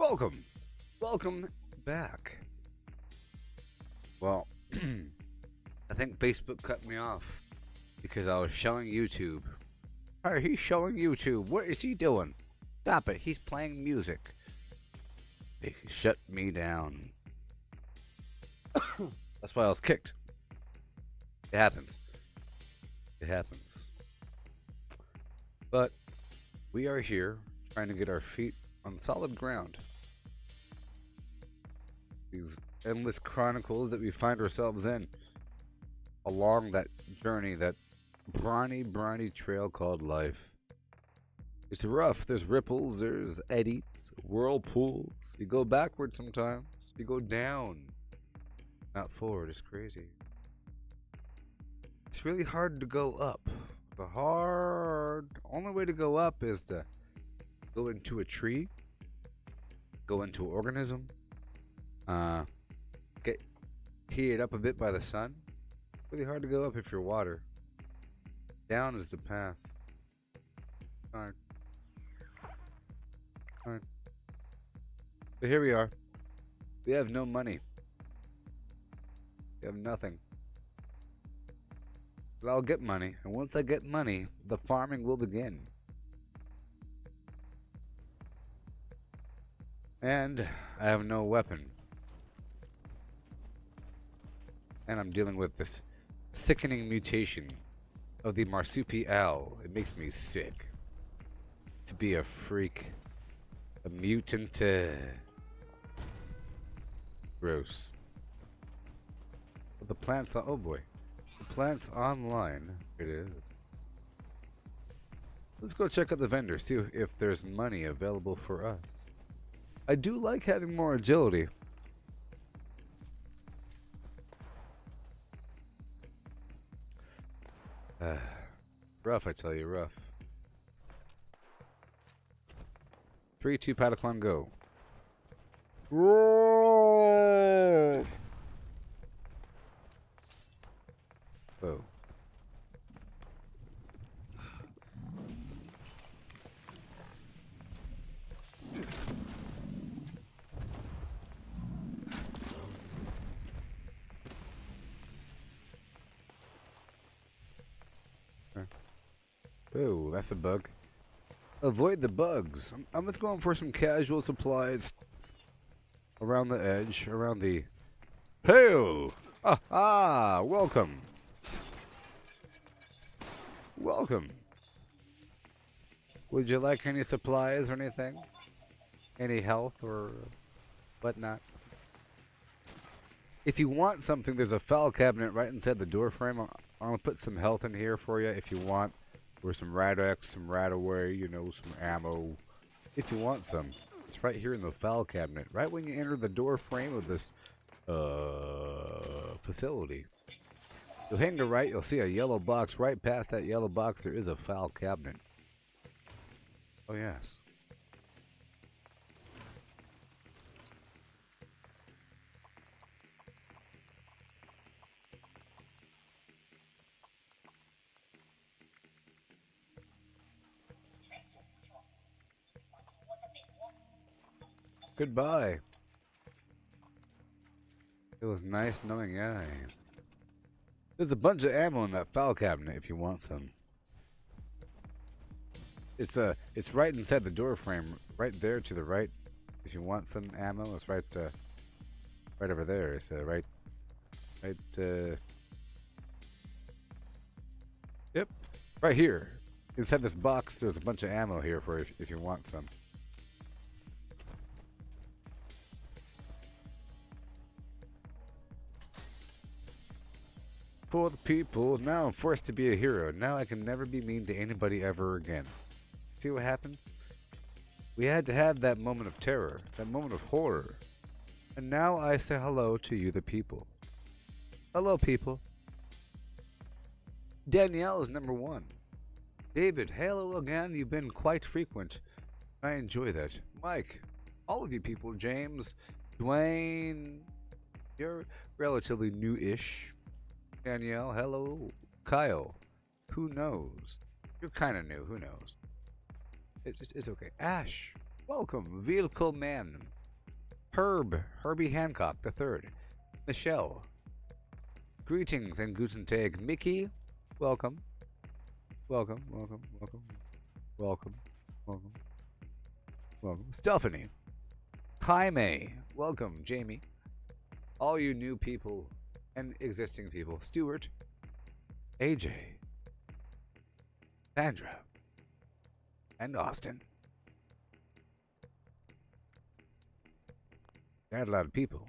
Welcome. Welcome back. Well, I think Facebook cut me off because I was showing YouTube. Hey, he's showing YouTube. What is he doing? Stop it. He's playing music. They shut me down. That's why I was kicked. It happens. It happens. But we are here trying to get our feet on solid ground. These endless chronicles that we find ourselves in along that journey, that briny trail called life. It's rough. There's ripples, there's eddies, whirlpools. You go backward sometimes, you go down, not forward. It's crazy. It's really hard to go up. The only way to go up is to go into a tree, go into an organism, get heated up a bit by the sun. Really hard to go up if you're water. Down is the path. Alright. Alright. So here we are. We have no money. We have nothing. But I'll get money, and once I get money, the farming will begin. And I have no weapon. And I'm dealing with this sickening mutation of the marsupial. It makes me sick to be a freak, a mutant. Gross. But the plants are, oh boy, the plants online. It is. Let's go check out the vendor, see if there's money available for us. I do like having more agility. Rough, I tell you, rough. 3, 2, Padawan, go. Whoa! Oh. Oh, that's a bug. Avoid the bugs. I'm just going for some casual supplies around the edge, around the... Hey! Ah! Welcome! Welcome! Would you like any supplies or anything? Any health or whatnot? If you want something, there's a file cabinet right inside the door frame. I'm gonna put some health in here for you if you want. Or some Radex, some Radaway, you know, some ammo. If you want some. It's right here in the file cabinet. Right when you enter the door frame of this facility. You'll hang to right, you'll see a yellow box. Right past that yellow box, there is a file cabinet. Oh, yes. Goodbye. It was nice knowing you. There's a bunch of ammo in that file cabinet if you want some. It's right inside the door frame, right there to the right. If you want some ammo, it's right over there. It's yep, right here. Inside this box, there's a bunch of ammo here for if you want some. For the people. Now I'm forced to be a hero. Now I can never be mean to anybody ever again. See what happens? We had to have that moment of terror, that moment of horror. And now I say hello to you, the people. Hello, people. Danielle is number 1. David, hello again. You've been quite frequent. I enjoy that. Mike, all of you people. James, Dwayne, you're relatively new-ish. Danielle, hello. Kyle, who knows? You're kind of new, who knows? It's okay. Ash, welcome. Vehicle Man. Herbie Hancock the third. Michelle. Greetings and guten tag. Mickey, welcome. Welcome. Stephanie. Jaime, welcome. Jamie. All you new people and existing people. Stuart. AJ. Sandra. And Austin. Not a lot of people.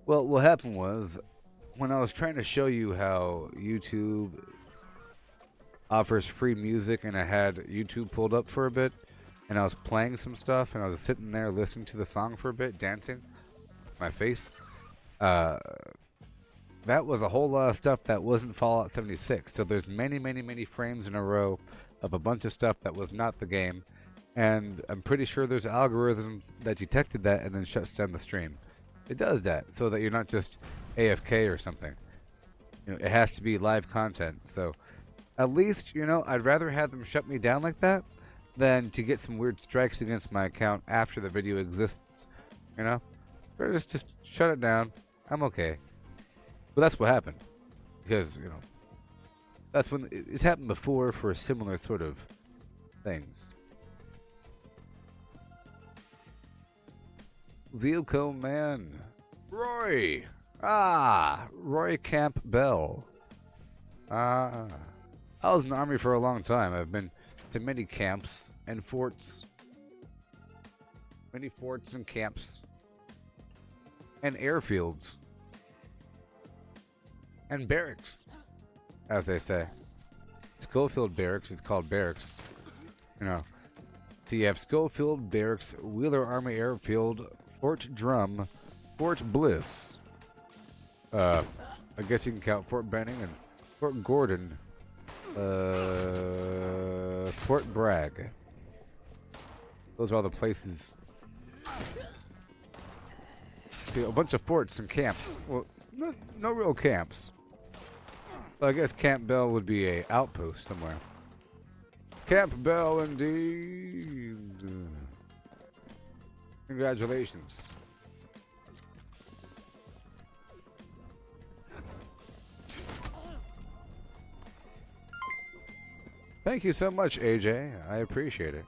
Well, what happened was, when I was trying to show you how YouTube offers free music, and I had YouTube pulled up for a bit, and I was playing some stuff, and I was sitting there listening to the song for a bit, dancing, my face, that was a whole lot of stuff that wasn't Fallout 76. So there's many frames in a row of a bunch of stuff that was not the game, and I'm pretty sure there's algorithms that detected that and then shuts down the stream. It does that so that you're not just AFK or something. You know, it has to be live content. So at least, you know, I'd rather have them shut me down like that than to get some weird strikes against my account after the video exists. You know? Or just shut it down. I'm okay. But that's what happened. Because, you know, that's when it's happened before for similar sort of things. Vehicle Man. Roy. Roy Campbell. I was in the army for a long time. I've been to many camps and forts. Many forts and camps. And airfields. And barracks, as they say. Schofield Barracks is called barracks. You know. So you have Schofield Barracks, Wheeler Army Airfield, Fort Drum, Fort Bliss. I guess you can count Fort Benning and Fort Gordon. Fort Bragg. Those are all the places. See, a bunch of forts and camps. Well, no real camps. So I guess Camp Bell would be a outpost somewhere. Camp Bell, indeed. Congratulations. Thank you so much, AJ. I appreciate it.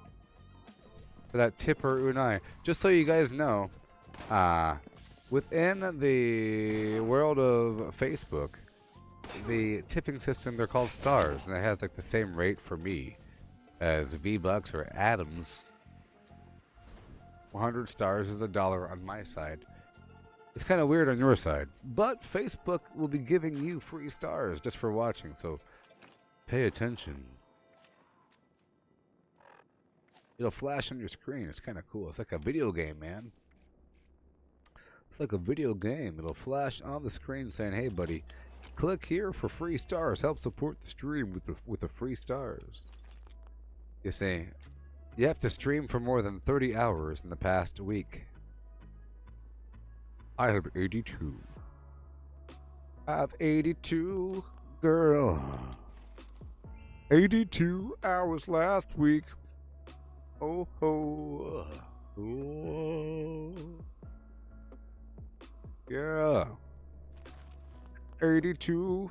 For that tipper unai. Just so you guys know, within the world of Facebook, the tipping system, they're called stars, and it has like the same rate for me as V-Bucks or Atoms. 100 stars is $1 on my side. It's kind of weird on your side, but Facebook will be giving you free stars just for watching, so pay attention. It'll flash on your screen. It's kind of cool. It's like a video game, man. It's like a video game. It'll flash on the screen saying, "Hey, buddy, click here for free stars. Help support the stream with the free stars." You see, you have to stream for more than 30 hours in the past week. I have 82. I have 82, girl. 82 hours last week. Oh ho. Oh. Yeah. 82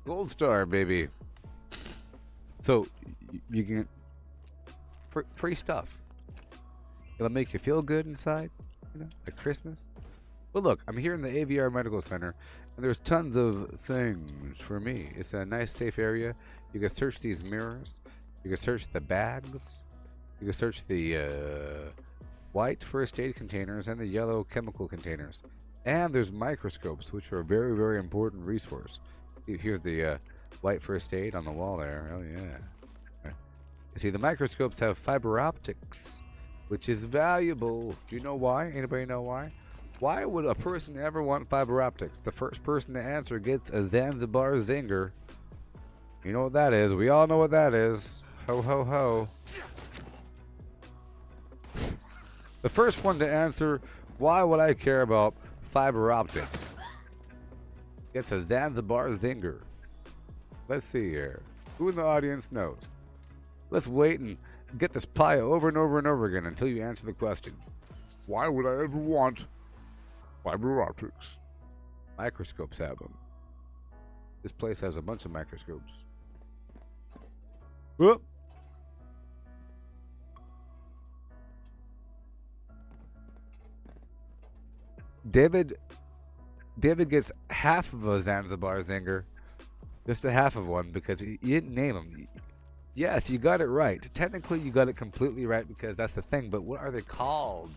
gold star, baby. So you can get free stuff. It'll make you feel good inside, you know, like Christmas. But look, I'm here in the AVR Medical Center, and there's tons of things for me. It's a nice, safe area. You can search these mirrors. You can search the bags. You can search the white first aid containers and the yellow chemical containers. And there's microscopes, which are a very, very important resource. Here's the white first aid on the wall there. Oh, yeah. Okay. You see, the microscopes have fiber optics, which is valuable. Do you know why? Anybody know why? Why would a person ever want fiber optics? The first person to answer gets a Zanzibar zinger. You know what that is. We all know what that is. Ho, ho, ho. The first one to answer, why would I care about fiber optics? Gets a Zanzibar zinger. Let's see here. Who in the audience knows? Let's wait and get this pie over and over and over again until you answer the question. Why would I ever want fiber optics? Microscopes have them. This place has a bunch of microscopes. Whoop. David gets half of a Zanzibar zinger. Just a half of one because you didn't name him. Yes, you got it right. Technically, you got it completely right because that's the thing, but what are they called?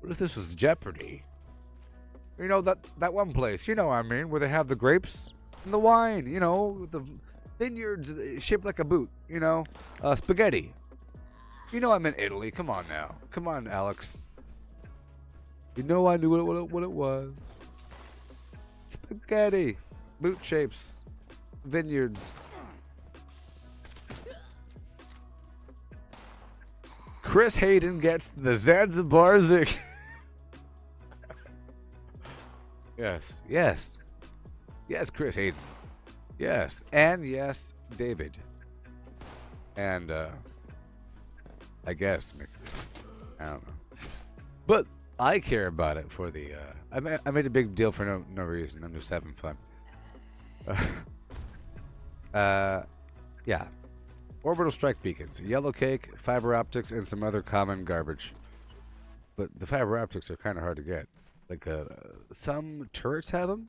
What if this was Jeopardy? You know, that one place, you know what I mean, where they have the grapes and the wine, you know, the vineyards shaped like a boot, you know, spaghetti. You know I'm in Italy. Come on now. Come on, Alex. You know I knew what it was. Spaghetti. Boot shapes. Vineyards. Chris Hayden gets the Zanzibar Zig. Yes. Yes. Yes, Chris Hayden. Yes. And yes, David. And, I guess. I don't know. But I care about it for the, I made a big deal for no reason. I'm just having fun. Yeah. Orbital strike beacons, yellow cake, fiber optics, and some other common garbage. But the fiber optics are kind of hard to get. Like, some turrets have them.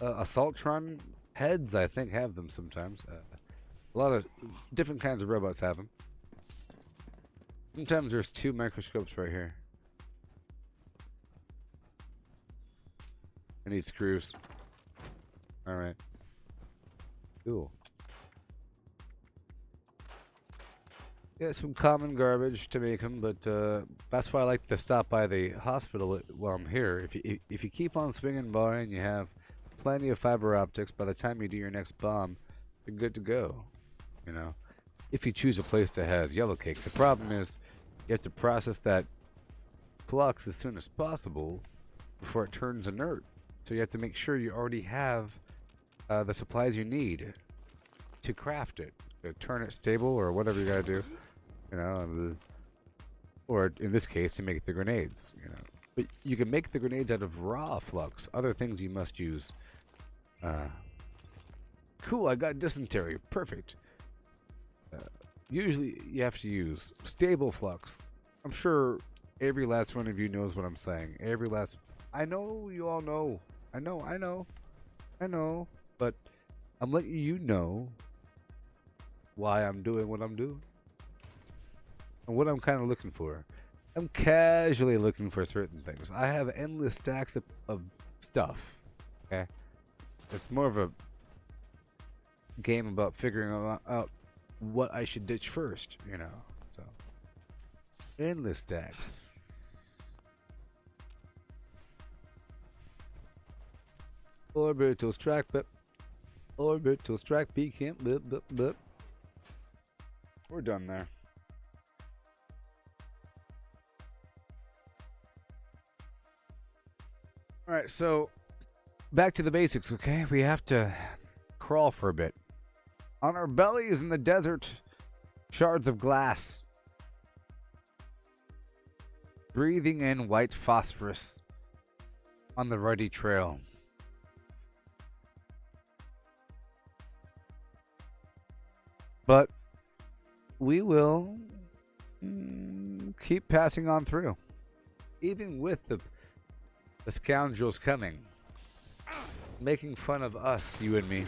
Assaultron heads, I think, have them sometimes. A lot of different kinds of robots have them. Sometimes there's 2 microscopes right here. I need screws. Alright. Cool. Yeah, some common garbage to make them, but that's why I like to stop by the hospital while I'm here. If you keep on swinging by and you have plenty of fiber optics, by the time you do your next bomb, you're good to go. You know, if you choose a place that has yellow cake. The problem is you have to process that flux as soon as possible before it turns inert. So you have to make sure you already have the supplies you need to craft it, to turn it stable or whatever you gotta do. You know, or in this case, to make the grenades. You know, but you can make the grenades out of raw flux. Other things you must use. Cool, I got dysentery. Perfect. Usually, you have to use stable flux. I'm sure every last one of you knows what I'm saying. Every last. I know you all know. I know. But I'm letting you know why I'm doing what I'm doing. And what I'm kind of looking for. I'm casually looking for certain things. I have endless stacks of stuff. Okay? It's more of a game about figuring out what I should ditch first, you know. So, endless stacks. Orbital strike, but orbital strike beacon, but we're done there. All right, so back to the basics, okay? We have to crawl for a bit. On our bellies in the desert, shards of glass. Breathing in white phosphorus on the ruddy trail. But we will keep passing on through. Even with the scoundrels coming. Making fun of us, you and me.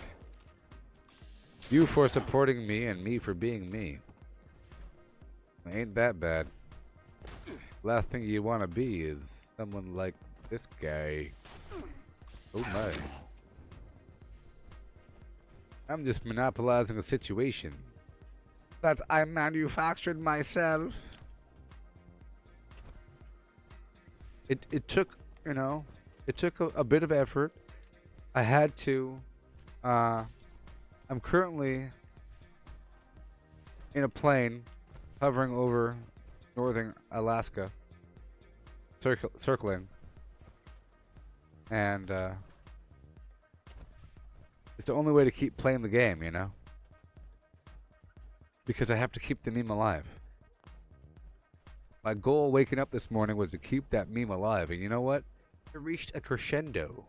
You for supporting me and me for being me. Ain't that bad. Last thing you want to be is someone like this guy. Oh my. I'm just monopolizing a situation that I manufactured myself. It took, you know, it took a bit of effort. I had to. I'm currently in a plane hovering over northern Alaska, circling, and it's the only way to keep playing the game, you know. because I have to keep the meme alive. My goal waking up this morning was to keep that meme alive, and you know what? It reached a crescendo,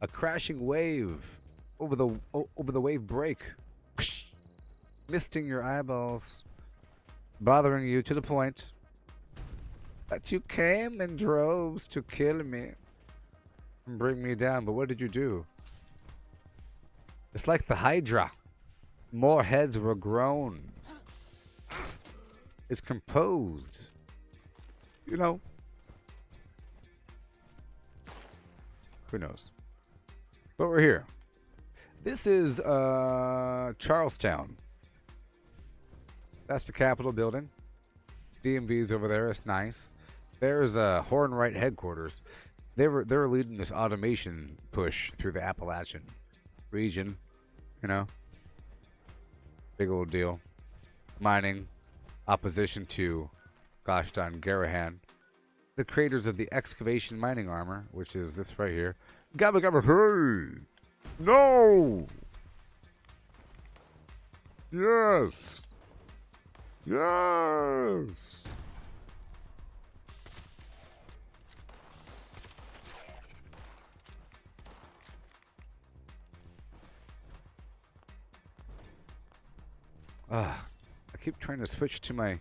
a crashing wave over the wave break, misting your eyeballs, bothering you to the point that you came in droves to kill me and bring me down. But what did you do? It's like the Hydra. More heads were grown. It's composed. You know. Who knows? But we're here. This is Charlestown. That's the Capitol building. DMV's over there. It's nice. There's Hornwright headquarters. They're leading this automation push through the Appalachian region. You know, big old deal. Mining, opposition to, gosh darn, Garahan, the creators of the excavation mining armor, which is this right here. Gabba gabba hey! No! Yes! Yes! I keep trying to switch to my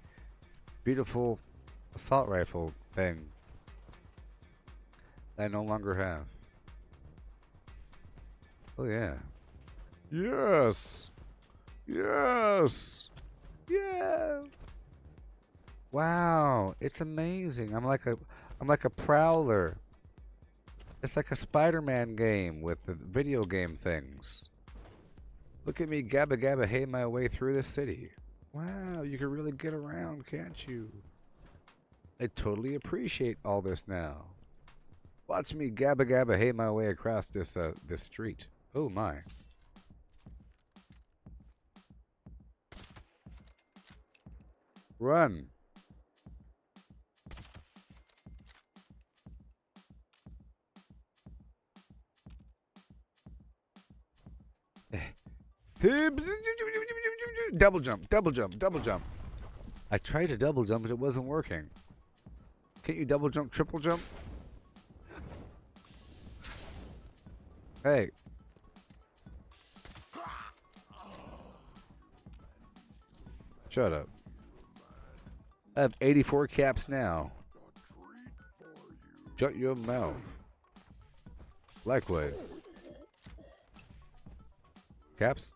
beautiful assault rifle thing I no longer have. Oh yeah. Yes. Yes. Yes. Wow, it's amazing. I'm like a prowler. It's like a Spider-Man game with the video game things. Look at me gabba gabba hey my way through this city. Wow, you can really get around, can't you? I totally appreciate all this now. Watch me gabba gabba hey my way across this street. Oh my. Run. Double jump, double jump, double jump. I tried to double jump, but it wasn't working. Can't you double jump, triple jump? Hey. Shut up. I have 84 caps now. Shut your mouth. Likewise. Caps?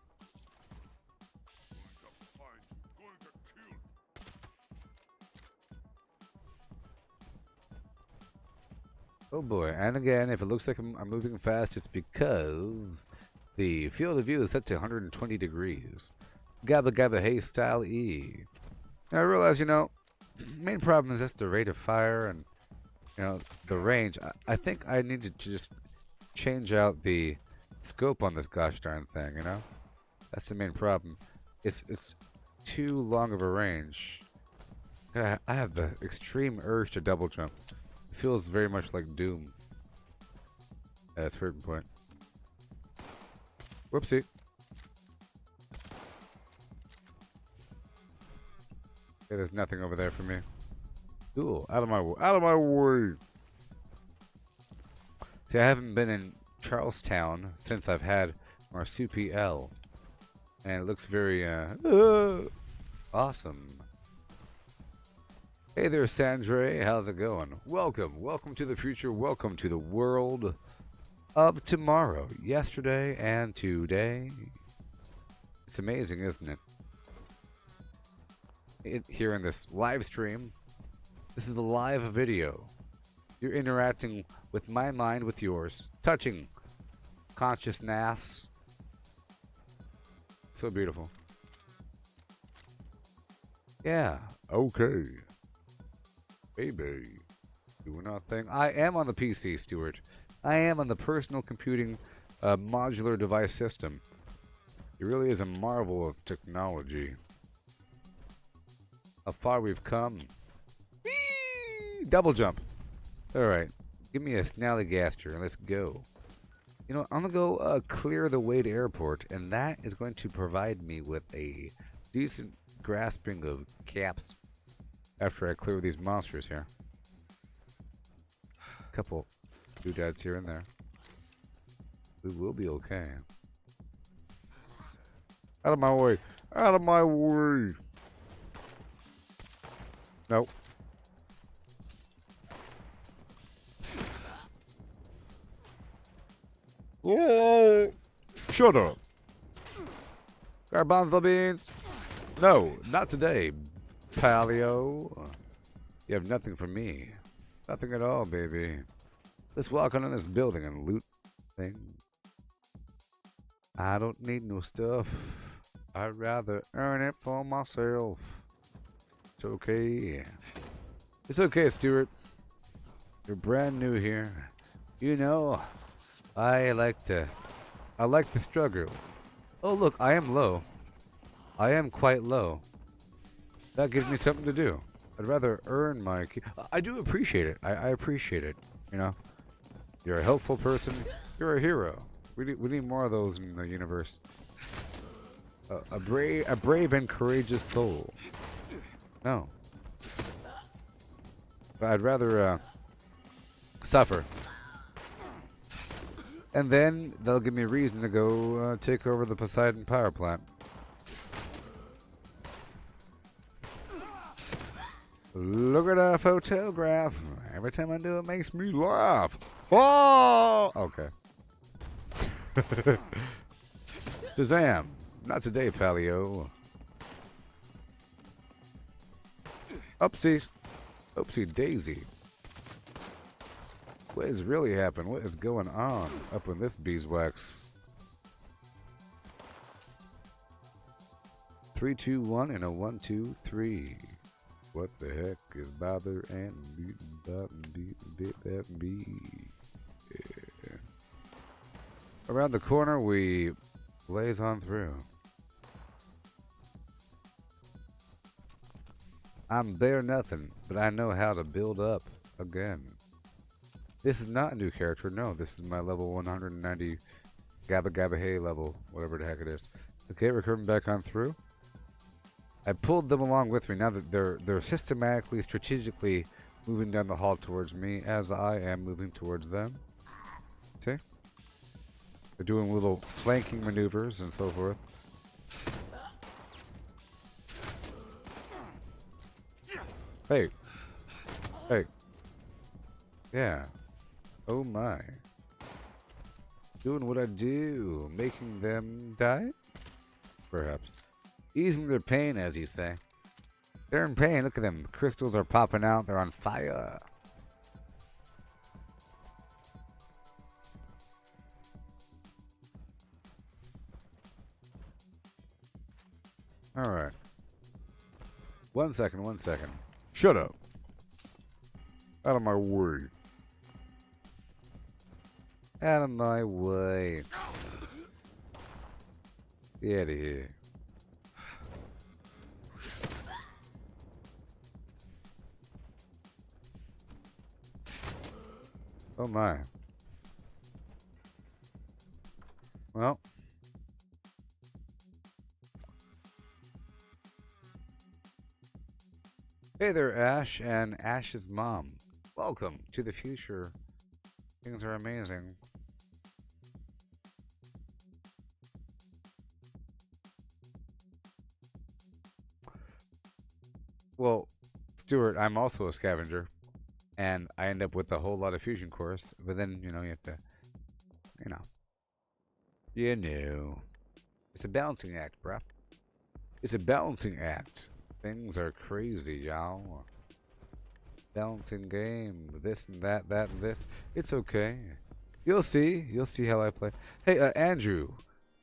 Oh boy, and again, if it looks like I'm moving fast, it's because the field of view is set to 120 degrees. Gabba gabba hey style E. Now I realize, you know, main problem is just the rate of fire and, you know, the range. I think I needed to just change out the scope on this gosh darn thing, you know? That's the main problem. It's too long of a range. I have the extreme urge to double jump. It feels very much like Doom at a certain point. Whoopsie. Yeah, there's nothing over there for me. Cool. Out of my way. See, I haven't been in Charlestown since I've had Marsupial, and it looks very awesome. Hey there, Sandre. How's it going? Welcome to the future. Welcome to the world of tomorrow, yesterday, and today. It's amazing, isn't it? Here in this live stream, this is a live video. You're interacting with my mind with yours, touching consciousness. So beautiful. Yeah. Okay. Baby. Doing our thing. I am on the PC, Stuart. I am on the personal computing modular device system. It really is a marvel of technology. How far we've come. Whee! Double jump. Alright. Give me a snallygaster and let's go. You know, I'm going to go clear the way to airport, and that is going to provide me with a decent grasping of caps after I clear these monsters here. Couple doodads here and there. We will be okay. Out of my way. Out of my way. Nope. Oh, shut up. Garbanzo beans. No, not today, Paleo. You have nothing for me. Nothing at all, baby. Let's walk on in this building and loot things. I don't need no stuff. I'd rather earn it for myself. It's okay. It's okay, Stuart. You're brand new here. You know, I like the struggle. Oh, look, I am low. I am quite low. That gives me something to do. I'd rather earn my key. I do appreciate it. I appreciate it. You know, you're a helpful person. You're a hero. We need more of those in the universe. A brave and courageous soul. No. But I'd rather suffer. And then they'll give me a reason to go take over the Poseidon power plant. Look at that photograph. Every time I do it makes me laugh. Oh! Okay. Shazam. Not today, Paleo. Oopsies. Oopsie daisy. What has really happened? What is going on up in this beeswax? 3, 2, 1, and a 1, 2, 3. What the heck is bother and beat? Yeah. Around the corner, we blaze on through. I'm bare nothing, but I know how to build up again. This is not a new character. No, this is my level 190 Gabba Gabba Hey level, whatever the heck it is. Okay, we're coming back on through. I pulled them along with me now that they're systematically, strategically moving down the hall towards me as I am moving towards them. See? They're doing little flanking maneuvers and so forth. Hey. Hey. Yeah. Oh my. Doing what I do. Making them die? Perhaps. Easing their pain, as you say. They're in pain. Look at them. Crystals are popping out. They're on fire. Alright. 1 second, 1 second. Shut up. Out of my way. Out of my way. Get out of here. Oh my. Well. Hey there, Ash and Ash's mom. Welcome to the future. Things are amazing. Well, Stuart, I'm also a scavenger. And I end up with a whole lot of fusion cores. But then, you know, you have to, you know. You know. It's a balancing act, bruh. It's a balancing act. Things are crazy, y'all. Balancing game. This and that, that and this. It's okay. You'll see. You'll see how I play. Hey, Andrew.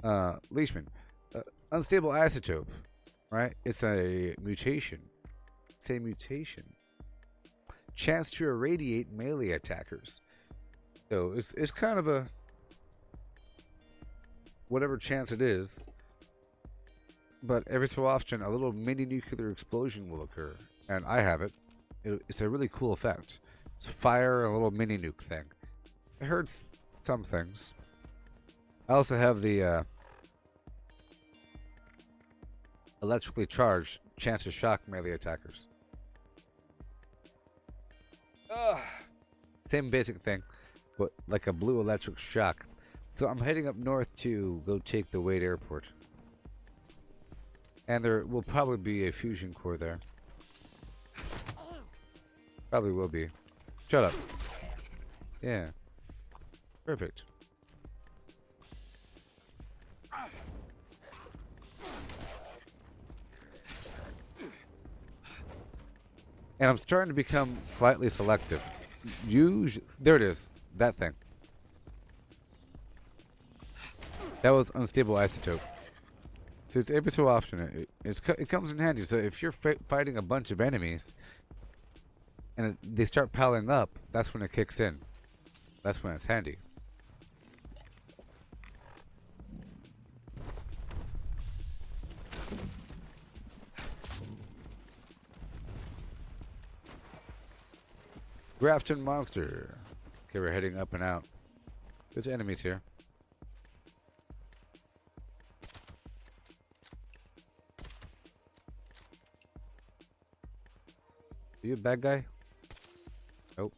Leishman. Unstable isotope. Right? It's a mutation. It's a mutation. Chance to irradiate melee attackers. So it's kind of a whatever chance it is, but every so often a little mini nuclear explosion will occur, and I have it. It's a really cool effect. It's fire, a little mini nuke thing. It hurts some things. I also have the electrically charged chance to shock melee attackers. Ugh. Same basic thing, but like a blue electric shock. So I'm heading up north to go take the Wade Airport. And there will probably be a fusion core there. Probably will be. Shut up. Yeah. Perfect. And I'm starting to become slightly selective. There it is. That thing. That was unstable isotope. So it's every so often it comes in handy. So if you're fighting a bunch of enemies and they start piling up, that's when it kicks in. That's when it's handy. Grafton monster. Okay, we're heading up and out. There's enemies here. Are you a bad guy? Nope.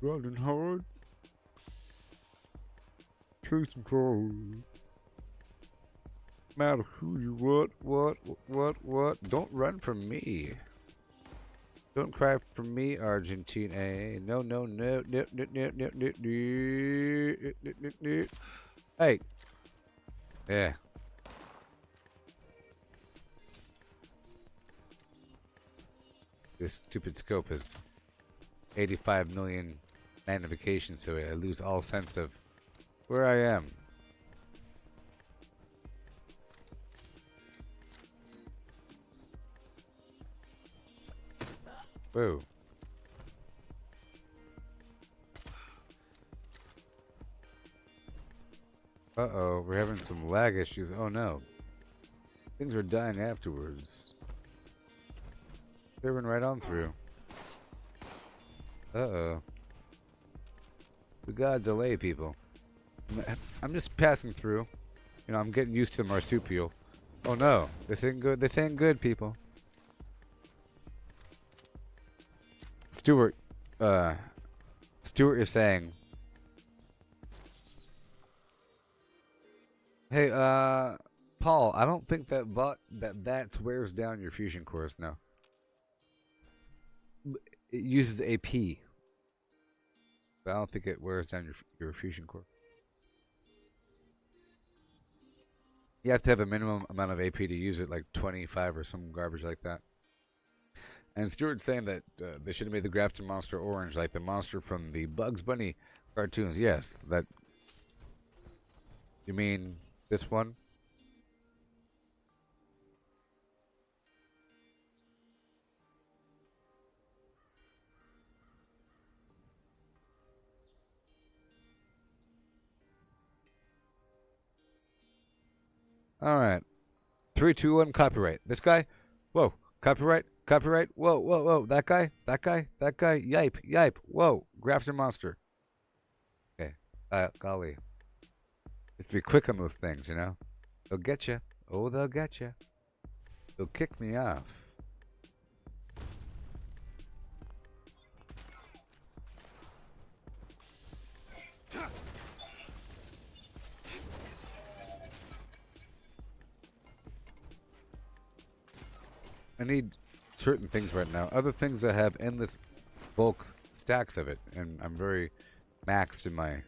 Running hard. Chasing cars. Matter who you what. Don't run from me. Don't cry for me, Argentina. No. Hey. Yeah. This stupid scope is 85 million magnification, so I lose all sense of where I am. Whoa. Uh-oh, we're having some lag issues. Oh no. Things are dying afterwards. They went right on through. Uh-oh. We gotta delay, people. I'm just passing through. You know, I'm getting used to the marsupial. Oh no, this ain't good. This ain't good, people. Stuart is saying, hey, Paul, I don't think that wears down your fusion cores now. It uses AP. But I don't think it wears down your fusion core. You have to have a minimum amount of AP to use it, like 25 or some garbage like that. And Stuart's saying that they should have made the Grafton monster orange, like the monster from the Bugs Bunny cartoons. Yes, that. You mean this one? All right. 3, 2, 1, copyright. This guy? Whoa. Copyright. Whoa. That guy. Yipe. Whoa. Grafton monster. Okay. Golly. Let's be quick on those things, you know? They'll get you. Oh, they'll get you. They'll kick me off. I need certain things right now. Other things that have endless bulk stacks of it, and I'm very maxed in my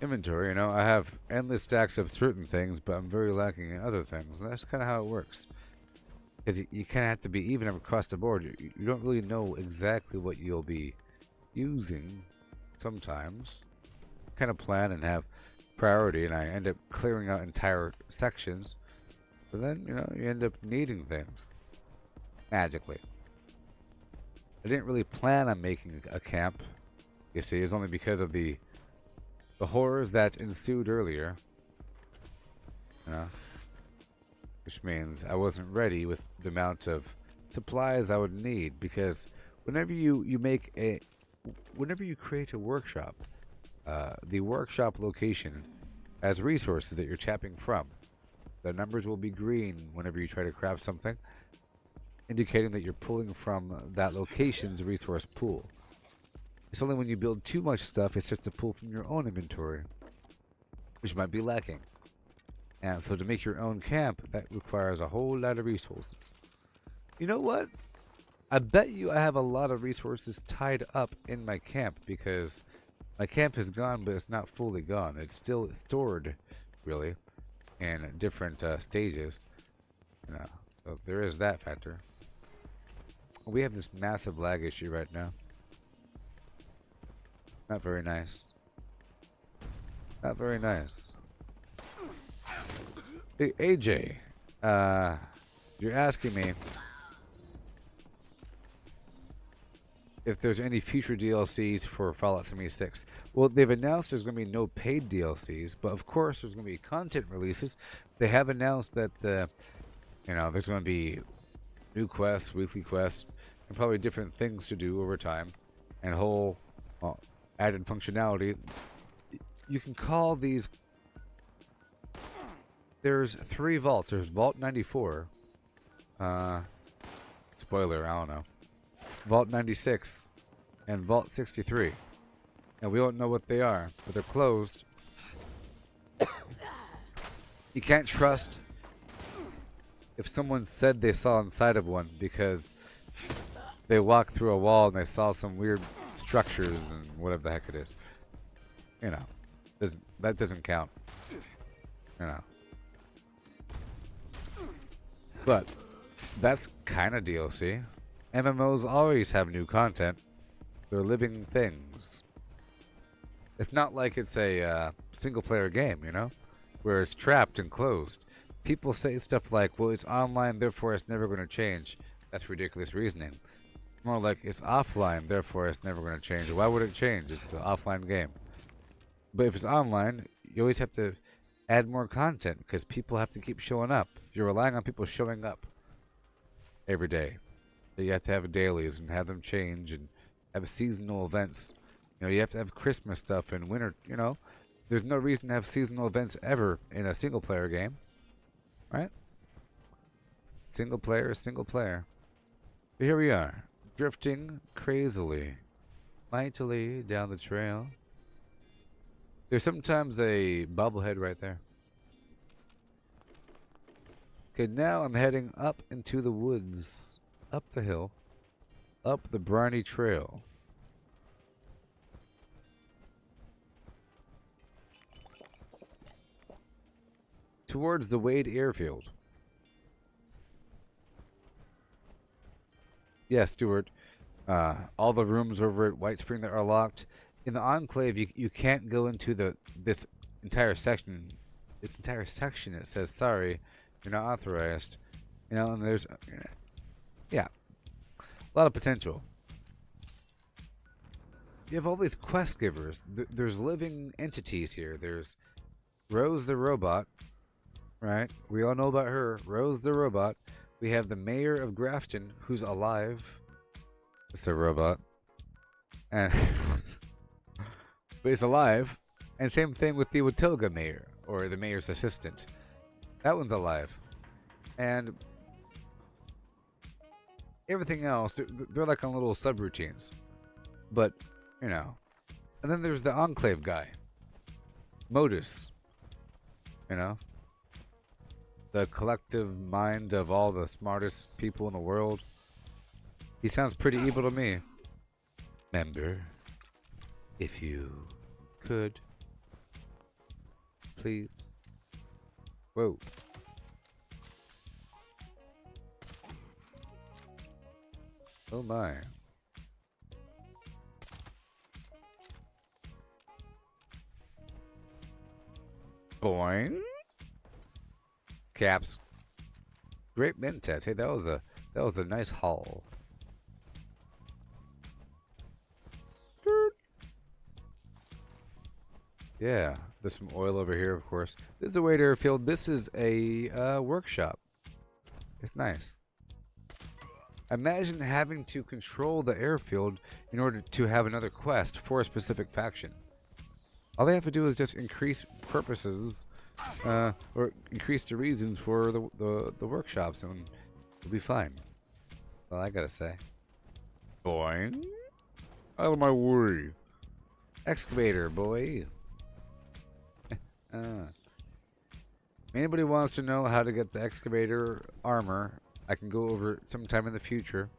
inventory. You know, I have endless stacks of certain things, but I'm very lacking in other things. And that's kind of how it works. Because you kind of have to be even across the board. You don't really know exactly what you'll be using sometimes. Kind of plan and have priority, and I end up clearing out entire sections. But then, you know, you end up needing things. Magically. I didn't really plan on making a camp. You see, it's only because of the horrors that ensued earlier. You know? Which means I wasn't ready with the amount of supplies I would need. Because whenever you create a workshop, the workshop location has resources that you're tapping from. The numbers will be green whenever you try to craft something, indicating that you're pulling from that location's resource pool. It's only when you build too much stuff it starts to pull from your own inventory, which might be lacking. And so to make your own camp, that requires a whole lot of resources. You know what? I bet you I have a lot of resources tied up in my camp, because my camp is gone, but it's not fully gone. It's still stored, really, in different stages. You know, so there is that factor. We have this massive lag issue right now. Not very nice. Not very nice. Hey, AJ, you're asking me if there's any future DLCs for Fallout 76. Well, they've announced there's going to be no paid DLCs, but of course there's going to be content releases. They have announced that there's going to be new quests, weekly quests, and probably different things to do over time, and whole added functionality. You can call these. There's 3 vaults. There's Vault 94. Spoiler, I don't know. Vault 96 and Vault 63. And we don't know what they are, but they're closed. You can't trust if someone said they saw inside of one, because they walked through a wall and they saw some weird structures and whatever the heck it is. You know, that doesn't count. You know. But that's kind of DLC. MMOs always have new content. They're living things. It's not like it's a single-player game, you know, where it's trapped and closed. People say stuff like, well, it's online, therefore it's never going to change. That's ridiculous reasoning. More like, it's offline, therefore it's never going to change. Why would it change? It's an offline game. But if it's online, you always have to add more content, because people have to keep showing up. You're relying on people showing up every day. So you have to have dailies and have them change, and have seasonal events. You know, you have to have Christmas stuff and winter. You know, there's no reason to have seasonal events ever in a single player game, right? Single player is single player. But here we are, drifting crazily, mightily down the trail. There's sometimes a bobblehead right there. Okay, now I'm heading up into the woods, up the hill, up the briny trail. Towards the Wade Airfield. Yeah, Stuart. All the rooms over at White Spring that are locked. In the Enclave, you can't go into this entire section. This entire section, it says, sorry, you're not authorized. You know, and there's, yeah, a lot of potential. You have all these quest givers. There's living entities here. There's Rose the robot, right? We all know about her. Rose the robot. We have the mayor of Grafton, who's alive. It's a robot. And but he's alive. And same thing with the Watilga mayor, or the mayor's assistant. That one's alive. And everything else, they're like on little subroutines. But, you know. And then there's the Enclave guy. Modus. You know? The collective mind of all the smartest people in the world. He sounds pretty evil to me. Member, if you could, please. Whoa. Oh my. Boing. Caps. Great mint test. Hey, that was a nice haul. Yeah, there's some oil over here, of course. This is a Wade Airfield. This is a workshop. It's nice. Imagine having to control the airfield in order to have another quest for a specific faction. All they have to do is just increase purposes, or increase the reasons for the workshops, and it'll be fine. Well, I gotta say. Boing. Out of my way. Excavator, boy. Anybody wants to know how to get the excavator armor, I can go over it sometime in the future.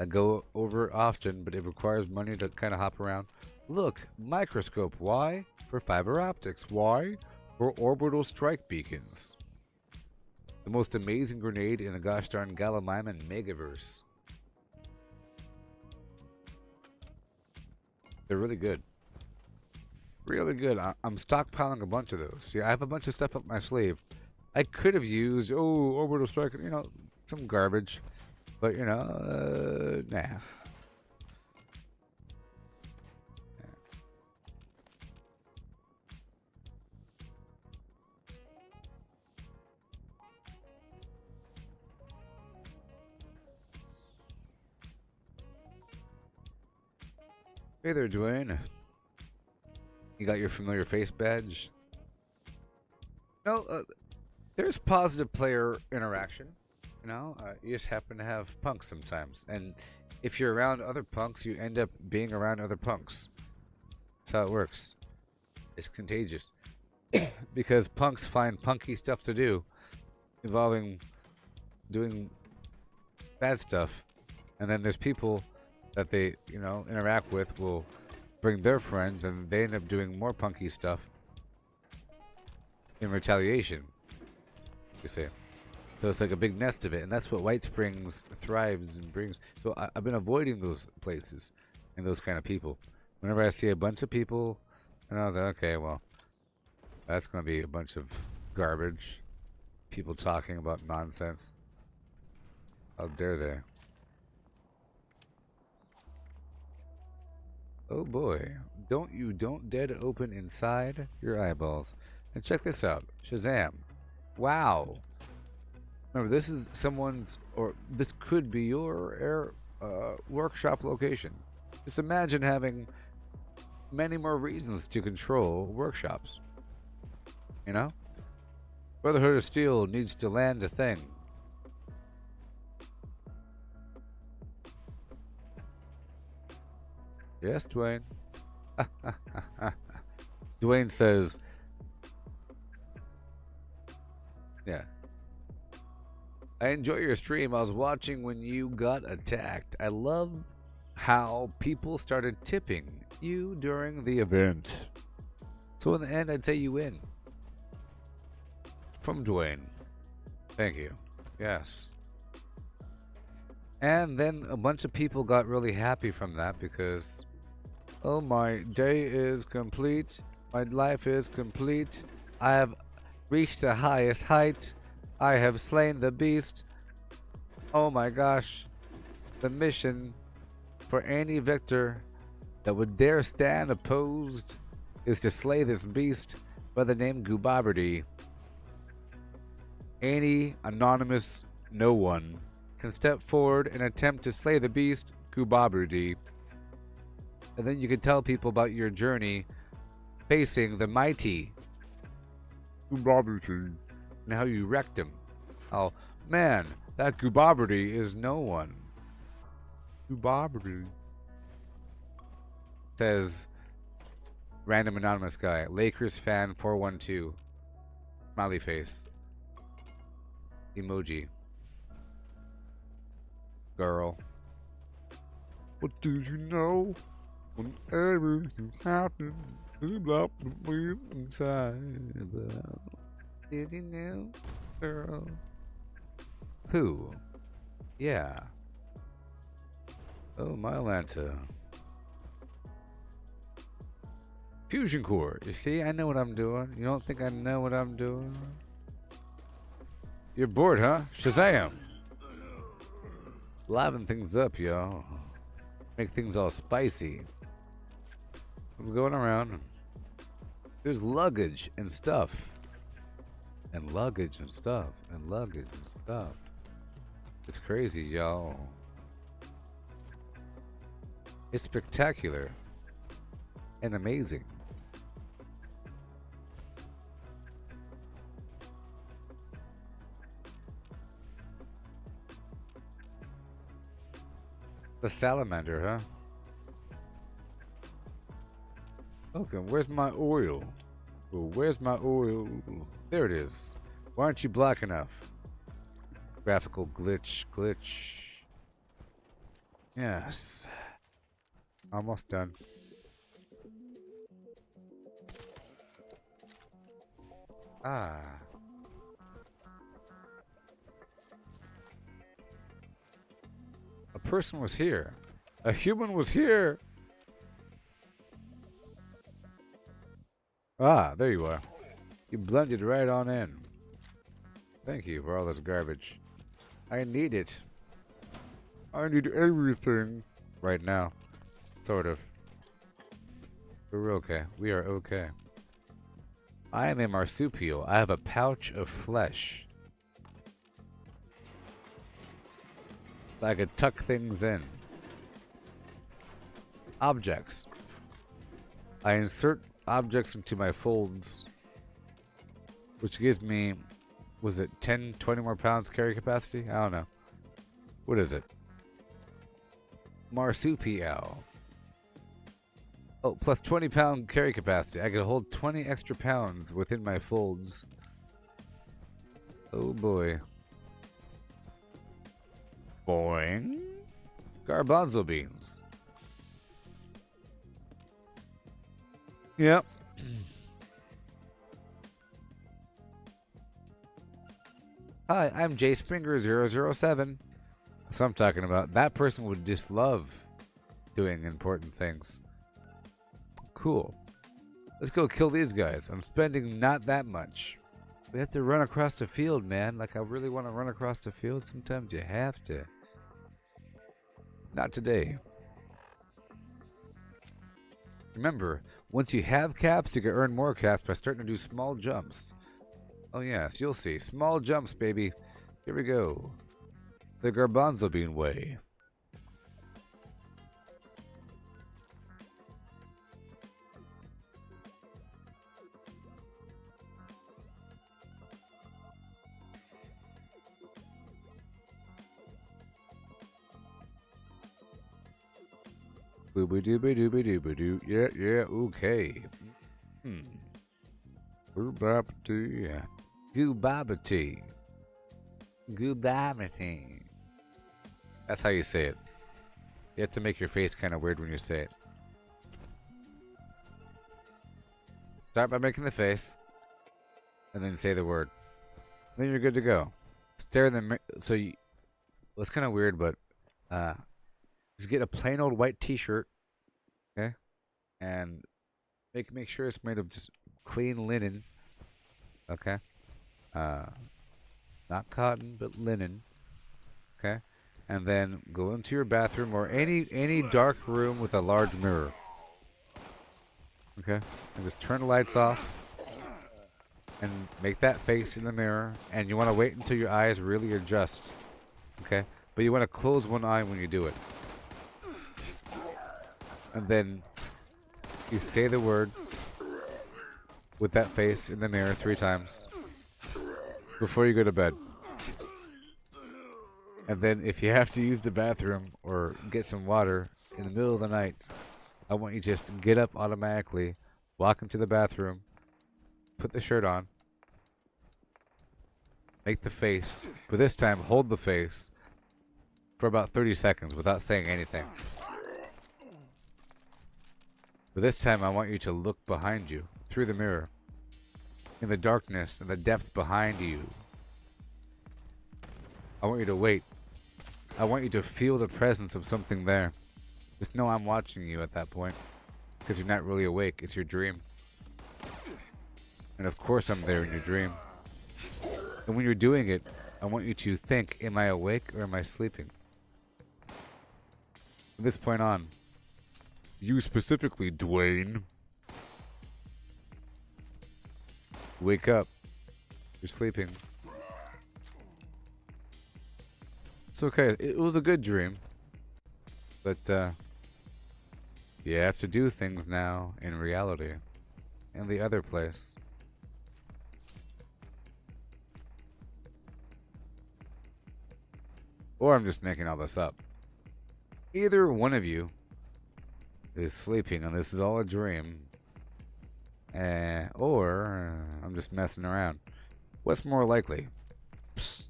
I go over it often, but it requires money to kind of hop around. Look, microscope. Why? For fiber optics. Why? For orbital strike beacons. The most amazing grenade in the gosh darn Gallimimus Megaverse. They're really good. Really good. I'm stockpiling a bunch of those. See, I have a bunch of stuff up my sleeve. I could have used, orbital strike, some garbage. But, nah. Hey there, Dwayne. You got your familiar face badge? No, there's positive player interaction. You just happen to have punks sometimes. And if you're around other punks, you end up being around other punks. That's how it works. It's contagious. Because punks find punky stuff to do, involving doing bad stuff. And then there's people that they, interact with will bring their friends, and they end up doing more punky stuff in retaliation, you see. So it's like a big nest of it, and that's what White Springs thrives and brings. So I've been avoiding those places and those kind of people. Whenever I see a bunch of people, and I was like, okay, well, that's going to be a bunch of garbage. People talking about nonsense. How dare they? Oh boy, don't dare to open inside your eyeballs. And check this out, Shazam. Wow. Remember, this is someone's, or this could be your workshop location. Just imagine having many more reasons to control workshops. Brotherhood of Steel needs to land a thing. Yes, Dwayne. Dwayne says, yeah. I enjoy your stream. I was watching when you got attacked. I love how people started tipping you during the event. So in the end, I'd say you win. From Dwayne. Thank you. Yes. And then a bunch of people got really happy from that because, oh, my day is complete. My life is complete. I have reached the highest height. I have slain the beast. Oh my gosh. The mission for any victor that would dare stand opposed is to slay this beast by the name Gooboberti. Any anonymous no one can step forward and attempt to slay the beast, Gooboberti. And then you can tell people about your journey facing the mighty Gooboberti and how you wrecked him. Oh, man, that Gooboberti is no one. Gooboberti. Says random anonymous guy. Lakers fan 412. Smiley face. Emoji. Girl. What did you know? When everything happened, you blocked the wind inside. Did you know, girl? Who? Yeah. Oh, my Atlanta. Fusion core. You see, I know what I'm doing. You don't think I know what I'm doing? You're bored, huh? Shazam! Liven things up, y'all. Make things all spicy. We're going around. There's luggage and stuff. And luggage and stuff. And luggage and stuff. It's crazy, y'all. It's spectacular. and amazing. The salamander, huh? Okay, where's my oil? Oh, where's my oil? There it is. Why aren't you black enough? Graphical glitch, glitch. Yes. Almost done. Ah. A person was here. A human was here. Ah, there you are. You blended right on in. Thank you for all this garbage. I need it. I need everything right now. Sort of. But we're okay. We are okay. I am a marsupial. I have a pouch of flesh. I could tuck things in. Objects. I insert objects into my folds, which gives me, was it 10, 20 more pounds carry capacity? I don't know. What is it? Marsupial. Oh, plus 20-pound carry capacity. I can hold 20 extra pounds within my folds. Oh boy. Boing. Garbanzo beans. Yep. Hi, I'm Jay Springer 007. That's what I'm talking about. That person would just love doing important things. Cool. Let's go kill these guys. I'm spending not that much. We have to run across the field, man. Like, I really want to run across the field. Sometimes you have to. Not today. Remember, once you have caps, you can earn more caps by starting to do small jumps. Oh yes, you'll see. Small jumps, baby. Here we go. The Garbanzo Bean Way. Booby dooby dooby dooby doo. Yeah, yeah, okay. Gooboberti. Gooboberti. Gooboberti. That's how you say it. You have to make your face kind of weird when you say it. Start by making the face, and then say the word. Then you're good to go. Stare in the mirror. So you, well, it's kind of weird, but just get a plain old white T-shirt, okay, and make sure it's made of just clean linen, okay, not cotton but linen, okay, and then go into your bathroom or any dark room with a large mirror, okay, and just turn the lights off and make that face in the mirror, and you want to wait until your eyes really adjust, okay, but you want to close one eye when you do it. And then you say the word with that face in the mirror 3 times before you go to bed. And then if you have to use the bathroom or get some water in the middle of the night, I want you to just get up automatically, walk into the bathroom, put the shirt on, make the face, but this time hold the face for about 30 seconds without saying anything. But this time I want you to look behind you, through the mirror, in the darkness and the depth behind you. I want you to wait. I want you to feel the presence of something there. Just know I'm watching you at that point, because you're not really awake, it's your dream. And of course I'm there in your dream. And when you're doing it, I want you to think, am I awake or am I sleeping? From this point on, you specifically, Dwayne. Wake up. You're sleeping. It's okay. It was a good dream. But, You have to do things now in reality. In the other place. Or I'm just making all this up. Either one of you is sleeping and this is all a dream. Or I'm just messing around. What's more likely? Psst.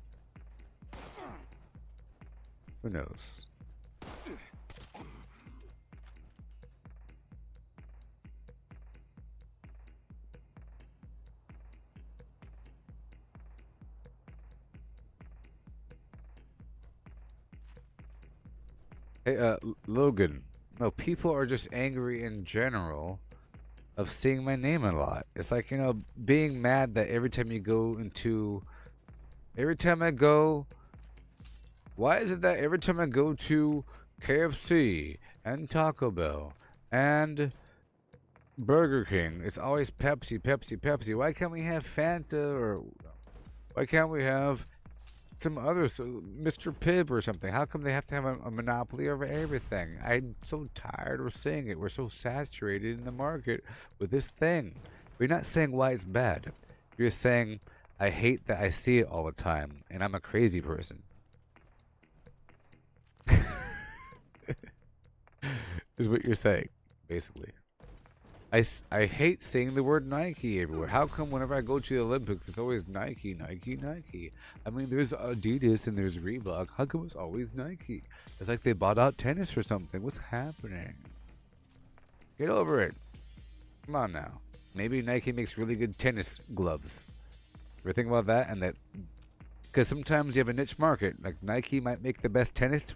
Who knows? Hey, Logan. No, people are just angry in general of seeing my name a lot. It's like, being mad that every time you go into. Every time I go. Why is it that every time I go to KFC and Taco Bell and Burger King, it's always Pepsi, Pepsi, Pepsi? Why can't we have Fanta, or why can't we have some other, Mr. Pibb or something? How come they have to have a monopoly over everything? I'm so tired of seeing it. We're so saturated in the market with this thing. We're not saying why it's bad. You're saying, I hate that I see it all the time, and I'm a crazy person. Is what you're saying, basically. I hate seeing the word Nike everywhere. How come whenever I go to the Olympics, it's always Nike, Nike, Nike? I mean, there's Adidas and there's Reebok. How come it's always Nike? It's like they bought out tennis or something. What's happening? Get over it. Come on now. Maybe Nike makes really good tennis gloves. Ever think about that? And that, because sometimes you have a niche market. Like Nike might make the best tennis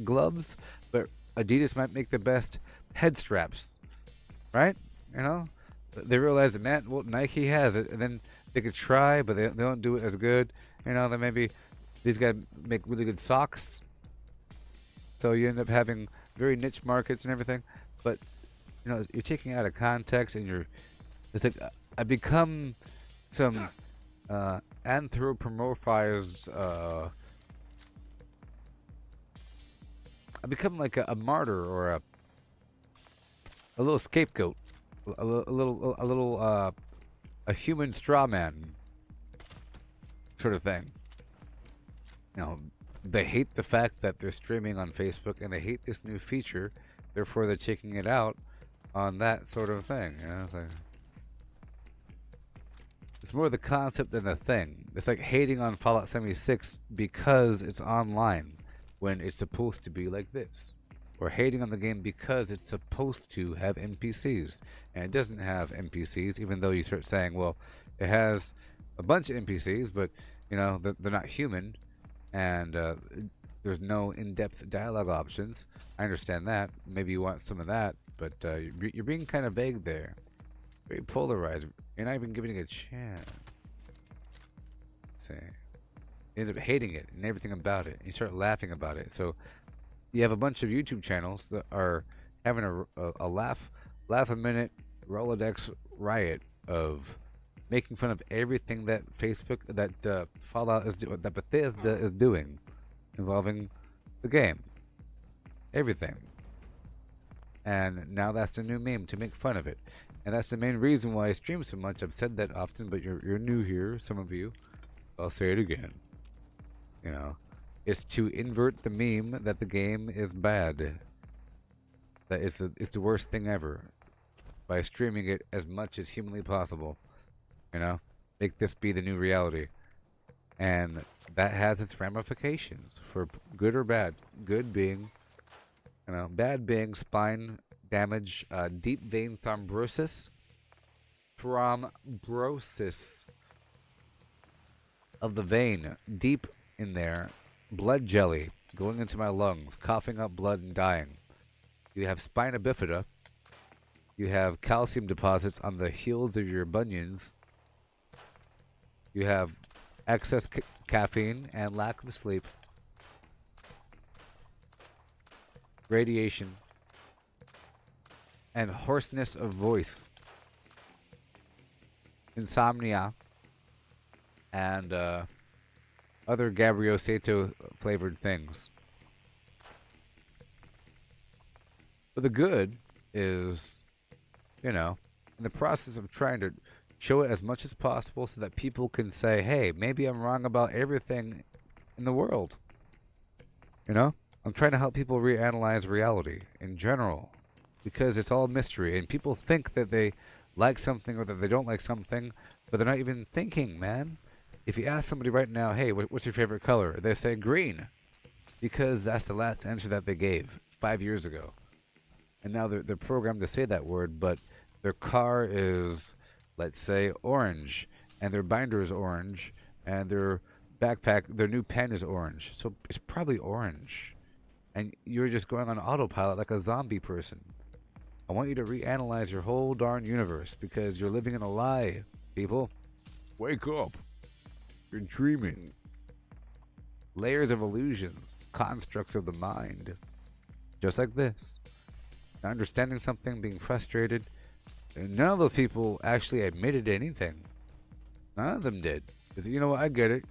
gloves, but Adidas might make the best head straps. Right? They realize that, man, well, Nike has it, and then they could try, but they don't do it as good. Then maybe these guys make really good socks, so you end up having very niche markets and everything. But you're taking it out of context, and it's like I become some anthropomorphized. I become like a martyr or a little scapegoat. A human straw man sort of thing. They hate the fact that they're streaming on Facebook, and they hate this new feature. Therefore, they're taking it out on that sort of thing. It's more the concept than the thing. It's like hating on Fallout 76 because it's online when it's supposed to be like this. Or hating on the game because it's supposed to have NPCs, and it doesn't have NPCs, even though you start saying, well, it has a bunch of NPCs, but they're not human, and there's no in-depth dialogue options. I understand that. Maybe you want some of that, but you're being kind of vague there. Very polarized. You're not even giving it a chance. You end up hating it and everything about it. You start laughing about it. So you have a bunch of YouTube channels that are having a laugh a minute Rolodex riot of making fun of everything that Fallout is doing, that Bethesda is doing, involving the game, everything. And now that's the new meme, to make fun of it, and that's the main reason why I stream so much. I've said that often, but you're new here, some of you. I'll say it again. It's to invert the meme that the game is bad. That it's the worst thing ever. By streaming it as much as humanly possible. Make this be the new reality. And that has its ramifications for good or bad. Good being, bad being spine damage, deep vein thrombosis. Thrombosis of the vein, deep in there. Blood jelly going into my lungs, coughing up blood and dying. You have spina bifida. You have calcium deposits on the heels of your bunions. You have excess caffeine and lack of sleep. Radiation. And hoarseness of voice. Insomnia. And other Gabriel Sato flavored things. But the good is, in the process of trying to show it as much as possible so that people can say, hey, maybe I'm wrong about everything in the world. I'm trying to help people reanalyze reality in general because it's all mystery and people think that they like something or that they don't like something, but they're not even thinking, man. If you ask somebody right now, hey, what's your favorite color? They say green because that's the last answer that they gave 5 years ago. And now they're programmed to say that word, but their car is, let's say, orange, and their binder is orange, and their their new pen is orange. So it's probably orange. And you're just going on autopilot like a zombie person. I want you to reanalyze your whole darn universe because you're living in a lie, people. Wake up. You're dreaming. Layers of illusions, constructs of the mind. Just like this. Not understanding something, being frustrated. And none of those people actually admitted anything. None of them did. Because, you know what, I get it.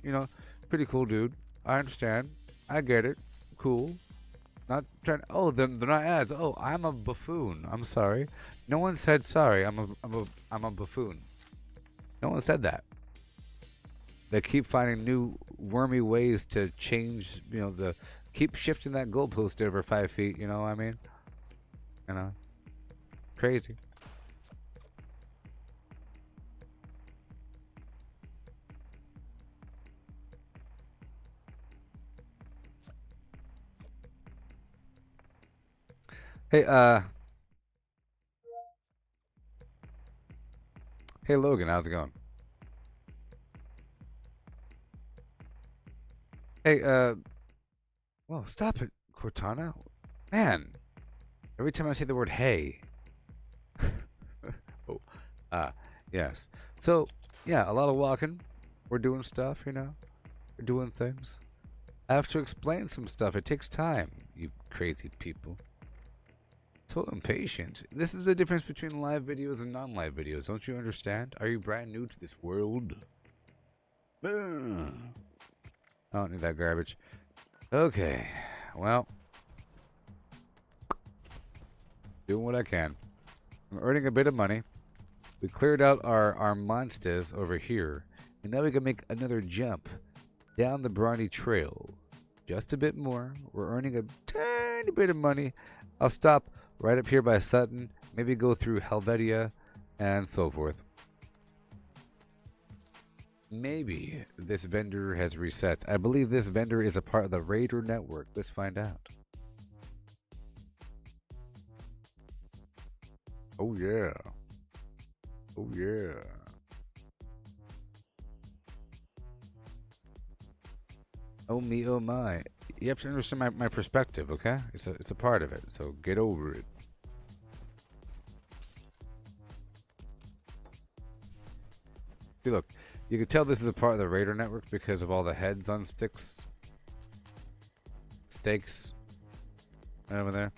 Pretty cool dude. I understand. I get it. Cool. Not trying. Oh, then they're not ads. Oh, I'm a buffoon. I'm sorry. No one said sorry. I'm a buffoon. No one said that. They keep finding new wormy ways to change. Keep shifting that goalpost over 5 feet. You know what I mean? Crazy. Hey, hey Logan, how's it going? Hey, whoa, stop it, Cortana. Man, every time I say the word hey. Oh, yes. So, yeah, a lot of walking. We're doing stuff, We're doing things. I have to explain some stuff. It takes time, you crazy people. So impatient. This is the difference between live videos and non-live videos. Don't you understand? Are you brand new to this world? Ugh. I don't need that garbage. Okay. Well. Doing what I can. I'm earning a bit of money. We cleared out our monsters over here. And now we can make another jump down the Brawny Trail. Just a bit more. We're earning a tiny bit of money. I'll stop right up here by Sutton, maybe go through Helvetia, and so forth. Maybe this vendor has reset. I believe this vendor is a part of the Raider network. Let's find out. Oh yeah. Oh yeah. Oh me, oh my. You have to understand my perspective, okay? It's a part of it, so get over it. See, look, you can tell this is a part of the Raider network because of all the heads on sticks. Stakes. Right over there.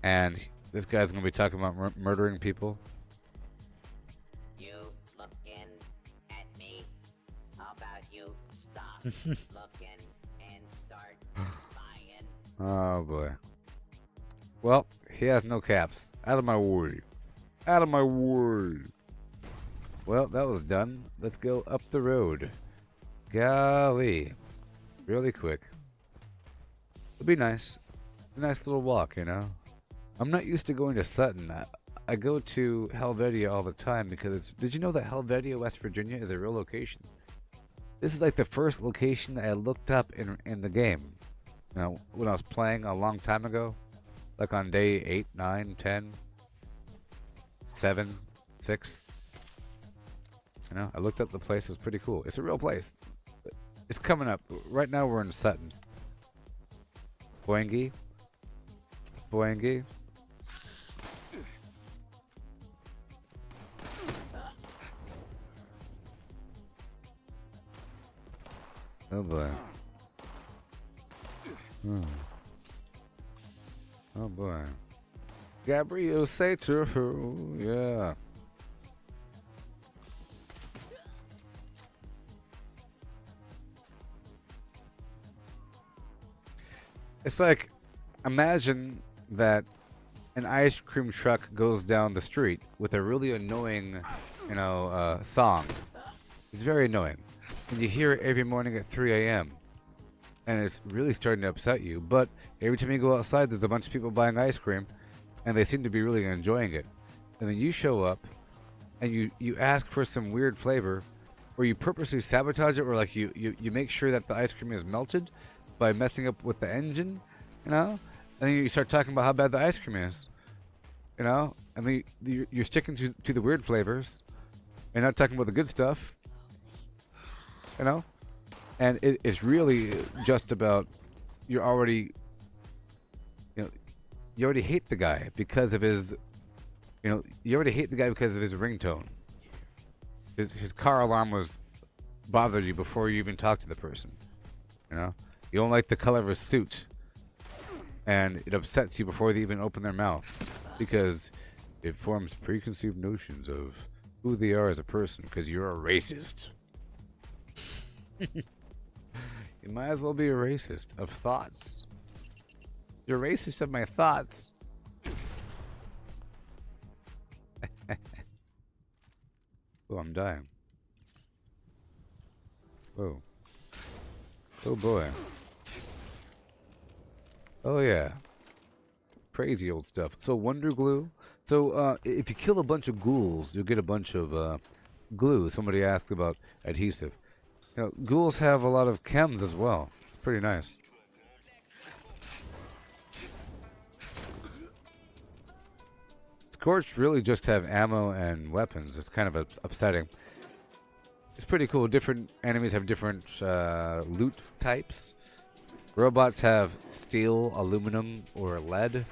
And this guy's going to be talking about murdering people. You looking at me? How about you stop looking and start buying? Oh boy. Well, he has no caps. Out of my way. Out of my way. Well, that was done. Let's go up the road. Golly. Really quick. It'll be nice. It's a nice little walk, I'm not used to going to Sutton. I go to Helvetia all the time because did you know that Helvetia, West Virginia is a real location? This is like the first location that I looked up in the game. When I was playing a long time ago. Like on day 8, 9, 10, 7, 6. I looked up the place. It was pretty cool. It's a real place. It's coming up. Right now we're in Sutton. Boingy. Boingy. Oh boy. Oh boy. Gabriel Sato. Yeah. It's like, imagine that an ice cream truck goes down the street with a really annoying, song. It's very annoying. And you hear it every morning at 3 a.m. And it's really starting to upset you. But every time you go outside, there's a bunch of people buying ice cream, and they seem to be really enjoying it. And then you show up, and you ask for some weird flavor, or you purposely sabotage it, or like you make sure that the ice cream is melted by messing up with the engine, and then you start talking about how bad the ice cream is, and then you're sticking to the weird flavors, and not talking about the good stuff, and it's really just about you already hate the guy because of his ringtone. His car alarm was bothered you before you even talked to the person. You don't like the color of his suit, and it upsets you before they even open their mouth because it forms preconceived notions of who they are as a person because you're a racist. You might as well be a racist of thoughts. You're racist of my thoughts. Oh, I'm dying. Whoa. Oh boy. Oh yeah. Crazy old stuff. So Wonder Glue. So if you kill a bunch of ghouls, you'll get a bunch of glue. Somebody asked about adhesive. Ghouls have a lot of chems as well. It's pretty nice. Scorched really just have ammo and weapons. It's kind of upsetting. It's pretty cool. Different enemies have different loot types. Robots have steel, aluminum, or lead.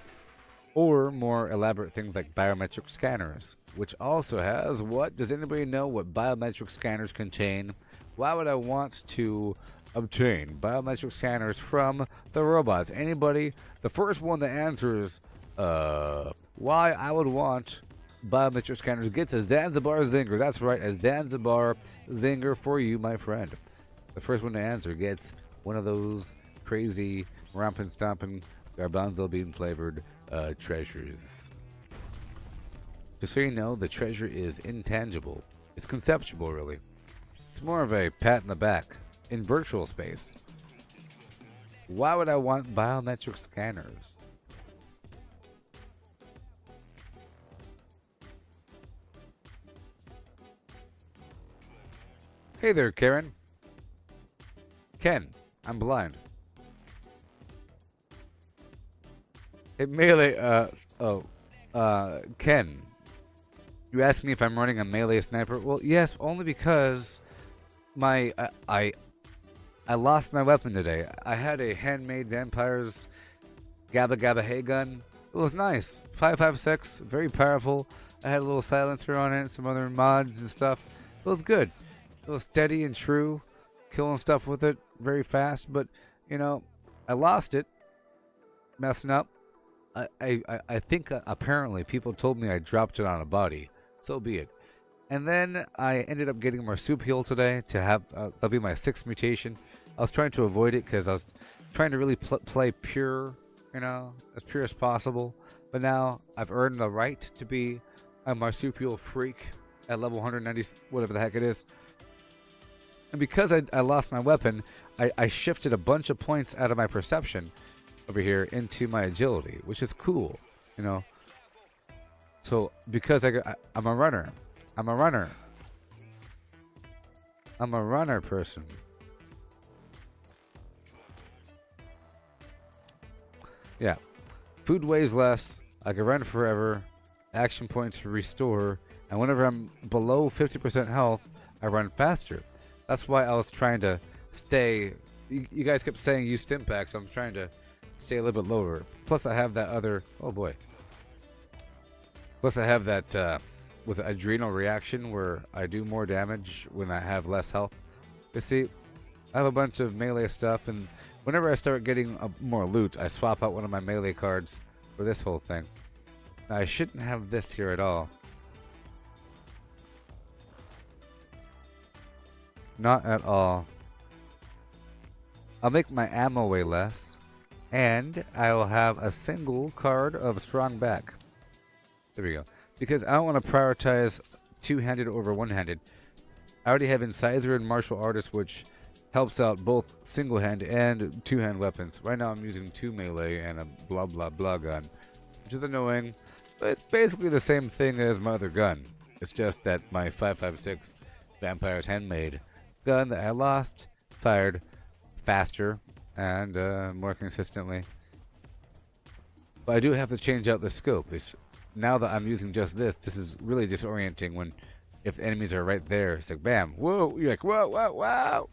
Or more elaborate things like biometric scanners. Which also has what? Does anybody know what biometric scanners contain? Why would I want to obtain biometric scanners from the robots? Anybody? The first one that answers why I would want biometric scanners gets a Zanzibar Zinger. That's right, a Zanzibar Zinger for you, my friend. The first one to answer gets one of those crazy, romping, stomping, garbanzo bean flavored treasures. Just so you know, the treasure is intangible. It's conceptual, really. It's more of a pat in the back in virtual space. Why would I want biometric scanners? Hey there, Karen. Ken, I'm blind. Hey, Melee, Ken. You asked me if I'm running a melee sniper. Well, yes, only because I lost my weapon today. I had a handmade Vampires Gabba Gabba Hay gun. It was nice. 5.56, very powerful. I had a little silencer on it, some other mods and stuff. It was good. It was steady and true, killing stuff with it very fast. But I lost it, messing up. I think apparently people told me I dropped it on a body. So be it. And then I ended up getting marsupial today to have that'll be my 6th mutation. I was trying to avoid it because I was trying to really play pure, as pure as possible. But now I've earned the right to be a marsupial freak at level 190, whatever the heck it is. And because I lost my weapon, I shifted a bunch of points out of my perception over here into my agility, which is cool, So because I'm a runner. I'm a runner person. Yeah. Food weighs less. I can run forever. Action points to restore. And whenever I'm below 50% health, I run faster. That's why I was trying to stay. You guys kept saying use stim packs, so I'm trying to stay a little bit lower. Plus, I have that other. Oh boy. Plus, I have that with adrenal reaction where I do more damage when I have less health. You see, I have a bunch of melee stuff, and whenever I start getting more loot, I swap out one of my melee cards for this whole thing. Now, I shouldn't have this here at all. Not at all. I'll make my ammo way less. And I will have a single card of strong back. There we go. Because I don't want to prioritize two-handed over one-handed. I already have Incisor and Martial Artist, which helps out both single-hand and two-hand weapons. Right now I'm using 2 melee and a blah blah blah gun, which is annoying, but it's basically the same thing as my other gun. It's just that my 5.56 Vampire's Handmade gun that I lost fired faster and more consistently. But I do have to change out the scope. Now that I'm using just this is really disorienting when if enemies are right there. It's like, bam, whoa, you're like, whoa, whoa, whoa.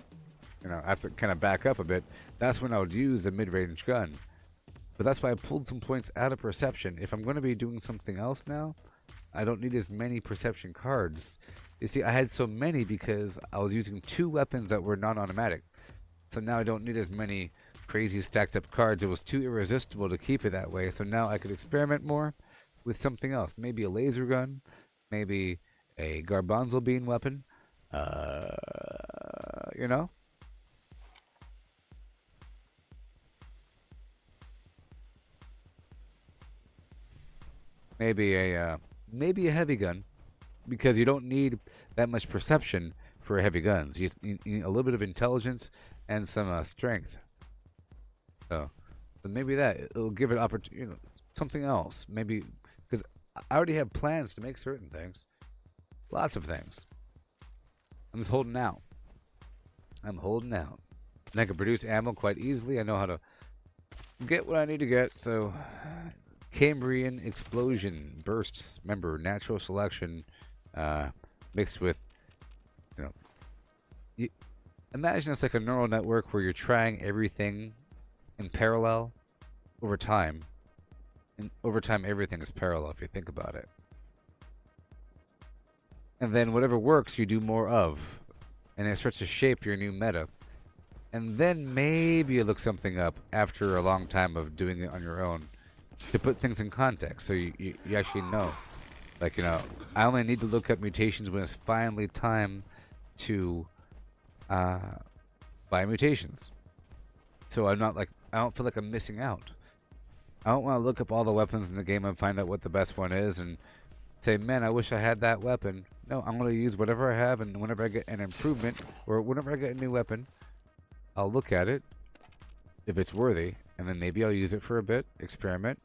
You know, I have to kind of back up a bit. That's when I would use a mid-range gun. But that's why I pulled some points out of perception. If I'm going to be doing something else now, I don't need as many perception cards. You see, I had so many because I was using 2 weapons that were non-automatic. So now I don't need as many crazy stacked up cards. It was too irresistible to keep it that way. So now I could experiment more with something else. Maybe a laser gun. Maybe a garbanzo bean weapon. You know? Maybe a heavy gun, because you don't need that much perception for heavy guns. You need a little bit of intelligence and some strength. So maybe it'll give it opportunity, something else. Maybe because I already have plans to make certain things, lots of things. I'm just holding out. And I can produce ammo quite easily. I know how to get what I need to get. So Cambrian explosion bursts. Remember, natural selection mixed with, imagine it's like a neural network where you're trying everything in parallel over time. And over time, everything is parallel if you think about it. And then whatever works, you do more of. And it starts to shape your new meta. And then maybe you look something up after a long time of doing it on your own to put things in context, so you actually know. Like, I only need to look up mutations when it's finally time to buy mutations. So I don't feel like I'm missing out. I don't want to look up all the weapons in the game and find out what the best one is and say, man, I wish I had that weapon. No, I'm going to use whatever I have, and whenever I get an improvement or whenever I get a new weapon, I'll look at it if it's worthy, and then maybe I'll use it for a bit, experiment.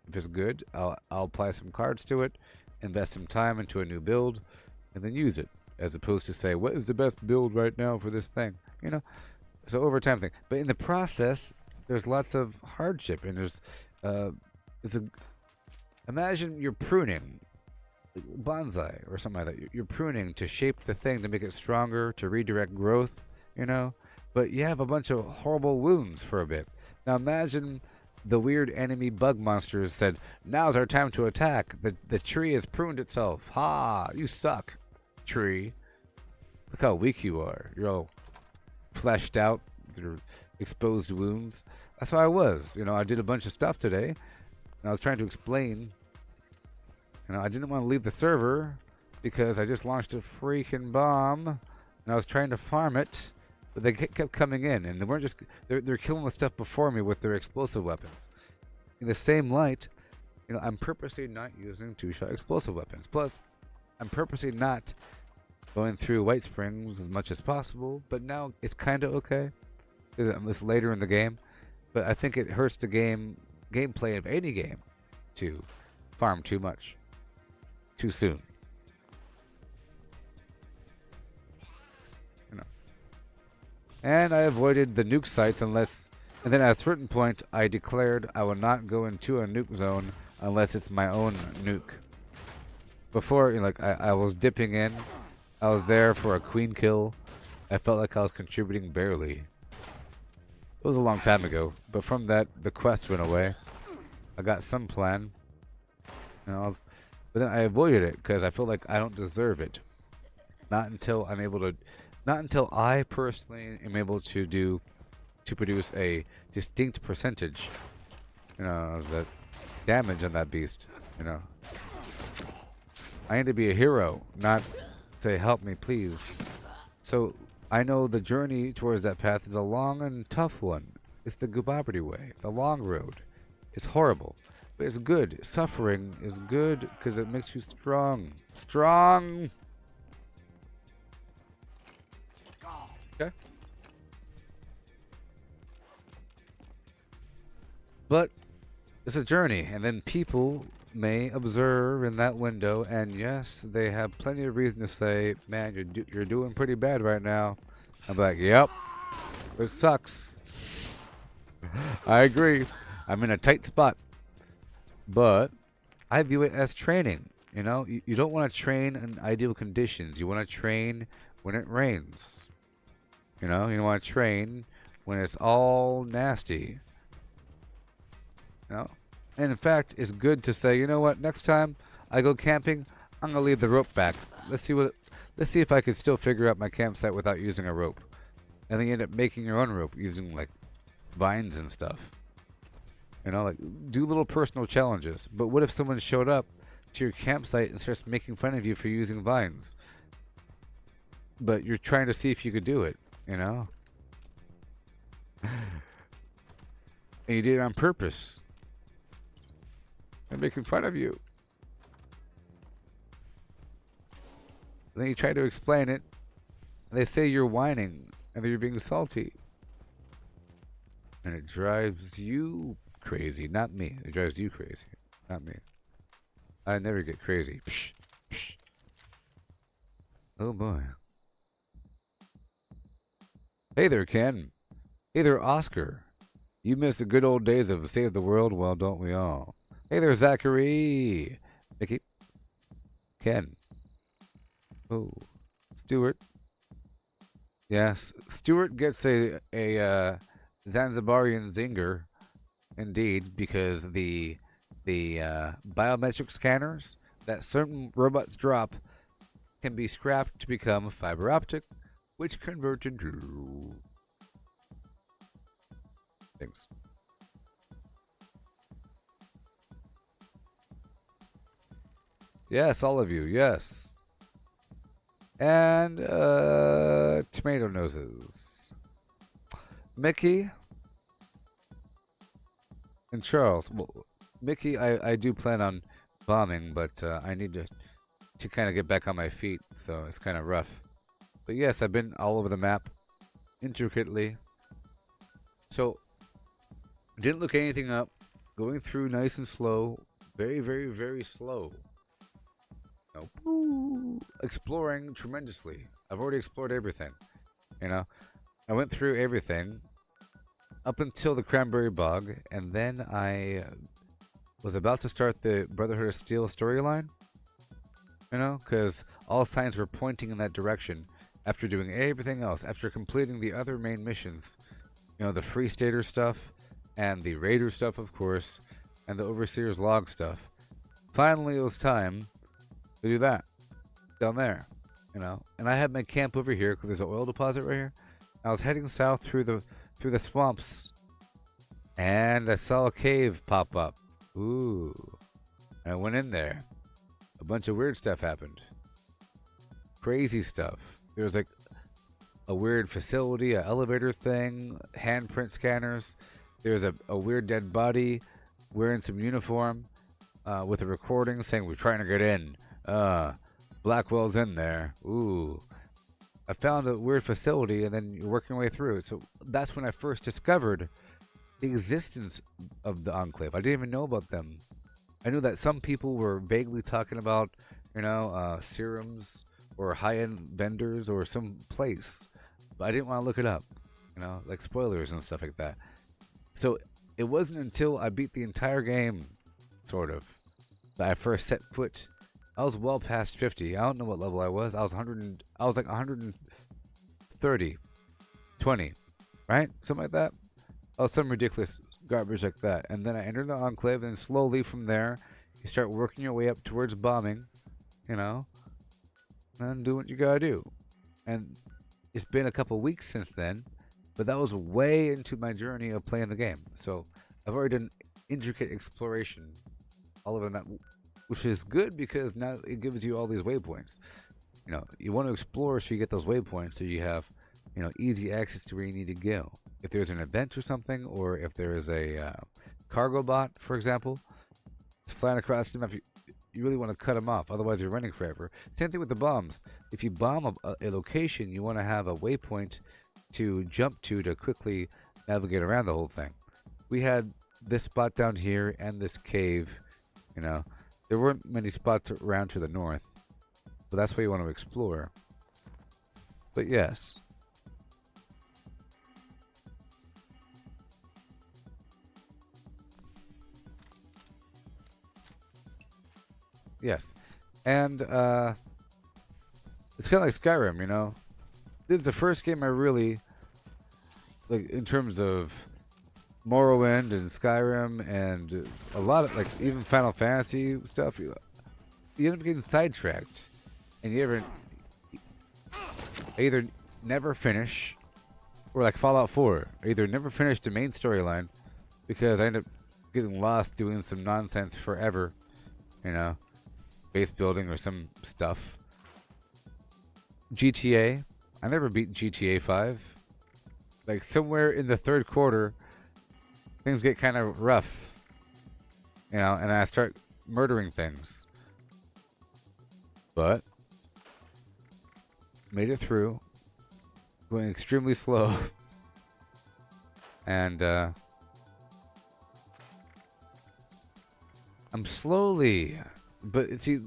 If it's good, I'll apply some cards to it, invest some time into a new build, and then use it, as opposed to say, what is the best build right now for this thing? So over time thing. But in the process, there's lots of hardship, and imagine you're pruning bonsai or something like that. You're pruning to shape the thing, to make it stronger, to redirect growth, but you have a bunch of horrible wounds for a bit. Now imagine the weird enemy bug monsters said, now's our time to attack. The tree has pruned itself. Ha, you suck, tree. Look how weak you are. You're all fleshed out with your exposed wounds. That's how I was. I did a bunch of stuff today, and I was trying to explain. I didn't want to leave the server because I just launched a freaking bomb, and I was trying to farm it, but they kept coming in, and they weren't just they're killing the stuff before me with their explosive weapons. In the same light, I'm purposely not using 2-shot explosive weapons. Plus, I'm purposely not going through White Springs as much as possible, but now it's kind of okay. It's later in the game, but I think it hurts the gameplay of any game to farm too much too soon. And I avoided the nuke sites and then at a certain point I declared I will not go into a nuke zone unless it's my own nuke. Before, I was dipping in. I was there for a queen kill. I felt like I was contributing barely. It was a long time ago, but from that, the quest went away. I got some plan. But then I avoided it because I feel like I don't deserve it. Not until I personally am able to produce a distinct percentage, of the damage on that beast. I need to be a hero, not say, help me, please. So I know the journey towards that path is a long and tough one. It's the Gooboberti Way. The long road. It's horrible, but it's good. Suffering is good because it makes you strong. Strong! Okay. But it's a journey, and then people may observe in that window, and yes, they have plenty of reason to say, man, you're doing pretty bad right now. I'm like, yep, it sucks. I agree. I'm in a tight spot. But I view it as training. You know, you don't want to train in ideal conditions. You want to train when it rains. You know, you want to train when it's all nasty. You know? And in fact, it's good to say, you know what, next time I go camping, I'm gonna leave the rope back. Let's see if I can still figure out my campsite without using a rope. And then you end up making your own rope using like vines and stuff. You know, like do little personal challenges. But what if someone showed up to your campsite and starts making fun of you for using vines? But you're trying to see if you could do it, you know? And you did it on purpose. They're making fun of you. And then you try to explain it, and they say you're whining and that you're being salty. And it drives you crazy, not me. It drives you crazy, not me. I never get crazy. Psh, psh. Oh boy. Hey there, Ken. Hey there, Oscar. You miss the good old days of Save the World? Well, don't we all? Hey there, Zachary. Mickey. Ken. Oh. Stuart. Yes, Stuart gets a Zanzibarian zinger, indeed, because the biometric scanners that certain robots drop can be scrapped to become fiber optic, which convert into things. Yes, all of you, yes. And tomato noses. Mickey and Charles. Well, Mickey, I do plan on bombing, but I need to kind of get back on my feet, so it's kind of rough. But yes, I've been all over the map, intricately. So, didn't look anything up. Going through nice and slow. Very, very, very slow. Nope. Exploring tremendously. I've already explored everything. You know, I went through everything up until the Cranberry Bog, and then I was about to start the Brotherhood of Steel storyline. You know, because all signs were pointing in that direction after doing everything else, after completing the other main missions. You know, the Free Stater stuff, and the Raider stuff, of course, and the Overseer's Log stuff. Finally, it was time to do that down there, you know. And I had my camp over here because there's an oil deposit right here. I was heading south through the swamps, and I saw a cave pop up. Ooh, and I went in there. A bunch of weird stuff happened. Crazy stuff. There was like a weird facility, an elevator thing, handprint scanners. There was a weird dead body wearing some uniform with a recording saying we're trying to get in. Blackwell's in there. Ooh. I found a weird facility, and then you're working your way through it. So that's when I first discovered the existence of the Enclave. I didn't even know about them. I knew that some people were vaguely talking about, you know, serums or high-end vendors or some place, but I didn't want to look it up, you know, like spoilers and stuff like that. So it wasn't until I beat the entire game, sort of, that I first set foot. I was well past 50. I don't know what level I was. I was like 130, 20, right? Something like that. Oh, some ridiculous garbage like that. And then I entered the Enclave, and slowly from there, you start working your way up towards bombing, you know, and do what you gotta do. And it's been a couple weeks since then, but that was way into my journey of playing the game. So I've already done intricate exploration all over that, which is good because now it gives you all these waypoints. You know, you want to explore so you get those waypoints, so you have easy access to where you need to go. If there's an event or something, or if there is a cargo bot, for example, it's flying across the map, you really want to cut them off. Otherwise, you're running forever. Same thing with the bombs. If you bomb a location, you want to have a waypoint to jump to quickly navigate around the whole thing. We had this spot down here and this cave. There weren't many spots around to the north, so that's why you want to explore. But yes. Yes. And it's kind of like Skyrim, This is the first game I really, like, in terms of Morrowind and Skyrim and a lot of, like, even Final Fantasy stuff, you end up getting sidetracked. And you either never finish, or like Fallout 4, I either never finish the main storyline because I end up getting lost doing some nonsense forever, base building or some stuff. GTA, I never beat GTA 5. Like, somewhere in the third quarter, things get kind of rough, and I start murdering things. But made it through, going extremely slow, and I'm slowly, but see,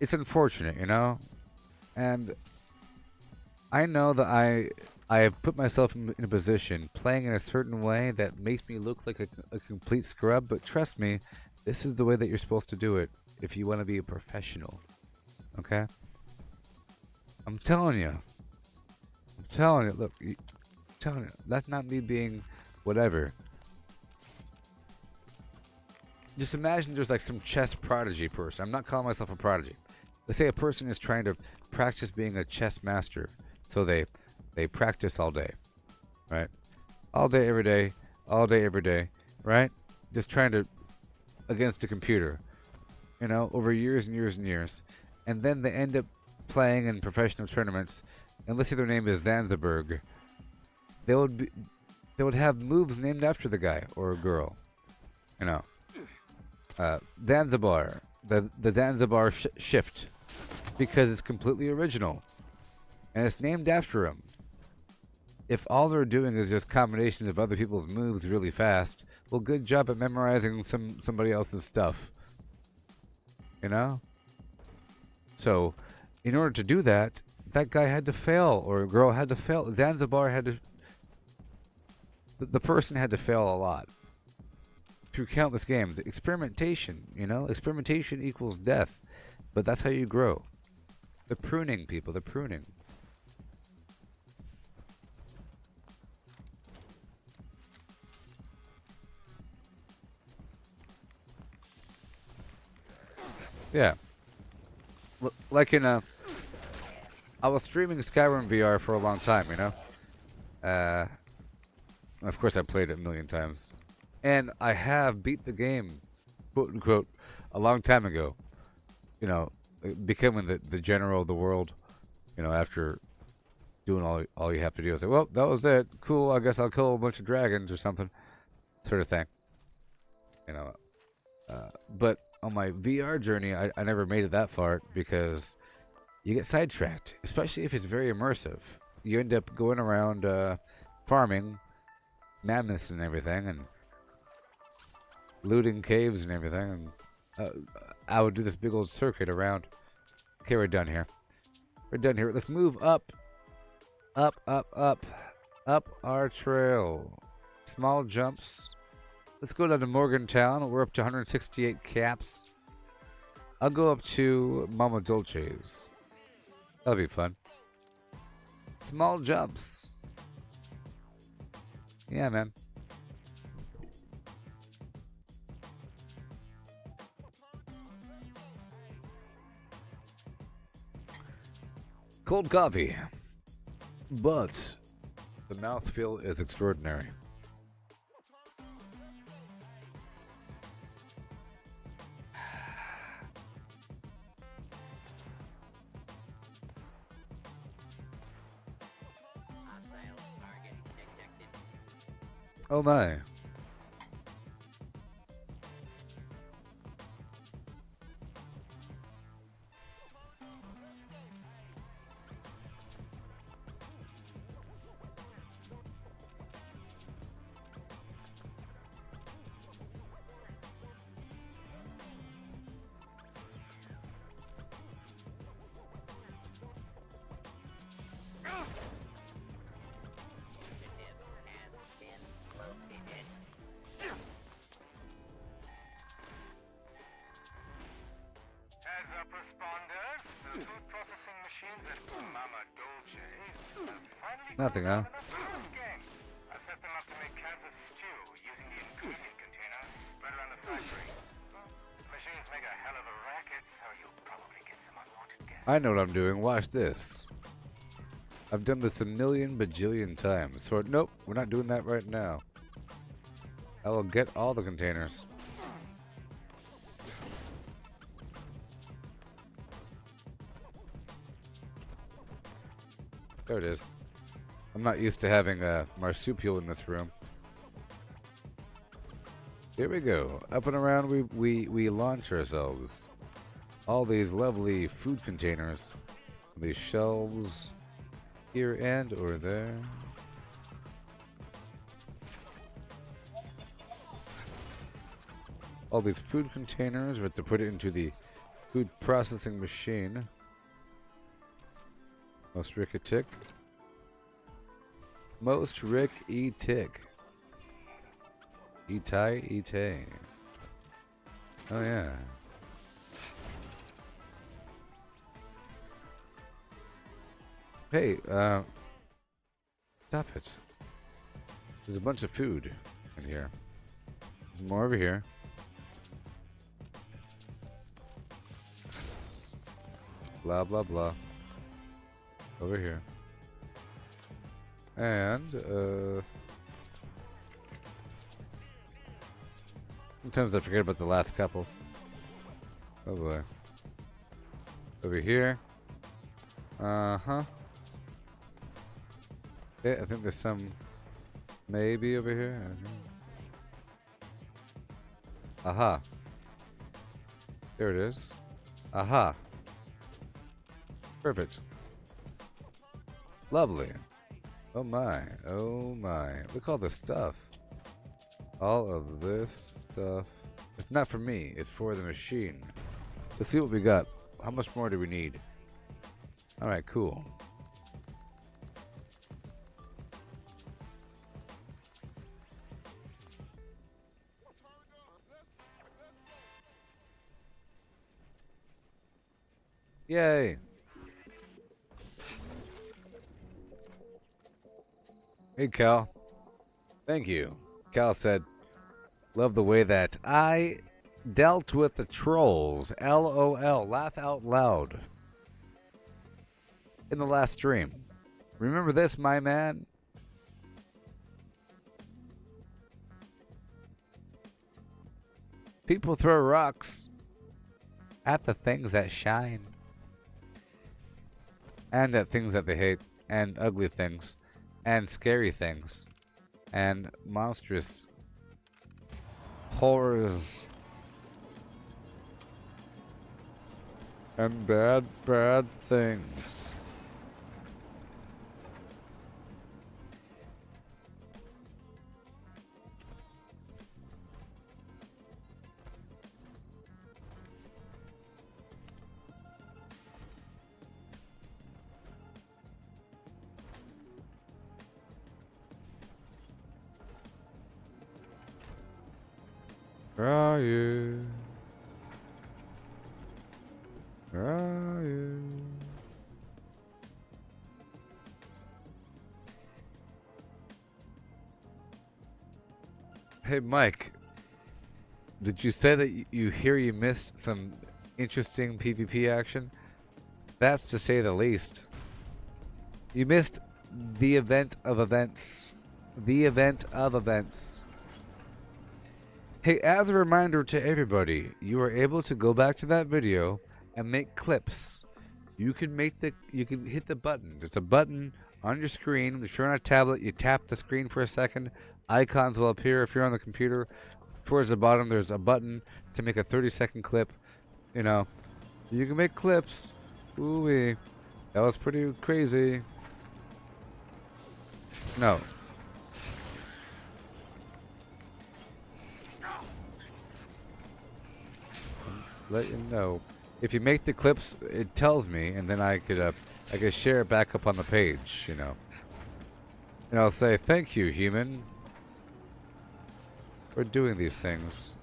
it's unfortunate, and I know that I have put myself in a position playing in a certain way that makes me look like a complete scrub, but trust me, this is the way that you're supposed to do it if you want to be a professional. Okay? I'm telling you, look, that's not me being whatever. Just imagine there's like some chess prodigy person. I'm not calling myself a prodigy. Let's say a person is trying to practice being a chess master. So they practice all day, right? All day, every day, right? Just trying to, against a computer, over years and years and years. And then they end up playing in professional tournaments, and let's say their name is Zanzibar. They would have moves named after the guy or a girl. Zanzibar, the Zanzibar shift, because it's completely original, and it's named after him. If all they're doing is just combinations of other people's moves really fast, well, good job at memorizing somebody else's stuff. So, in order to do that, that guy had to fail, or a girl had to fail. Zanzibar had to. The person had to fail a lot through countless games. Experimentation, experimentation equals death, but that's how you grow. The pruning, people, the pruning. Yeah. Like I was streaming Skyrim VR for a long time, of course I played it a million times. And I have beat the game, quote unquote, a long time ago. Becoming the general of the world, after doing all you have to do. I say, well, that was it. Cool, I guess I'll kill a bunch of dragons or something. Sort of thing. But on my VR journey, I never made it that far because you get sidetracked, especially if it's very immersive. You end up going around farming mammoths and everything, and looting caves and everything. And I would do this big old circuit around. Okay, we're done here. Let's move up our trail. Small jumps. Let's go down to Morgantown. We're up to 168 caps. I'll go up to Mama Dolce's. That'll be fun. Small jumps. Yeah, man. Cold coffee. But the mouthfeel is extraordinary. Oh my. Heads up, responders. The food processing machines at Mama Dolce have finally Nothing, huh? enough food game. I set them up to make cans of stew using the ingredient container spread around the factory. The machines make a hell of a racket, so you'll probably get some unwanted guests. I know what I'm doing. Watch this. I've done this a million bajillion times. So, nope, we're not doing that right now. I will get all the containers. There it is. I'm not used to having a marsupial in this room. Here we go. Up and around we launch ourselves. All these lovely food containers. These shelves here and or there. All these food containers, we have to put it into the food processing machine. Most Rick a tick. Most Rick e tick. E-tie, E-tay. Oh yeah. Hey, stop it. There's a bunch of food in here. There's more over here. Blah, blah, blah. Over here. And, sometimes I forget about the last couple. Oh boy. Over here. Uh-huh. Okay, I think there's some maybe over here. Aha. There it is. Aha. Perfect. Lovely. Oh my. Oh my. Look at all this stuff. All of this stuff. It's not for me. It's for the machine. Let's see what we got. How much more do we need? Alright, cool. Yay! Hey, Cal. Thank you. Cal said, love the way that I dealt with the trolls. LOL. Laugh out loud. In the last stream. Remember this, my man? People throw rocks at the things that shine. And at things that they hate. And ugly things. And scary things. And monstrous horrors. And bad, bad things. Where are you? Where are you? Hey, Mike. Did you say that you missed some interesting PvP action? That's to say the least. You missed the event of events. The event of events. Hey, as a reminder to everybody, you are able to go back to that video and make clips. You can hit the button. There's a button on your screen. If you're on a tablet, you tap the screen for a second. icons will appear if you're on the computer. Towards the bottom, there's a button to make a 30-second clip. You know, you can make clips. Ooh-wee. That was pretty crazy. No. Let you know. If you make the clips, it tells me, and then I could share it back up on the page, you know. And I'll say, thank you, human, for doing these things.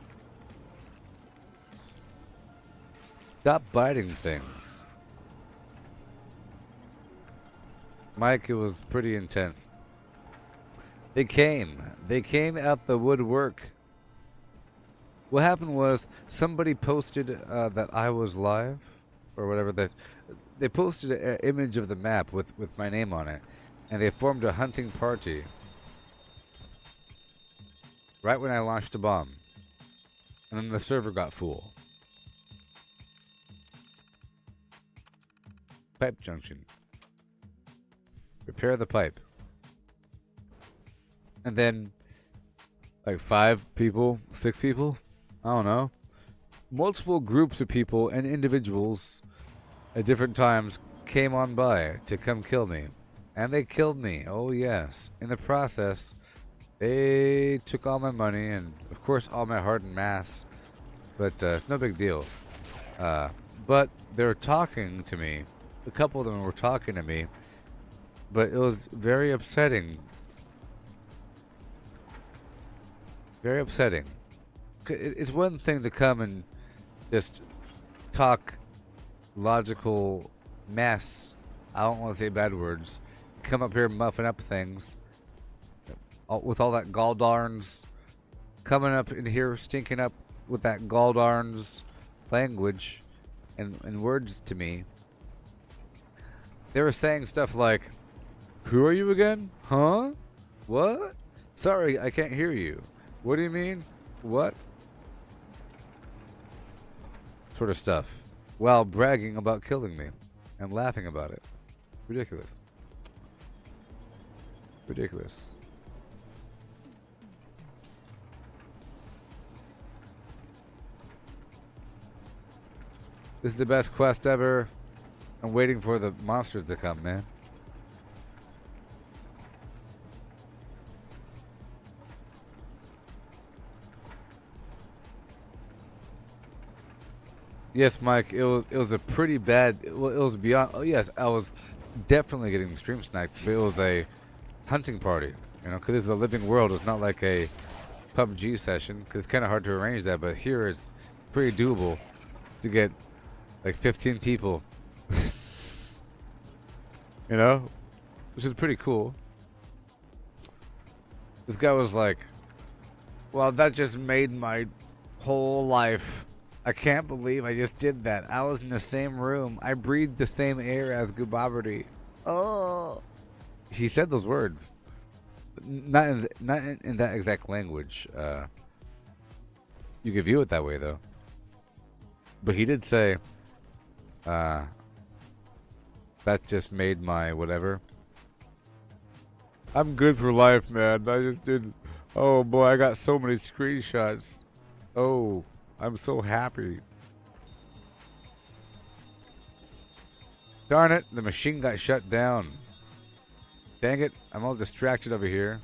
Stop biting things. Mike, it was pretty intense. They came out the woodwork. What happened was somebody posted that I was live, or whatever this. They posted an image of the map with my name on it, and they formed a hunting party right when I launched a bomb, and then the server got full. Pipe junction. Repair the pipe. And then, like 5 people, 6 people, I don't know, multiple groups of people and individuals at different times came on by to come kill me. And they killed me, oh yes. In the process, they took all my money and, of course, all my heart and mass. But it's no big deal. But they were talking to me. A couple of them were talking to me. But it was very upsetting. Very upsetting. It's one thing to come and just talk logical mess. I don't want to say bad words. Come up here muffing up things. With all that galdarns coming up in here, stinking up with that galdarns language and words to me. They were saying stuff like, who are you again? Huh? What? Sorry, I can't hear you. What do you mean? What? Sort of stuff. While bragging about killing me and laughing about it. Ridiculous. Ridiculous. This is the best quest ever. I'm waiting for the monsters to come, man. Yes, Mike, it was a pretty bad, well, it was beyond, oh yes, I was definitely getting the stream sniped, but it was a hunting party, you know, because it's a living world. It's not like a PUBG session, because it's kind of hard to arrange that, but here it's pretty doable to get like 15 people, you know, which is pretty cool. This guy was like, well, that just made my whole life. I can't believe I just did that. I was in the same room. I breathed the same air as Gooboberti. Oh. He said those words. Not in that exact language. You could view it that way, though. But he did say, that just made my whatever. I'm good for life, man. I just did. Oh, boy, I got so many screenshots. Oh. I'm so happy. Darn it, the machine got shut down. Dang it, I'm all distracted over here.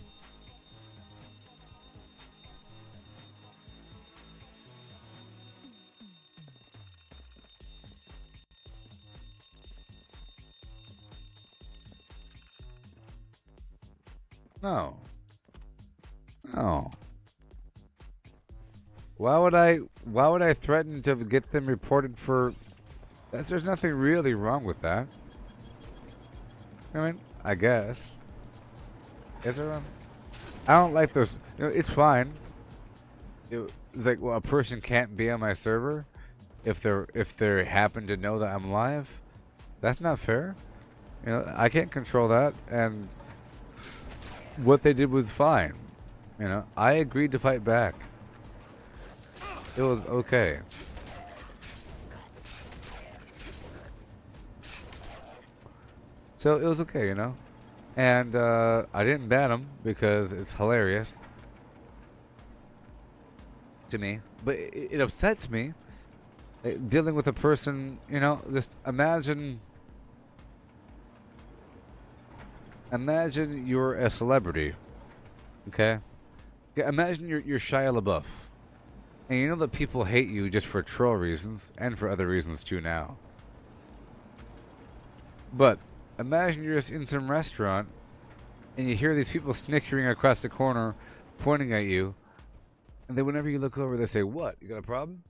No. No. Why would I threaten to get them reported for? There's nothing really wrong with that. I mean, I guess. Is there? I don't like those. You know, it's fine. It's like, well, a person can't be on my server if they happen to know that I'm live. That's not fair. You know, I can't control that, and what they did was fine. You know, I agreed to fight back. It was okay. So it was okay, you know? And I didn't ban him because it's hilarious. to me, but it upsets me. Dealing with a person, you know, just imagine you're a celebrity, okay? Yeah, imagine you're Shia LaBeouf, and you know that people hate you just for troll reasons and for other reasons too now. But imagine you're just in some restaurant and you hear these people snickering across the corner, pointing at you, and then whenever you look over, they say, "What? You got a problem?"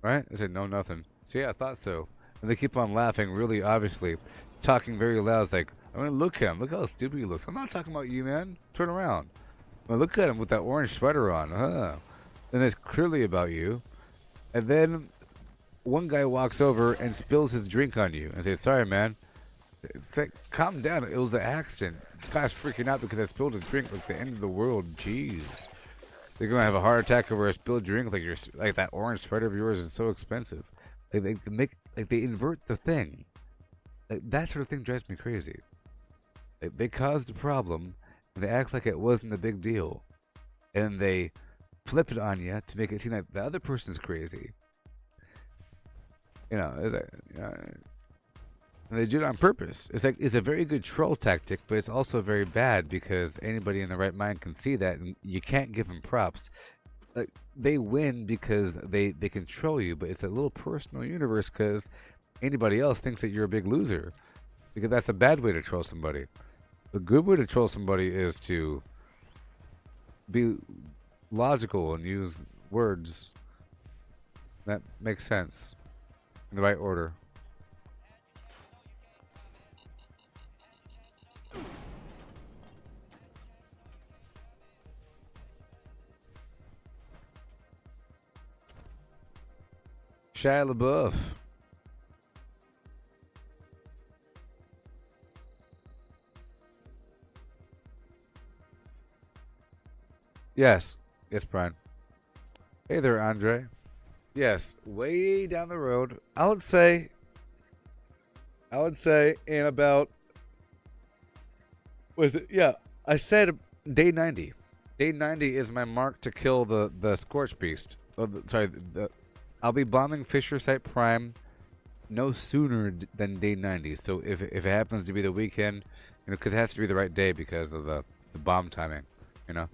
Right? I said, "No, nothing." So yeah, I thought so. And they keep on laughing, really obviously, talking very loud. It's like, I mean, look at him. Look how stupid he looks. I'm not talking about you, man. Turn around. Well, look at him with that orange sweater on. And it's clearly about you. And then one guy walks over and spills his drink on you and says, "Sorry, man." It's like, calm down. It was an accident. The guy's freaking out because I spilled his drink like the end of the world. Jeez. They're gonna have a heart attack over a spilled drink like that orange sweater of yours is so expensive. They invert the thing. Like, that sort of thing drives me crazy. They caused the problem and they act like it wasn't a big deal, and they flip it on you to make it seem like the other person's crazy. You know, and they do it on purpose. It's a very good troll tactic, but it's also very bad because anybody in the right mind can see that, and you can't give them props. Like, they win because they control you, but it's a little personal universe because anybody else thinks that you're a big loser. Because that's a bad way to troll somebody. The good way to troll somebody is to be logical and use words that make sense in the right order. Shia LaBeouf. Yes. Yes, Brian. Hey there, Andre. Yes, way down the road. I would say in about, was it? Yeah, I said day 90. Day 90 is my mark to kill the Scorch Beast. I'll be bombing Fisher Site Prime no sooner than day 90. So if it happens to be the weekend, you know, because it has to be the right day because of the bomb timing, you know.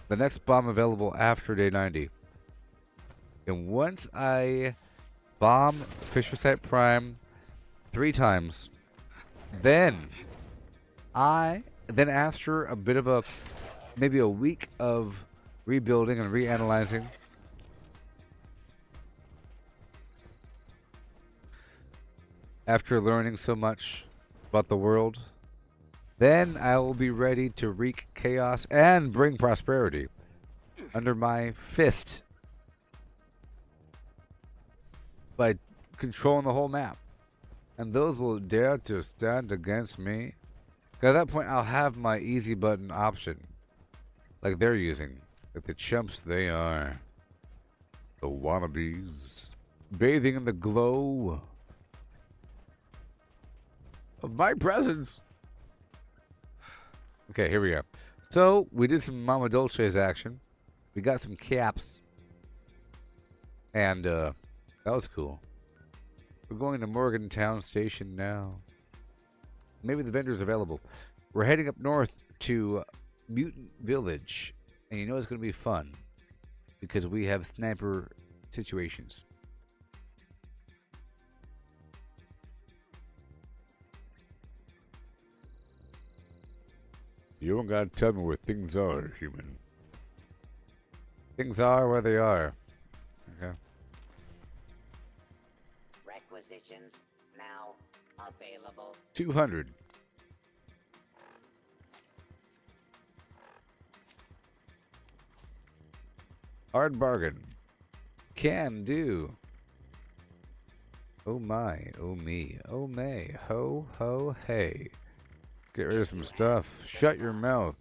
The next bomb available after day 90. And once I bomb Fisher Site Prime 3 times, then after a bit of maybe a week of rebuilding and reanalyzing, after learning so much about the world, then I will be ready to wreak chaos and bring prosperity under my fist by controlling the whole map. And those will dare to stand against me. At that point, I'll have my easy button option, like they're using, like the chumps they are, the wannabes, bathing in the glow of my presence. Okay, here we go. So, we did some Mama Dolce's action. We got some caps. And, that was cool. We're going to Morgantown Station now. Maybe the vendor's available. We're heading up north to Mutant Village. And you know it's going to be fun. Because we have sniper situations. You don't gotta tell me where things are, human. Things are where they are. Okay. Requisitions now available. 200. Hard bargain. Can do. Oh my, oh me, oh may, ho, ho, hey. Get rid of some stuff. Shut your mouth.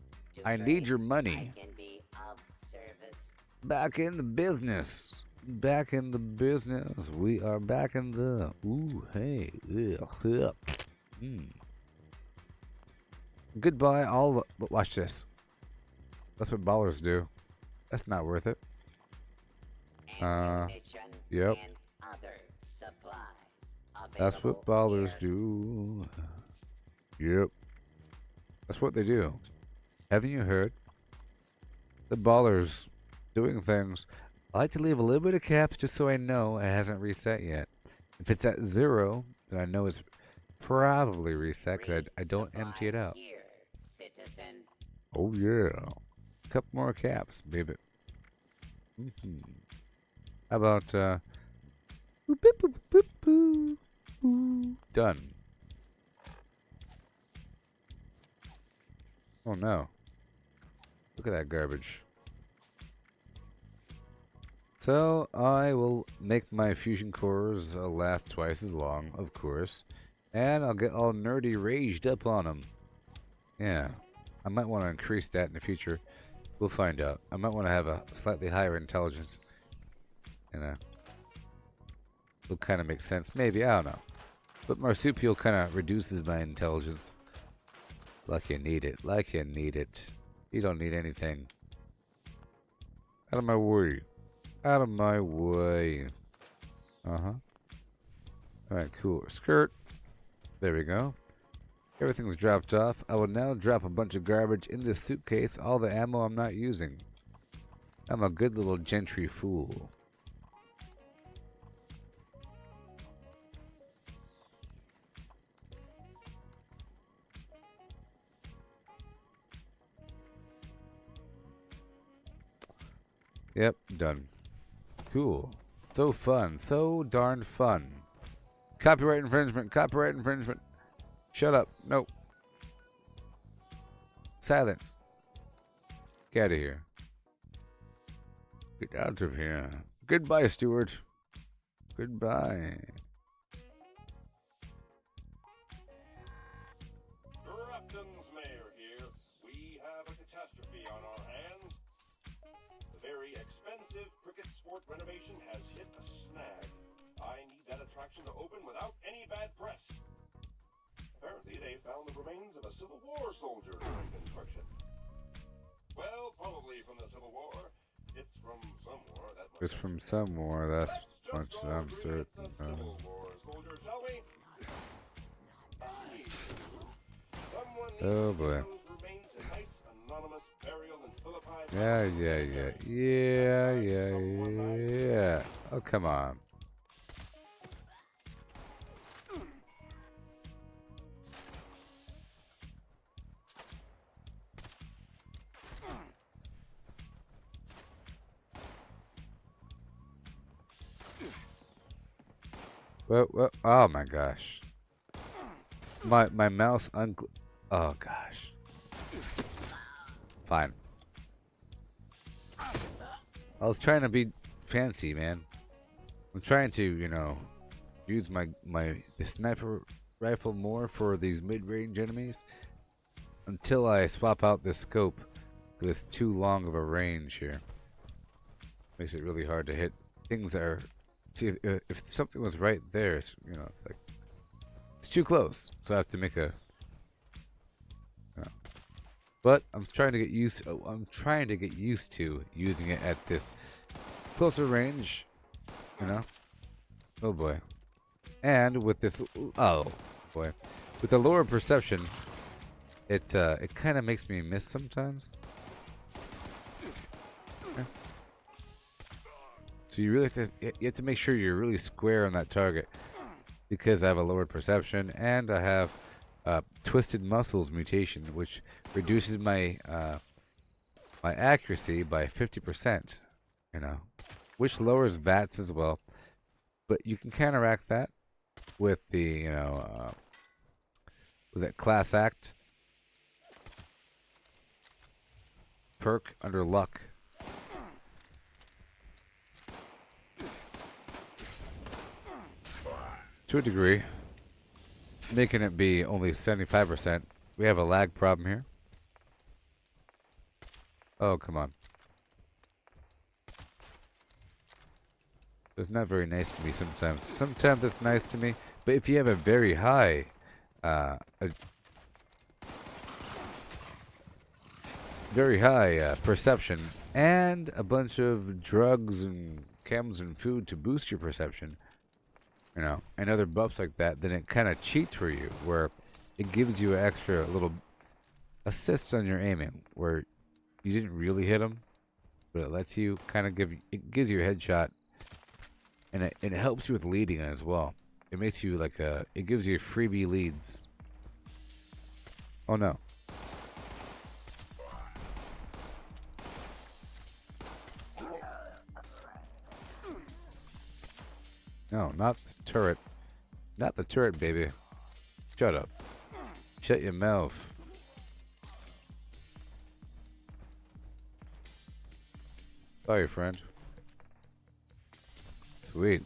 I need your money. I can be of service. Back in the business. Back in the business. We are back in the. Ooh, hey. Goodbye, all. Watch this. That's what ballers do. That's not worth it. Ammunition Yep. and other supplies That's available what ballers here. do. Yep. That's what they do. Haven't you heard? The ballers doing things. I like to leave a little bit of caps just so I know it hasn't reset yet. If it's at 0, then I know it's probably reset because I don't empty it out. Here, citizen. Oh yeah. Couple more caps, baby. How about boop, boop, boop, boop, boop, boop. Done. Oh no. Look at that garbage. So I will make my fusion cores last twice as long, of course, and I'll get all nerdy raged up on them. Yeah, I might want to increase that in the future. We'll find out. I might want to have a slightly higher intelligence. You know, will kind of make sense. Maybe, I don't know. But marsupial kind of reduces my intelligence. Like you need it. Like you need it. You don't need anything. Out of my way. Out of my way. Uh-huh. Alright, cool. Skirt. There we go. Everything's dropped off. I will now drop a bunch of garbage in this suitcase. All the ammo I'm not using. I'm a good little gentry fool. Yep, done. Cool. So fun. So darn fun. Copyright infringement. Copyright infringement. Shut up. Nope. Silence. Get out of here. Get out of here. Goodbye, Stuart. Goodbye. Grafton's mayor here. We have a catastrophe on our hands. The very expensive cricket sport renovation has hit a snag. I need that attraction to open without any bad press. Apparently, they found the remains of a Civil War soldier during construction. Well, probably from the Civil War. It's from some war. That much It's from some war, that's just much all I'm agree certain it's a of. Civil War soldier, shall we? Someone needs Oh to boy. get those remains a nice anonymous burial in Philippi. Yeah. Oh, come on. What? Oh my gosh. My mouse oh gosh. Fine. I was trying to be fancy, man. I'm trying to, you know, use the sniper rifle more for these mid-range enemies until I swap out this scope because it's too long of a range here. Makes it really hard to hit things that are. See, if something was right there, it's, you know, it's like it's too close, so I have to make a. But I'm trying to get used. I'm trying to get used to using it at this closer range, you know. Oh boy, and with this, oh boy, with the lower perception, it kind of makes me miss sometimes. Okay. So you really have to make sure you're really square on that target, because I have a lowered perception and I have twisted muscles mutation, which reduces my my accuracy by 50%. You know, which lowers VATs as well. But you can counteract that with the with that class act perk under luck. To a degree, making it be only 75%. We have a lag problem here. Oh, come on. It's not very nice to me sometimes. Sometimes it's nice to me, but if you have a very high perception, and a bunch of drugs and chems and food to boost your perception, and other buffs like that, then it kind of cheats for you, where it gives you an extra little assists on your aiming, where you didn't really hit them, but it lets you kind of it gives you a headshot, and it helps you with leading as well. It makes you like it gives you freebie leads. Oh no. No, not the turret. Not the turret, baby. Shut up. Shut your mouth. Sorry, friend. Sweet.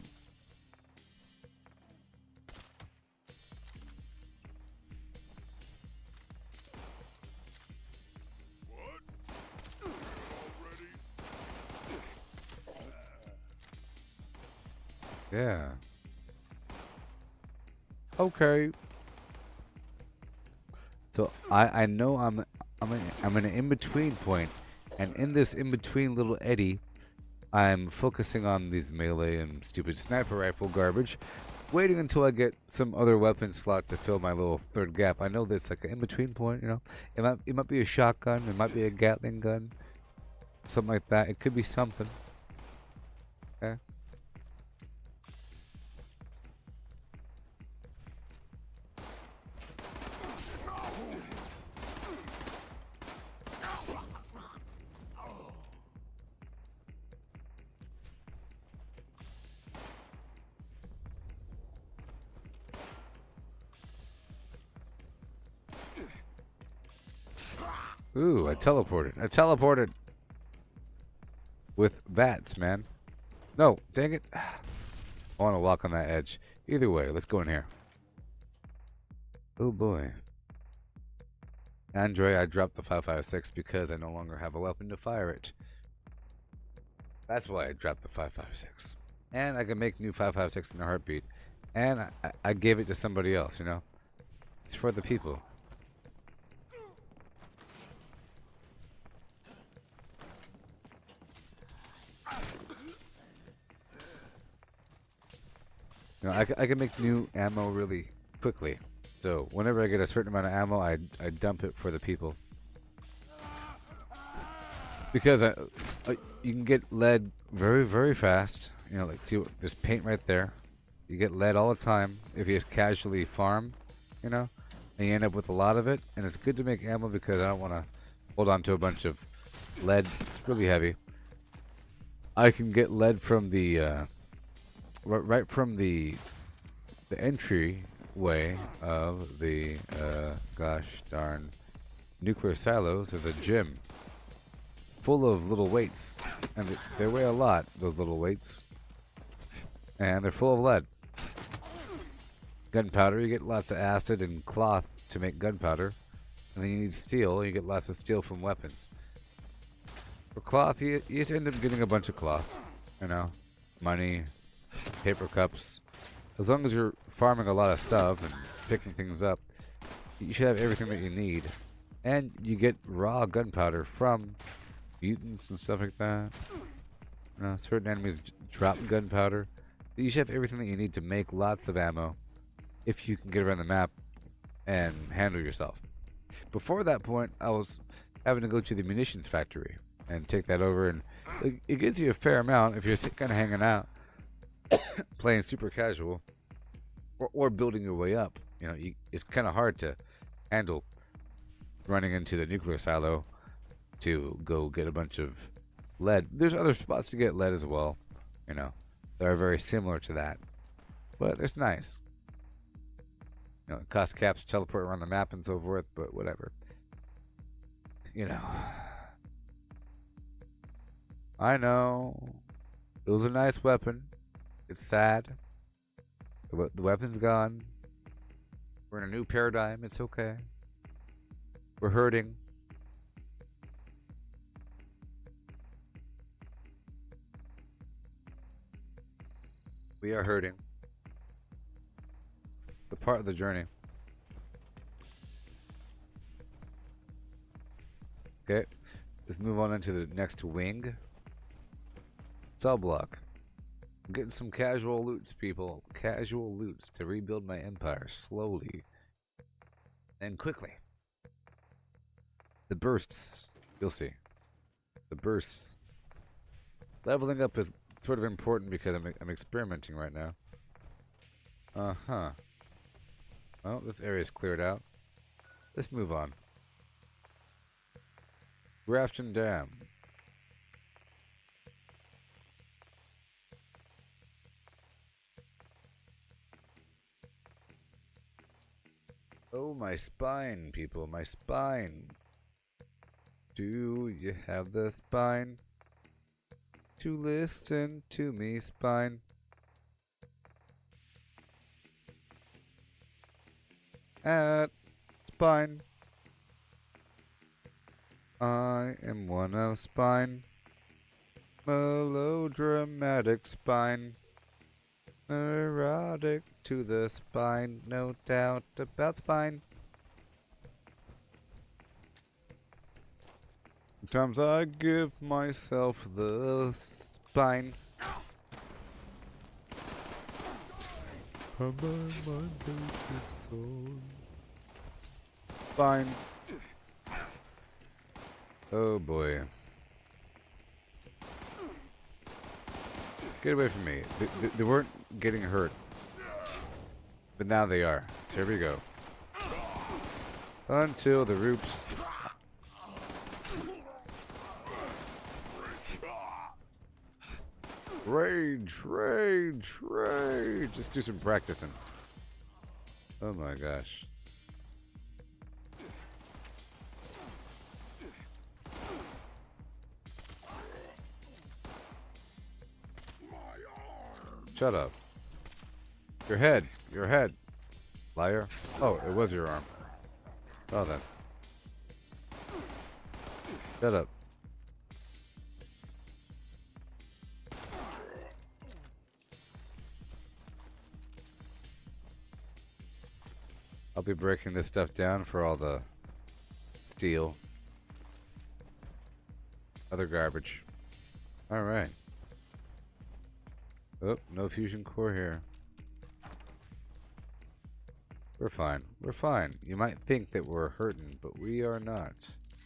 Yeah. Okay. So I know I'm in an in-between point, and in this in-between little eddy, I'm focusing on these melee and stupid sniper rifle garbage, waiting until I get some other weapon slot to fill my little third gap. I know there's like an in-between point, It might be a shotgun, it might be a Gatling gun, something like that. It could be something. Okay. Ooh, I teleported. I teleported. With bats, man. No, dang it. I want to walk on that edge. Either way, let's go in here. Oh boy. Andre, I dropped the 5.56 because I no longer have a weapon to fire it. That's why I dropped the 5.56. And I can make new 5.56 in a heartbeat. And I gave it to somebody else, It's for the people. I can make new ammo really quickly. So whenever I get a certain amount of ammo, I dump it for the people. Because you can get lead very, very fast. Like see, there's paint right there. You get lead all the time if you just casually farm, and you end up with a lot of it. And it's good to make ammo because I don't want to hold on to a bunch of lead. It's really heavy. I can get lead from the right from the entryway of the gosh darn nuclear silos. There's a gym full of little weights, and they weigh a lot, those little weights, and they're full of lead. Gunpowder, you get lots of acid and cloth to make gunpowder, and then you need steel. You get lots of steel from weapons. For cloth, you just end up getting a bunch of cloth, money, paper cups. As long as you're farming a lot of stuff and picking things up, you should have everything that you need. And you get raw gunpowder from mutants and stuff like that. Certain enemies drop gunpowder. You should have everything that you need to make lots of ammo if you can get around the map and handle yourself. Before that point, I was having to go to the munitions factory and take that over, and it gives you a fair amount if you're kind of hanging out, playing super casual, or building your way up. It's kind of hard to handle running into the nuclear silo to go get a bunch of lead. There's other spots to get lead as well, that are very similar to that, but it's nice. It costs caps to teleport around the map and so forth, but whatever. I know. It was a nice weapon. It's sad. The weapon's gone. We're in a new paradigm. It's okay. We're hurting. We are hurting. The part of the journey. Okay. Let's move on into the next wing. Cell block. I'm getting some casual loots, people. Casual loots to rebuild my empire slowly and quickly. The bursts. You'll see. The bursts. Leveling up is sort of important because I'm experimenting right now. Uh-huh. Well, this area's cleared out. Let's move on. Grafton Dam. Oh, my spine, people. My spine. Do you have the spine to listen to me, spine? At spine. I am one of spine. Melodramatic spine. Neurotic to the spine. No doubt about spine. Sometimes I give myself the spine. Spine. Oh boy. Get away from me. They weren't getting hurt. But now they are. So here we go. Until the roots. Rage, rage, rage. Let's do some practicing. Oh my gosh. Shut up. Your head. Your head. Liar. Oh, it was your arm. Oh, then. Shut up. I'll be breaking this stuff down for all the steel. Other garbage. Alright. Oh, no fusion core here. We're fine. We're fine. You might think that we're hurting, but we are not.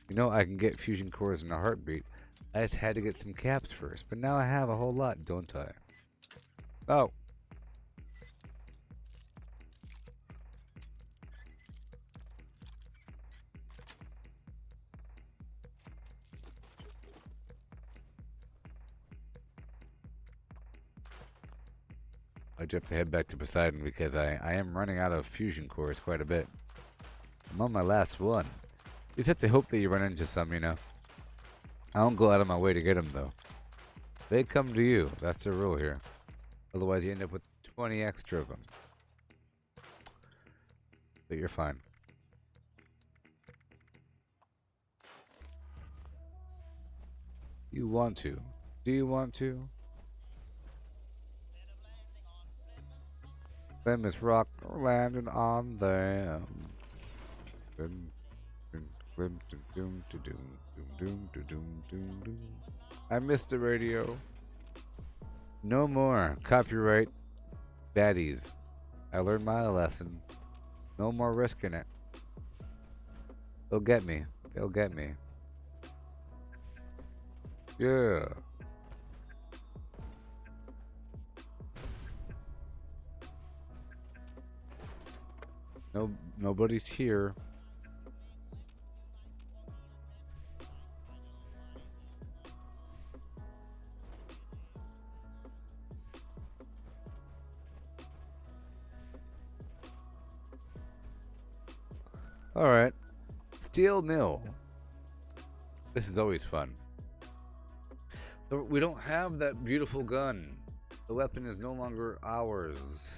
You know, I can get fusion cores in a heartbeat. I just had to get some caps first, but now I have a whole lot, don't I? Oh. I do have to head back to Poseidon because I am running out of fusion cores quite a bit. I'm on my last one. You just have to hope that you run into some, you know. I don't go out of my way to get them, though. They come to you. That's the rule here. Otherwise, you end up with 20 extra of them. But you're fine. You want to. Do you want to? Famous rock landing on them. I missed the radio. No more copyright baddies. I learned my lesson. No more risking it. They'll get me. They'll get me. Yeah. Nobody's here. All right. Steel mill. This is always fun. So we don't have that beautiful gun. The weapon is no longer ours.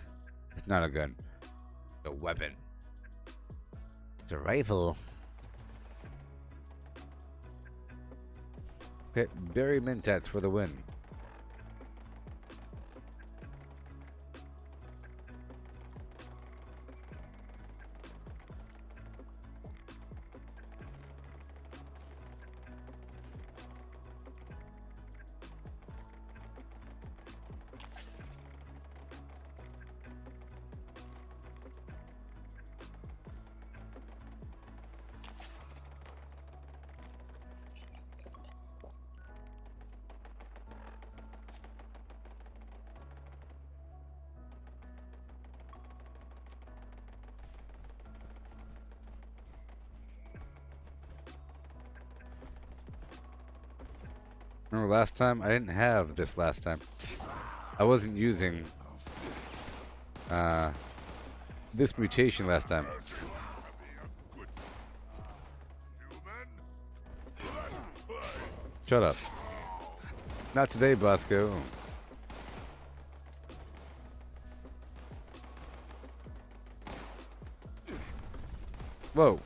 It's not a gun. It's a weapon. It's a rifle. Okay, berry mentats for the win. Remember last time? I didn't have this last time. I wasn't using this mutation last time. Shut up. Not today, Bosco. Whoa.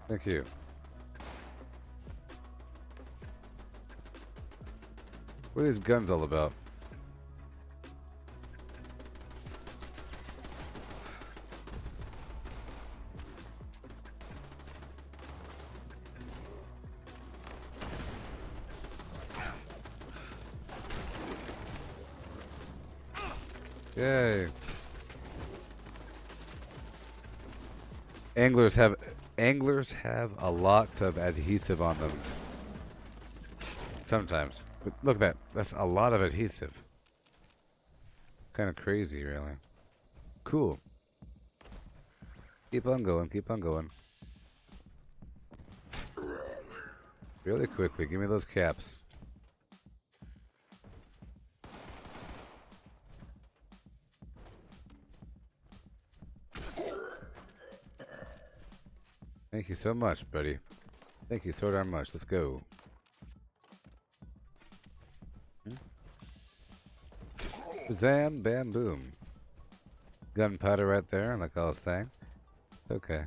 Thank you. What are these guns all about? Yay. Anglers have a lot of adhesive on them. Sometimes. But look at that. That's a lot of adhesive. Kind of crazy, really. Cool. Keep on going, keep on going. Really quickly, give me those caps. Thank you so much, buddy. Thank you so darn much. Let's go. Zam, bam, boom. Gunpowder right there, like I was saying. Okay.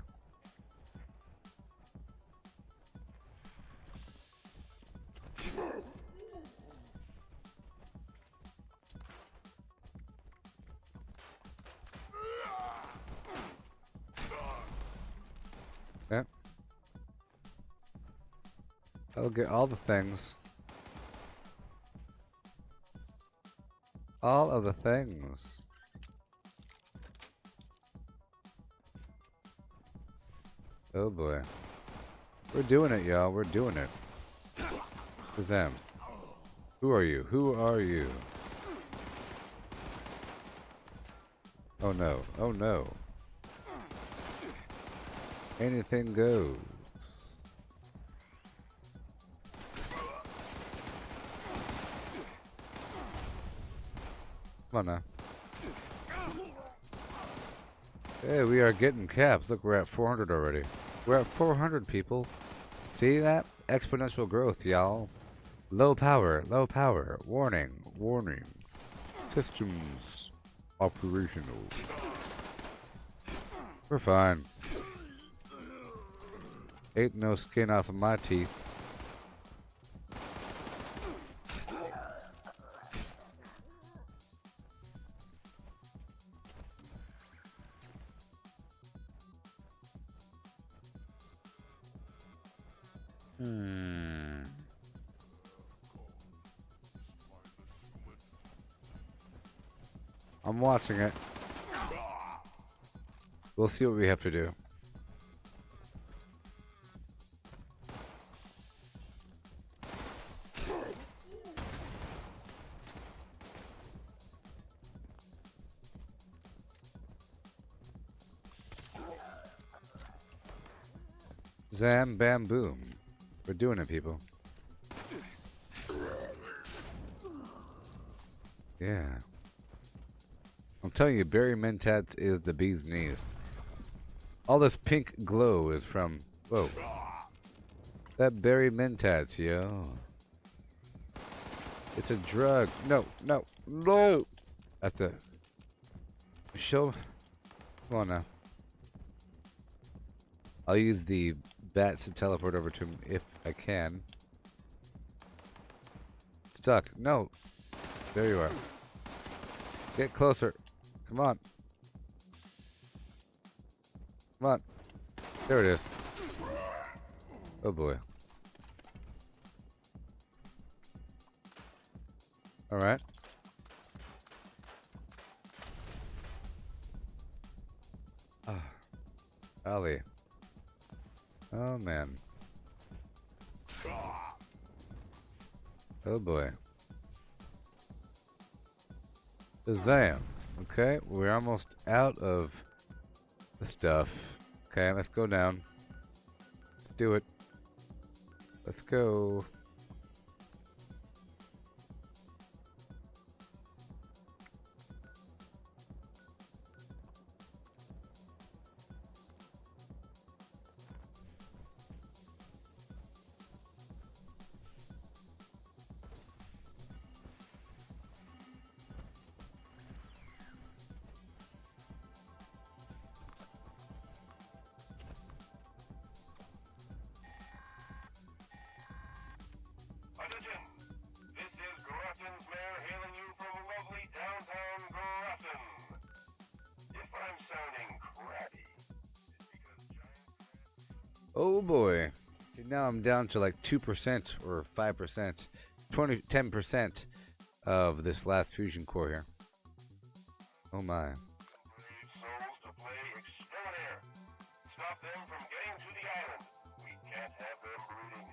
Yeah. I'll get all the things. All of the things. Oh boy. We're doing it, y'all. We're doing it. Who's them? Who are you? Who are you? Oh no. Oh no. Anything goes. Come on now. Hey, we are getting caps. Look, we're at 400 already. We're at 400, people. See that? Exponential growth, y'all. Low power, low power. Warning, warning. Systems operational. We're fine. Ain't no skin off of my teeth. I'm watching it. We'll see what we have to do. Zam, bam, boom. We're doing it, people. Yeah. I'm telling you, Berry Mentats is the bee's knees. All this pink glow is from... Whoa. That Berry Mentats, yo. It's a drug. No, no, no! That's a... Show... Come on now. I'll use the bats to teleport over to him if I can. Stuck. No. There you are. Get closer. Come on. Come on. There it is. Oh boy. Alright. Ah. Ali. Oh man. Oh boy. Shazam. Okay, we're almost out of the the stuff. Okay, let's go down. Let's do it. Let's go. Attention! This is Grafton's mayor hailing you from lovely downtown Grafton. If I'm sounding crabby, it's because giant... Oh boy. See, now I'm down to like 2% or 5%. 10% of this last fusion core here. Oh my. Brave souls to play exterminator. Stop them from getting to the island. We can't have them brooding.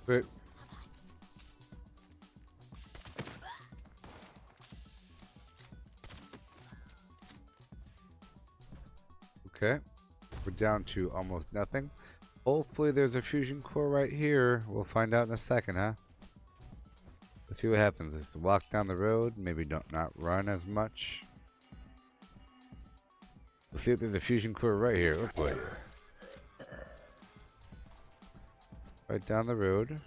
Wait. Okay. We're down to almost nothing. Hopefully there's a fusion core right here. We'll find out in a second, huh? Let's see what happens. Let's walk down the road. Maybe don't not run as much. Let's see if there's a fusion core right here. Oh boy. Right down the road.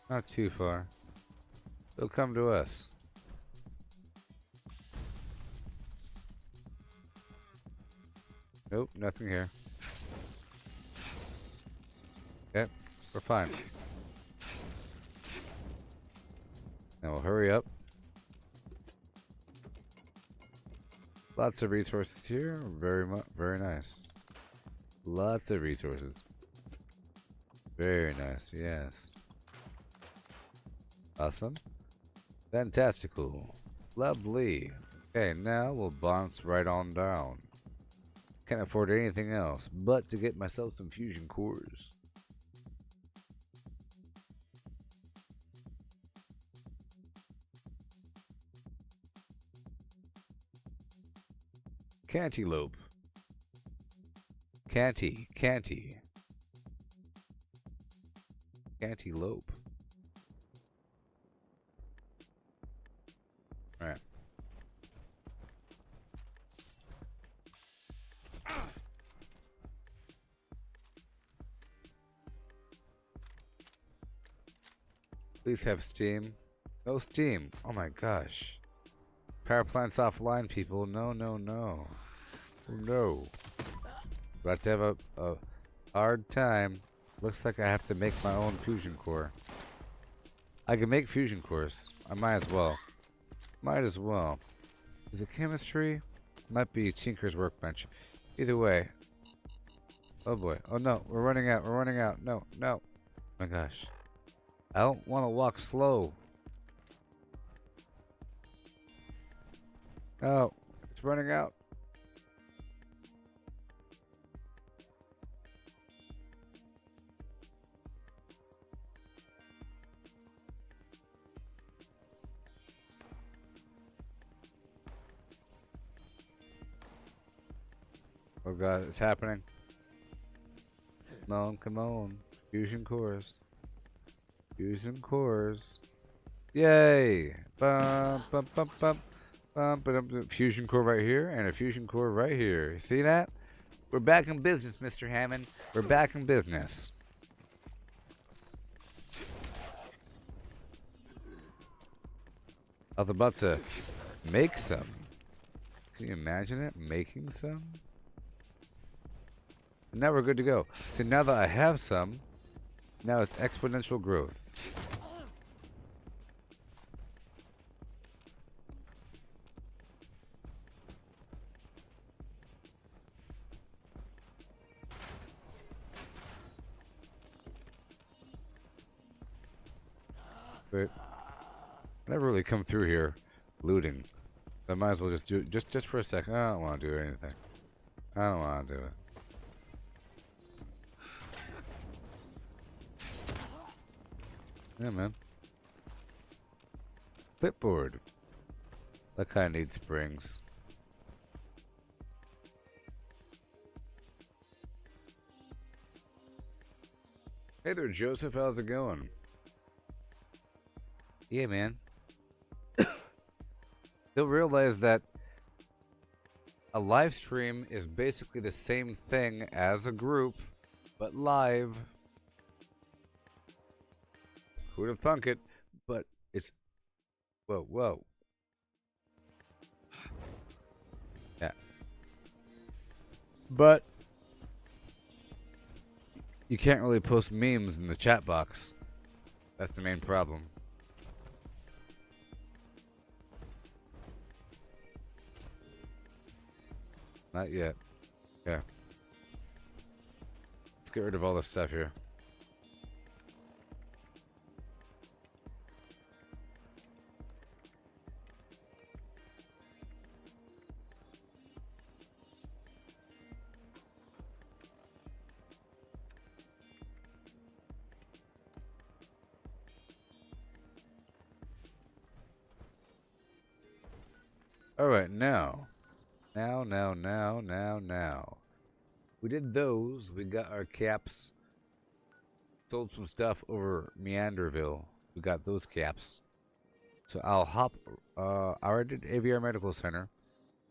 Not too far. They'll come to us. Nope, nothing here. Yep, we're fine. Now we'll hurry up. Lots of resources here. Very nice. Lots of resources. Very nice, yes. Awesome. Fantastical. Lovely. Okay, now we'll bounce right on down. Can't afford anything else but to get myself some fusion cores. Cantaloupe. Cantaloupe. Alright. Please have steam. No steam. Oh my gosh. Power plant's offline, people. No, no, no. No. About to have a hard time. Looks like I have to make my own fusion core. I can make fusion cores. I might as well. Might as well. Is it chemistry? Might be Tinker's workbench. Either way. Oh boy. Oh no. We're running out. We're running out. No. No. Oh my gosh. I don't want to walk slow. Oh. It's running out. Oh god, it's happening. Come on, come on. Fusion cores. Fusion cores. Yay! Bum, bum, bum, bum. Fusion core right here and a fusion core right here. You see that? We're back in business, Mr. Hammond. We're back in business. I was about to make some. Can you imagine it? Making some? Now we're good to go. So now that I have some, now it's exponential growth. But I never really come through here looting. I might as well just do it just for a second. I don't want to do anything. I don't want to do it. Yeah, man. Clipboard. That kind of needs springs. Hey there, Joseph. How's it going? Yeah, man. You'll realize that a live stream is basically the same thing as a group, but live. Who'd have thunk it? But it's... Whoa, whoa. Yeah. But you can't really post memes in the chat box. That's the main problem. Not yet. Yeah. Let's get rid of all this stuff here. Alright, now. Now. We did those. We got our caps. Sold some stuff over Meanderville. We got those caps. So I'll hop. I already did AVR Medical Center.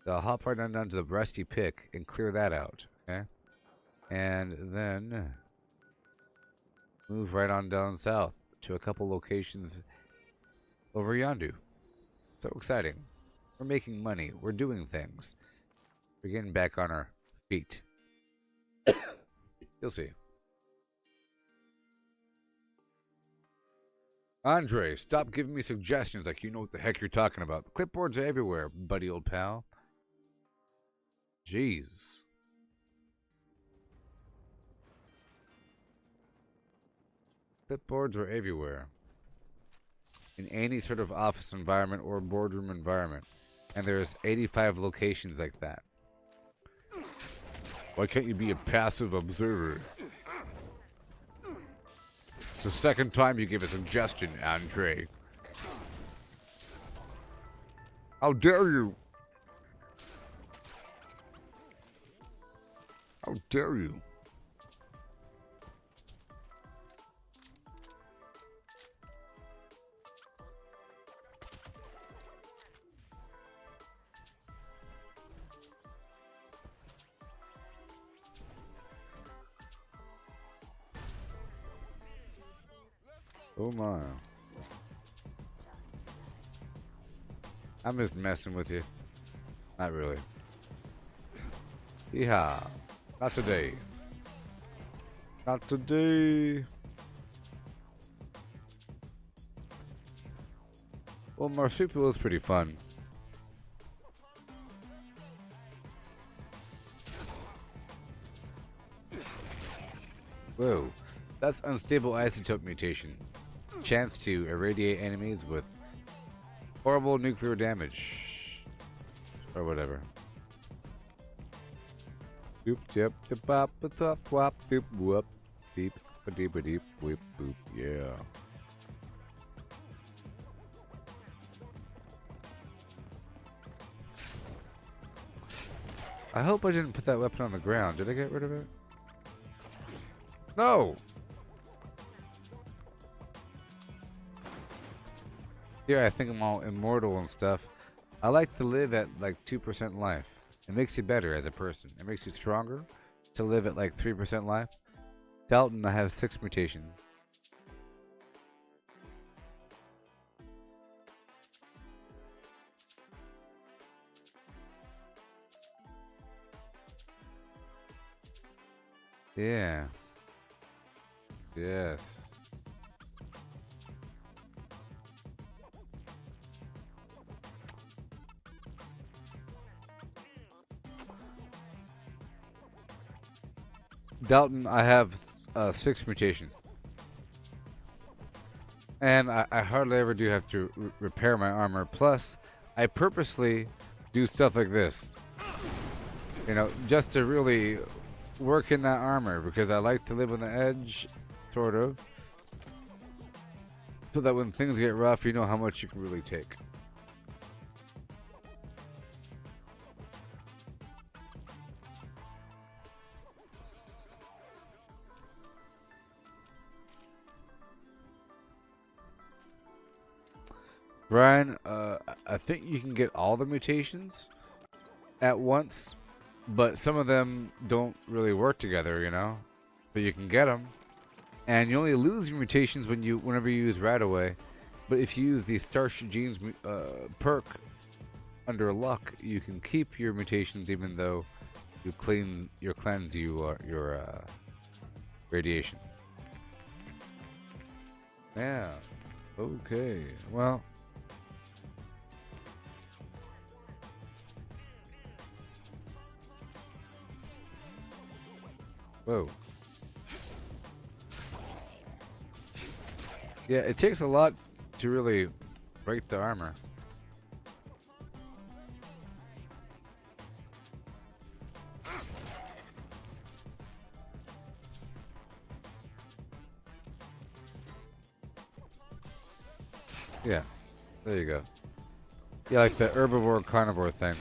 So I'll hop right on down to the Rusty Pick and clear that out. Okay? And then move right on down south to a couple locations over yonder. So exciting. We're making money. We're doing things. We're getting back on our feet. You'll see. Andre, stop giving me suggestions like you know what the heck you're talking about. The clipboards are everywhere, buddy old pal. Jeez. Clipboards are everywhere. In any sort of office environment or boardroom environment. And there's 85 locations like that. Why can't you be a passive observer? It's the second time you give a suggestion, Andre. How dare you? How dare you? Oh my. I'm just messing with you. Not really. Yeehaw. Not today. Not today. Well, Marsupial is pretty fun. Whoa. That's unstable isotope mutation. Chance to irradiate enemies with horrible nuclear damage. Or whatever. Doop, tip, tip, bop, top, wop, doop, whoop, beep, a deep, whip, boop, yeah. I hope I didn't put that weapon on the ground. Did I get rid of it? No! Here, I think I'm all immortal and stuff. I like to live at like 2% life. It makes you better as a person. It makes you stronger to live at like 3% life. Dalton, I have 6 mutations. Yeah. Yes. Dalton, I have 6 mutations. And I hardly ever do have to repair my armor. Plus, I purposely do stuff like this, you know, just to really work in that armor, because I like to live on the edge, sort of, so that when things get rough, you know how much you can really take. Brian, I think you can get all the mutations at once, but some of them don't really work together, you know? But you can get them. And you only lose your mutations whenever you use Radaway. But if you use the Starship Genes perk under luck, you can keep your mutations even though you cleanse your radiation. Yeah. Okay. Well. Whoa. Yeah, it takes a lot to really break the armor. Yeah, there you go. Yeah, like the herbivore carnivore thing.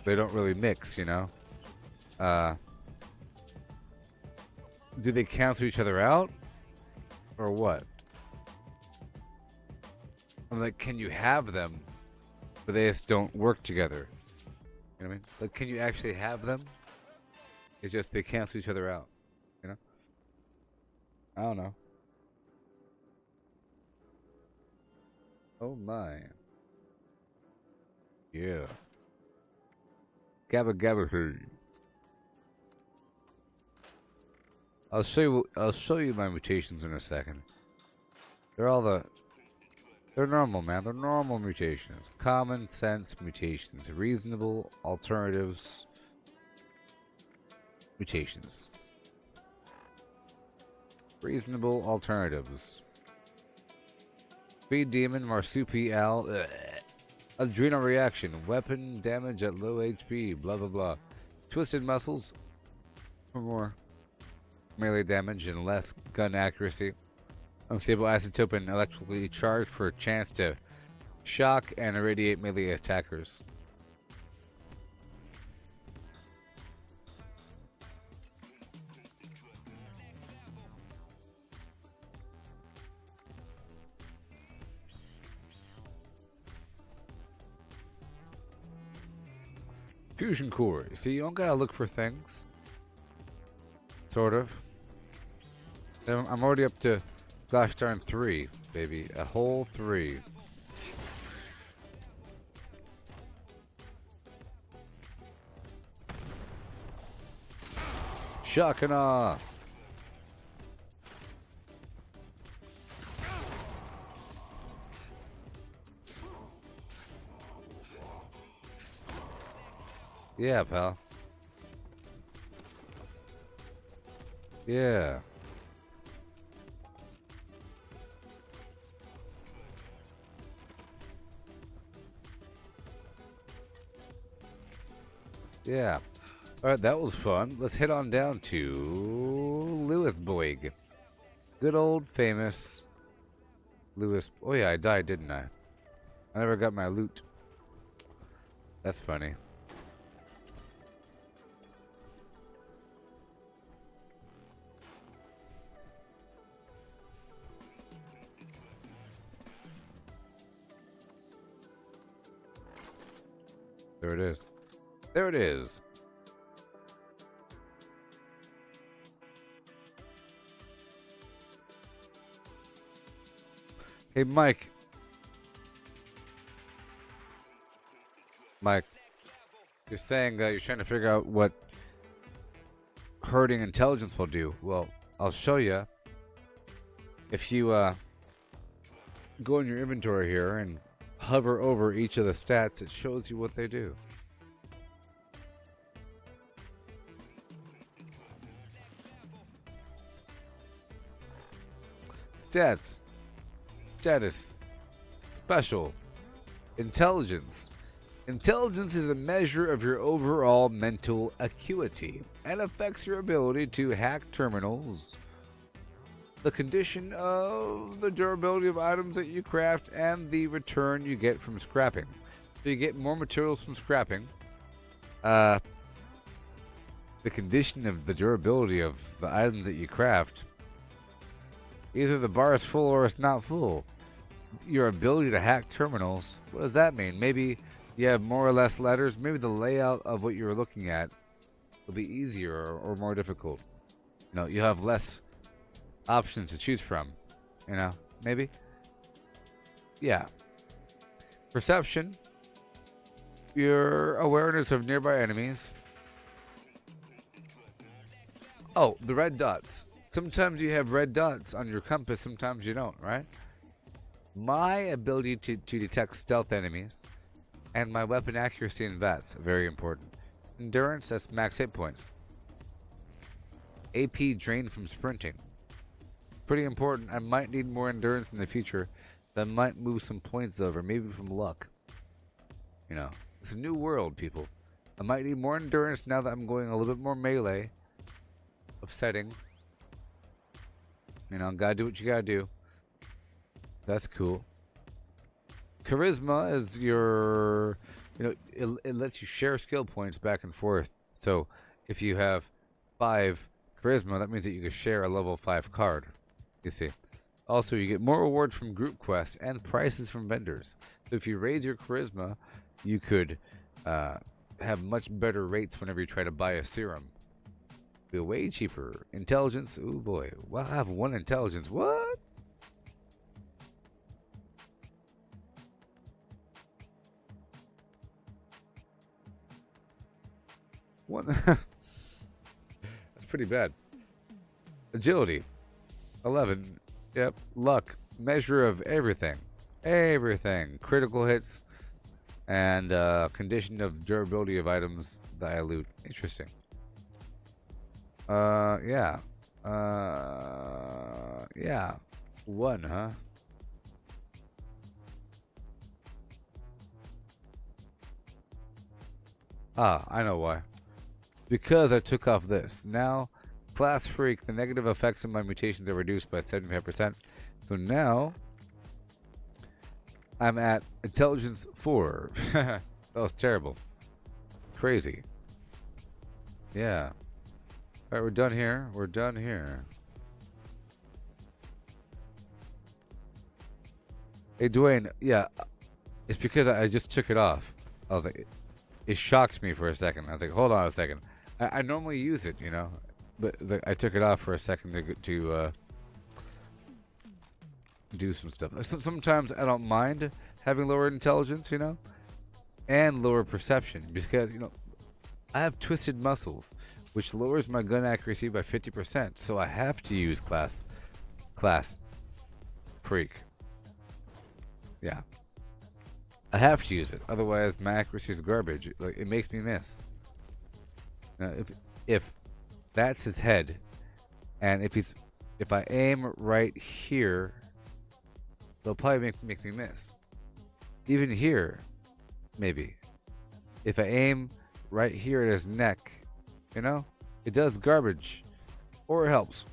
They don't really mix, you know? Do they cancel each other out? Or what? I'm like, can you have them, but they just don't work together? You know what I mean? Like, can you actually have them? It's just they cancel each other out. You know? I don't know. Oh my. Yeah. Gabba gabba hoo. I'll show you my mutations in a second. They're normal, man. They're normal mutations. Common sense mutations. Reasonable alternatives. Mutations. Reasonable alternatives. Speed demon, marsupial. Adrenal reaction. Weapon damage at low HP. Blah blah blah. Twisted muscles. For more melee damage and less gun accuracy. Unstable isotope and electrically charged for a chance to shock and irradiate melee attackers. Fusion core. See, you don't gotta look for things. Sort of. I'm already up to gosh darn 3, baby. A whole 3. Shock and awe. Yeah, pal. Yeah. Yeah. Alright, that was fun. Let's head on down to Lewisburg. Good old famous Lewis. Oh yeah, I died, didn't I? I never got my loot. That's funny. There it is. There it is. Hey, Mike. Mike, you're saying that you're trying to figure out what herding intelligence will do. Well, I'll show you. If you go in your inventory here and hover over each of the stats, it shows you what they do. Stats. Status. Special. Intelligence. Intelligence is a measure of your overall mental acuity and affects your ability to hack terminals, the condition of the durability of items that you craft, and the return you get from scrapping. So you get more materials from scrapping. The condition of the durability of the items that you craft. Either the bar is full or it's not full. Your ability to hack terminals. What does that mean? Maybe you have more or less letters. Maybe the layout of what you're looking at will be easier or more difficult. You know, you have less options to choose from. You know, maybe. Yeah. Perception. Your awareness of nearby enemies. Oh, the red dots. Sometimes you have red dots on your compass, sometimes you don't, right? My ability to detect stealth enemies and my weapon accuracy and VATS, very important. Endurance, that's max hit points. AP drained from sprinting. Pretty important. I might need more endurance in the future. That might move some points over, maybe from luck. You know, it's a new world, people. I might need more endurance now that I'm going a little bit more melee. Upsetting. You know, gotta do what you gotta do. That's cool. Charisma is your, you know, it lets you share skill points back and forth. So if you have 5 charisma, that means that you can share a level 5 card. You see. Also, you get more rewards from group quests and prices from vendors. So if you raise your charisma, you could have much better rates whenever you try to buy a serum. Be way cheaper. Intelligence. Oh boy. Well, I have 1 intelligence. What? One. That's pretty bad. Agility. 11. Yep. Luck. Measure of everything. Everything. Critical hits. And condition of durability of items that I loot. Interesting. Yeah. Yeah. 1, huh? Ah, I know why. Because I took off this. Now, class freak, the negative effects of my mutations are reduced by 75%. So now, I'm at intelligence 4. That was terrible. Crazy. Yeah. Alright, we're done here. We're done here. Hey, Dwayne, yeah, it's because I just took it off. I was like, it shocked me for a second. I was like, hold on a second. I normally use it, you know, but I took it off for a second to do some stuff. Sometimes I don't mind having lower intelligence, you know, and lower perception because, you know, I have twisted muscles, which lowers my gun accuracy by 50%. So I have to use class freak. Yeah. I have to use it. Otherwise, my accuracy is garbage. Like, it makes me miss. Now, if that's his head, and if I aim right here, they'll probably make me miss. Even here, maybe. If I aim right here at his neck, you know, it does garbage, or it helps.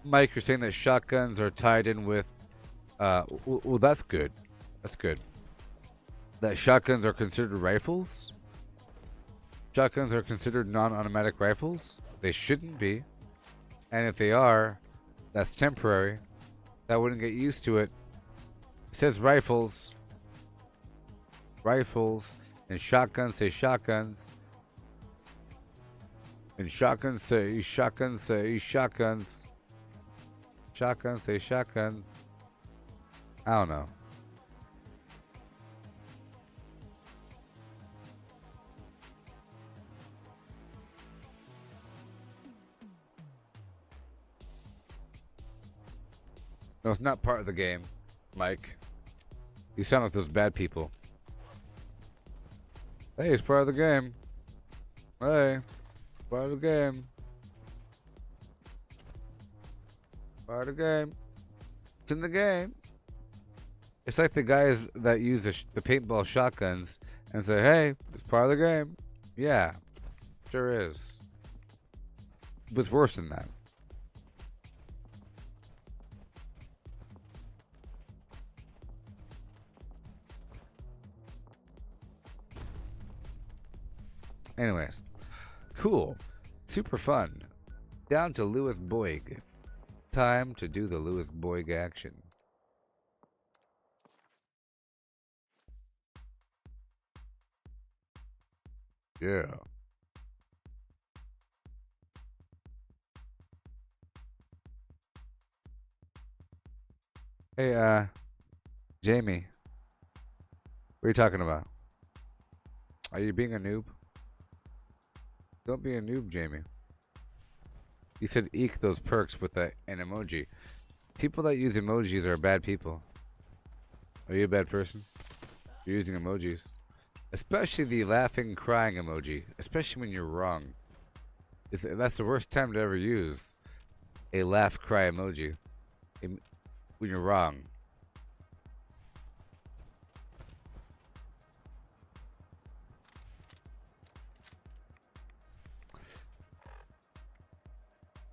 Mike, you're saying that shotguns are tied in with well, that's good. That's good. That shotguns are considered rifles? Shotguns are considered non-automatic rifles? They shouldn't be. And if they are, that's temporary. That wouldn't get used to it. It says rifles. Rifles. And shotguns say shotguns. And shotguns say shotguns say shotguns. Shotguns say shotguns. I don't know. No, it's not part of the game, Mike. You sound like those bad people. Hey, it's part of the game. Hey, part of the game. Part of the game. It's in the game. It's like the guys that use the paintball shotguns and say, hey, it's part of the game. Yeah, sure is. But it's worse than that. Anyways, cool. Super fun. Down to Lewis Boyd. Time to do the Lewis Boyd action. Yeah. Hey, Jamie. What are you talking about? Are you being a noob? Don't be a noob, Jamie. You said eek those perks with an emoji. People that use emojis are bad people. Are you a bad person? You're using emojis. Especially the laughing, crying emoji. Especially when you're wrong. That's the worst time to ever use a laugh, cry emoji. When you're wrong.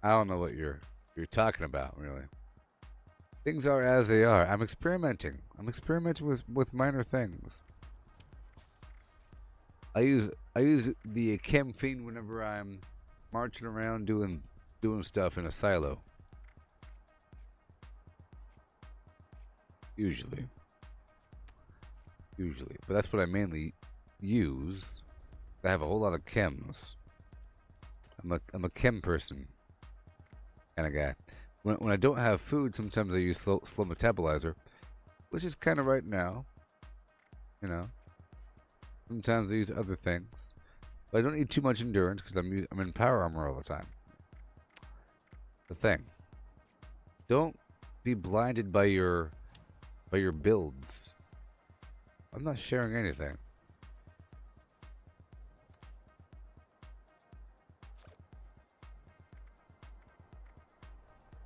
I don't know what you're talking about, really. Things are as they are. I'm experimenting. I'm experimenting with minor things. I use the chem fiend whenever I'm marching around doing stuff in a silo. Usually. But that's what I mainly use. I have a whole lot of chems. I'm a chem person kind of guy. When I don't have food, sometimes I use slow metabolizer, which is kind of right now. You know. Sometimes I use other things, but I don't need too much endurance because I'm in power armor all the time. The thing. Don't be blinded by your builds. I'm not sharing anything.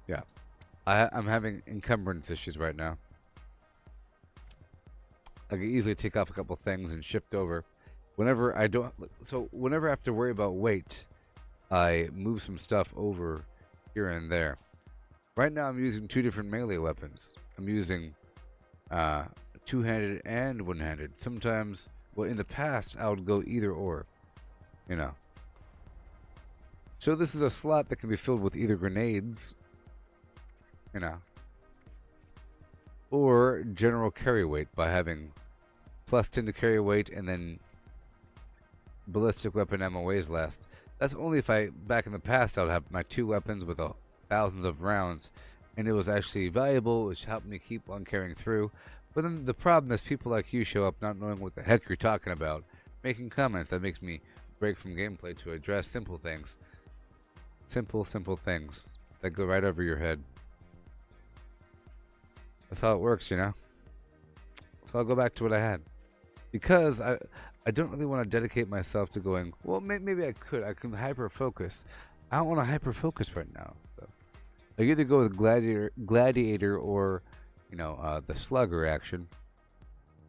Yeah. I'm having encumbrance issues right now. I can easily take off a couple things and shift over. Whenever I have to worry about weight, I move some stuff over here and there. Right now I'm using two different melee weapons. I'm using two-handed and one-handed. Sometimes, well, in the past, I would go either or. You know. So this is a slot that can be filled with either grenades, you know, or general carry weight by having +10 to carry weight and then ballistic weapon MOAs last. That's only if back in the past, I would have my two weapons with thousands of rounds, and it was actually valuable, which helped me keep on carrying through. But then the problem is people like you show up not knowing what the heck you're talking about, making comments that makes me break from gameplay to address simple things. Simple things that go right over your head. That's how it works, you know? So I'll go back to what I had. Because I don't really want to dedicate myself to going, well, maybe I could. I can hyper-focus. I don't want to hyper-focus right now. So I either go with Gladiator or, you know, the Slugger action.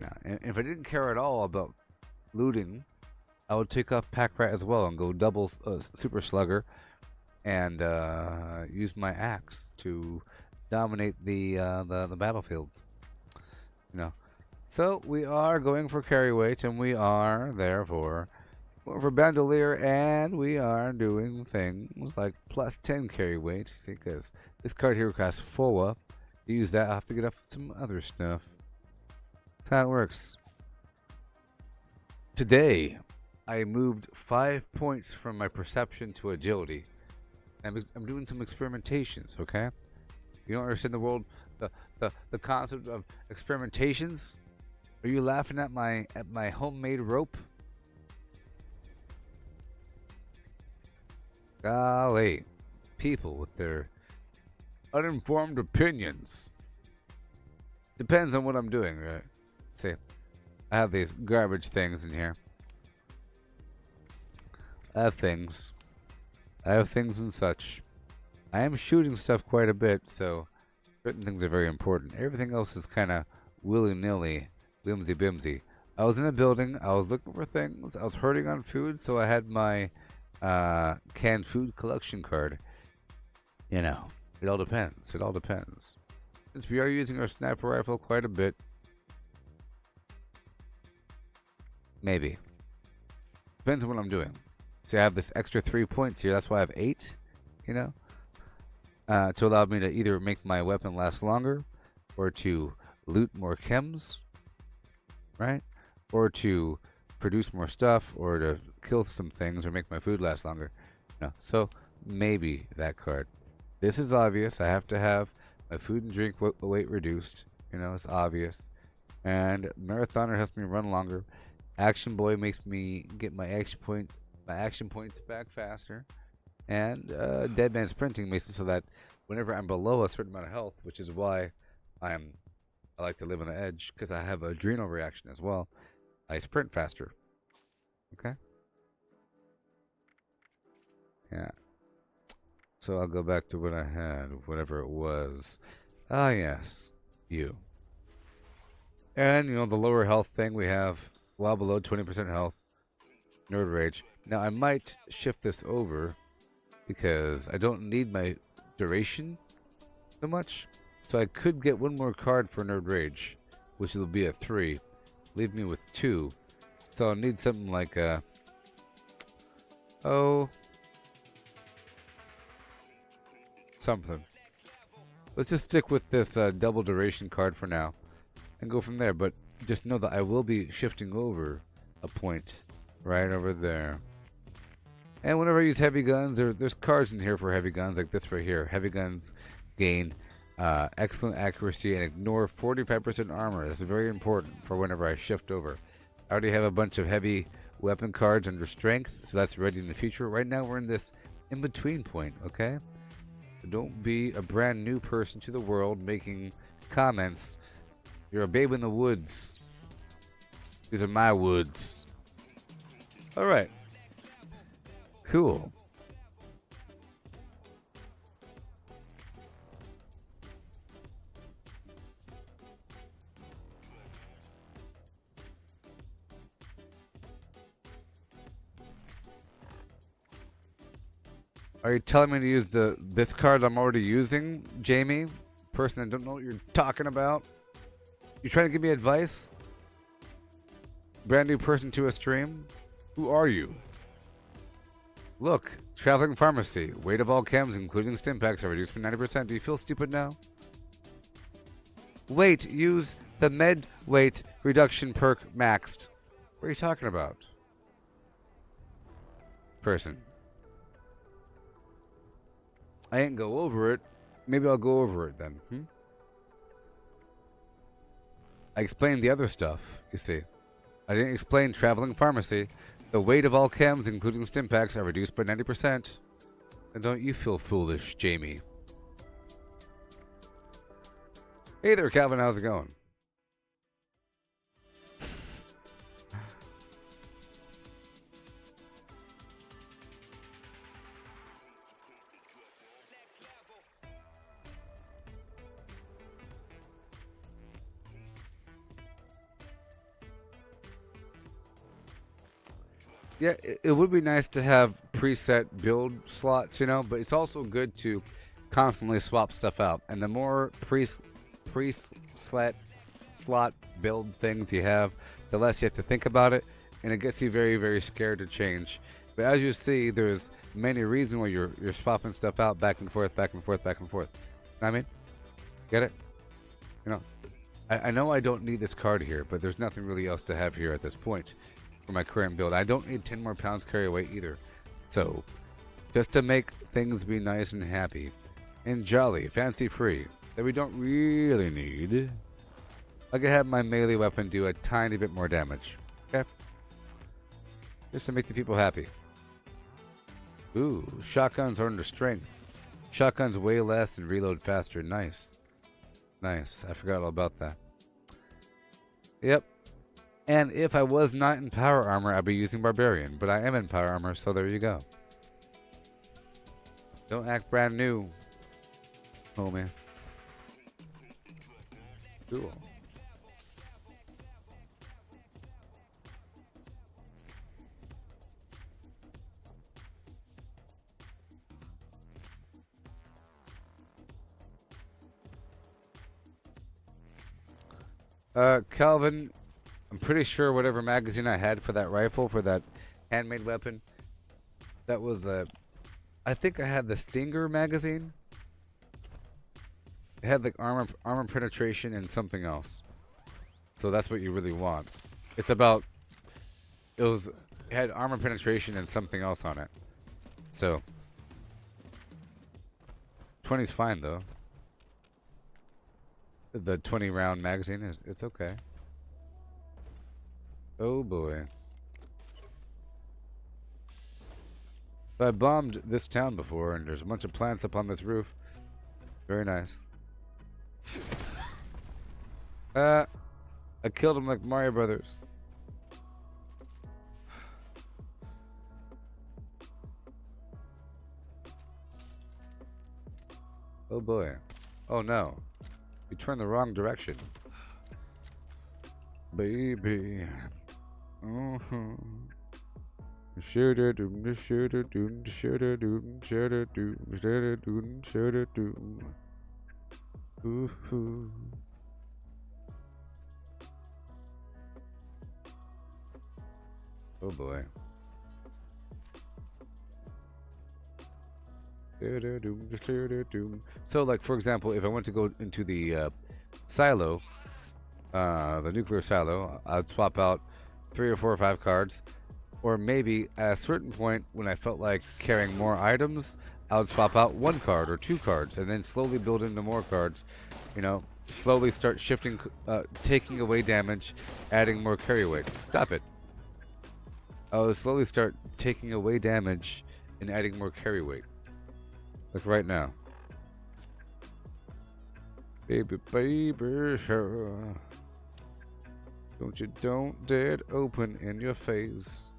Yeah, and if I didn't care at all about looting, I would take off Pack Rat as well and go double Super Slugger and use my axe to dominate the battlefields. You know. So we are going for carry weight, and we are therefore going for bandolier, and we are doing things like +10 carry weight. See, because this card here costs FOA. To use that, I have to get up some other stuff. That's how it works. Today, I moved 5 points from my perception to agility. I'm doing some experimentations. Okay, you don't understand the world, the concept of experimentations. Are you laughing at my homemade rope? Golly, people with their uninformed opinions. Depends on what I'm doing, right? See, I have these garbage things in here. I have things. I have things and such. I am shooting stuff quite a bit, so certain things are very important. Everything else is kind of willy-nilly, whimsy-bimsy. I was in a building. I was looking for things. I was hurting on food, so I had my canned food collection card. You know, it all depends. It all depends. Since we are using our sniper rifle quite a bit, maybe. Depends on what I'm doing. So I have this extra 3 points here. That's why I have 8, you know, to allow me to either make my weapon last longer or to loot more chems, right? Or to produce more stuff or to kill some things or make my food last longer. No. So maybe that card. This is obvious. I have to have my food and drink weight reduced. You know, it's obvious. And Marathoner helps me run longer. Action Boy makes me get my action points back faster. And Dead Man Sprinting makes it so that whenever I'm below a certain amount of health, which is why I like to live on the edge, because I have adrenal reaction as well, I sprint faster. Okay? Yeah. So I'll go back to what I had, whatever it was. Ah, yes. You. And, you know, the lower health thing we have well below 20% health. Nerd Rage. Now, I might shift this over because I don't need my duration so much. So I could get one more card for Nerd Rage, which will be a 3. Leave me with 2. So I'll need something like a... something. Let's just stick with this double duration card for now and go from there. But just know that I will be shifting over a point right over there. And whenever I use heavy guns, there's cards in here for heavy guns, like this right here. Heavy guns gain excellent accuracy and ignore 45% armor. That's very important for whenever I shift over. I already have a bunch of heavy weapon cards under strength, so that's ready in the future. Right now we're in this in-between point, okay? So don't be a brand new person to the world making comments. You're a babe in the woods. These are my woods. Alright. Cool. Are you telling me to use this card I'm already using, Jamie? Person, I don't know what you're talking about. You trying to give me advice? Brand new person to a stream? Who are you? Look, traveling pharmacy. Weight of all chems, including stim packs, are reduced by 90%. Do you feel stupid now? Wait, use the med weight reduction perk maxed. What are you talking about? Person. I ain't go over it. Maybe I'll go over it then. I explained the other stuff, you see. I didn't explain traveling pharmacy. The weight of all chems, including stim packs, are reduced by 90%. And don't you feel foolish, Jamie. Hey there, Calvin. How's it going? Yeah, it would be nice to have preset build slots, you know, but it's also good to constantly swap stuff out. And the more slot build things you have, the less you have to think about it, and it gets you very, very scared to change. But as you see, there's many reasons why you're swapping stuff out back and forth, back and forth, back and forth. You know what I mean? Get it? You know, I know I don't need this card here, but there's nothing really else to have here at this point. For my current build, I don't need 10 more pounds carry weight either. So, just to make things be nice and happy and jolly, fancy free, that we don't really need, I could have my melee weapon do a tiny bit more damage. Okay? Just to make the people happy. Ooh, shotguns are under strength. Shotguns weigh less and reload faster. Nice. Nice. I forgot all about that. Yep. And if I was not in power armor, I'd be using barbarian. But I am in power armor, so there you go. Don't act brand new, homie. Cool. Calvin, I'm pretty sure whatever magazine I had for that rifle, for that handmade weapon, that was I think I had the Stinger magazine. It had like armor penetration and something else. So that's what you really want. It had armor penetration and something else on it. So 20's fine though. The 20 round magazine it's okay. Oh boy. I bombed this town before and there's a bunch of plants up on this roof. Very nice. I killed him like Mario Brothers. Oh boy. Oh no. You turned the wrong direction. Baby. Shoulda doom, shoulda doom, shoulda doom, shoulda doom, shoulda doom, shoulda doom. Ooh. Oh boy. So, like, for example, if I went to go into the silo, the nuclear silo, I'd swap out 3 or 4 or 5 cards. Or maybe at a certain point, when I felt like carrying more items, I would swap out 1 card or 2 cards, and then slowly build into more cards. You know, slowly start shifting, taking away damage, adding more carry weight. Stop it. I would slowly start taking away damage and adding more carry weight. Like right now. Baby, don't dead open in your face.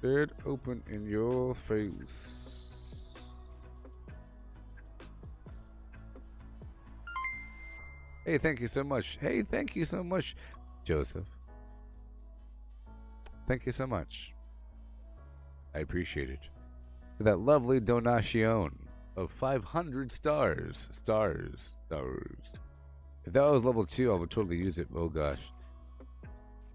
Dead open in your face. Hey, thank you so much. Hey, thank you so much, Joseph. Thank you so much. I appreciate it. For that lovely donation of 500 stars. Stars. If that was level 2, I would totally use it. Oh gosh.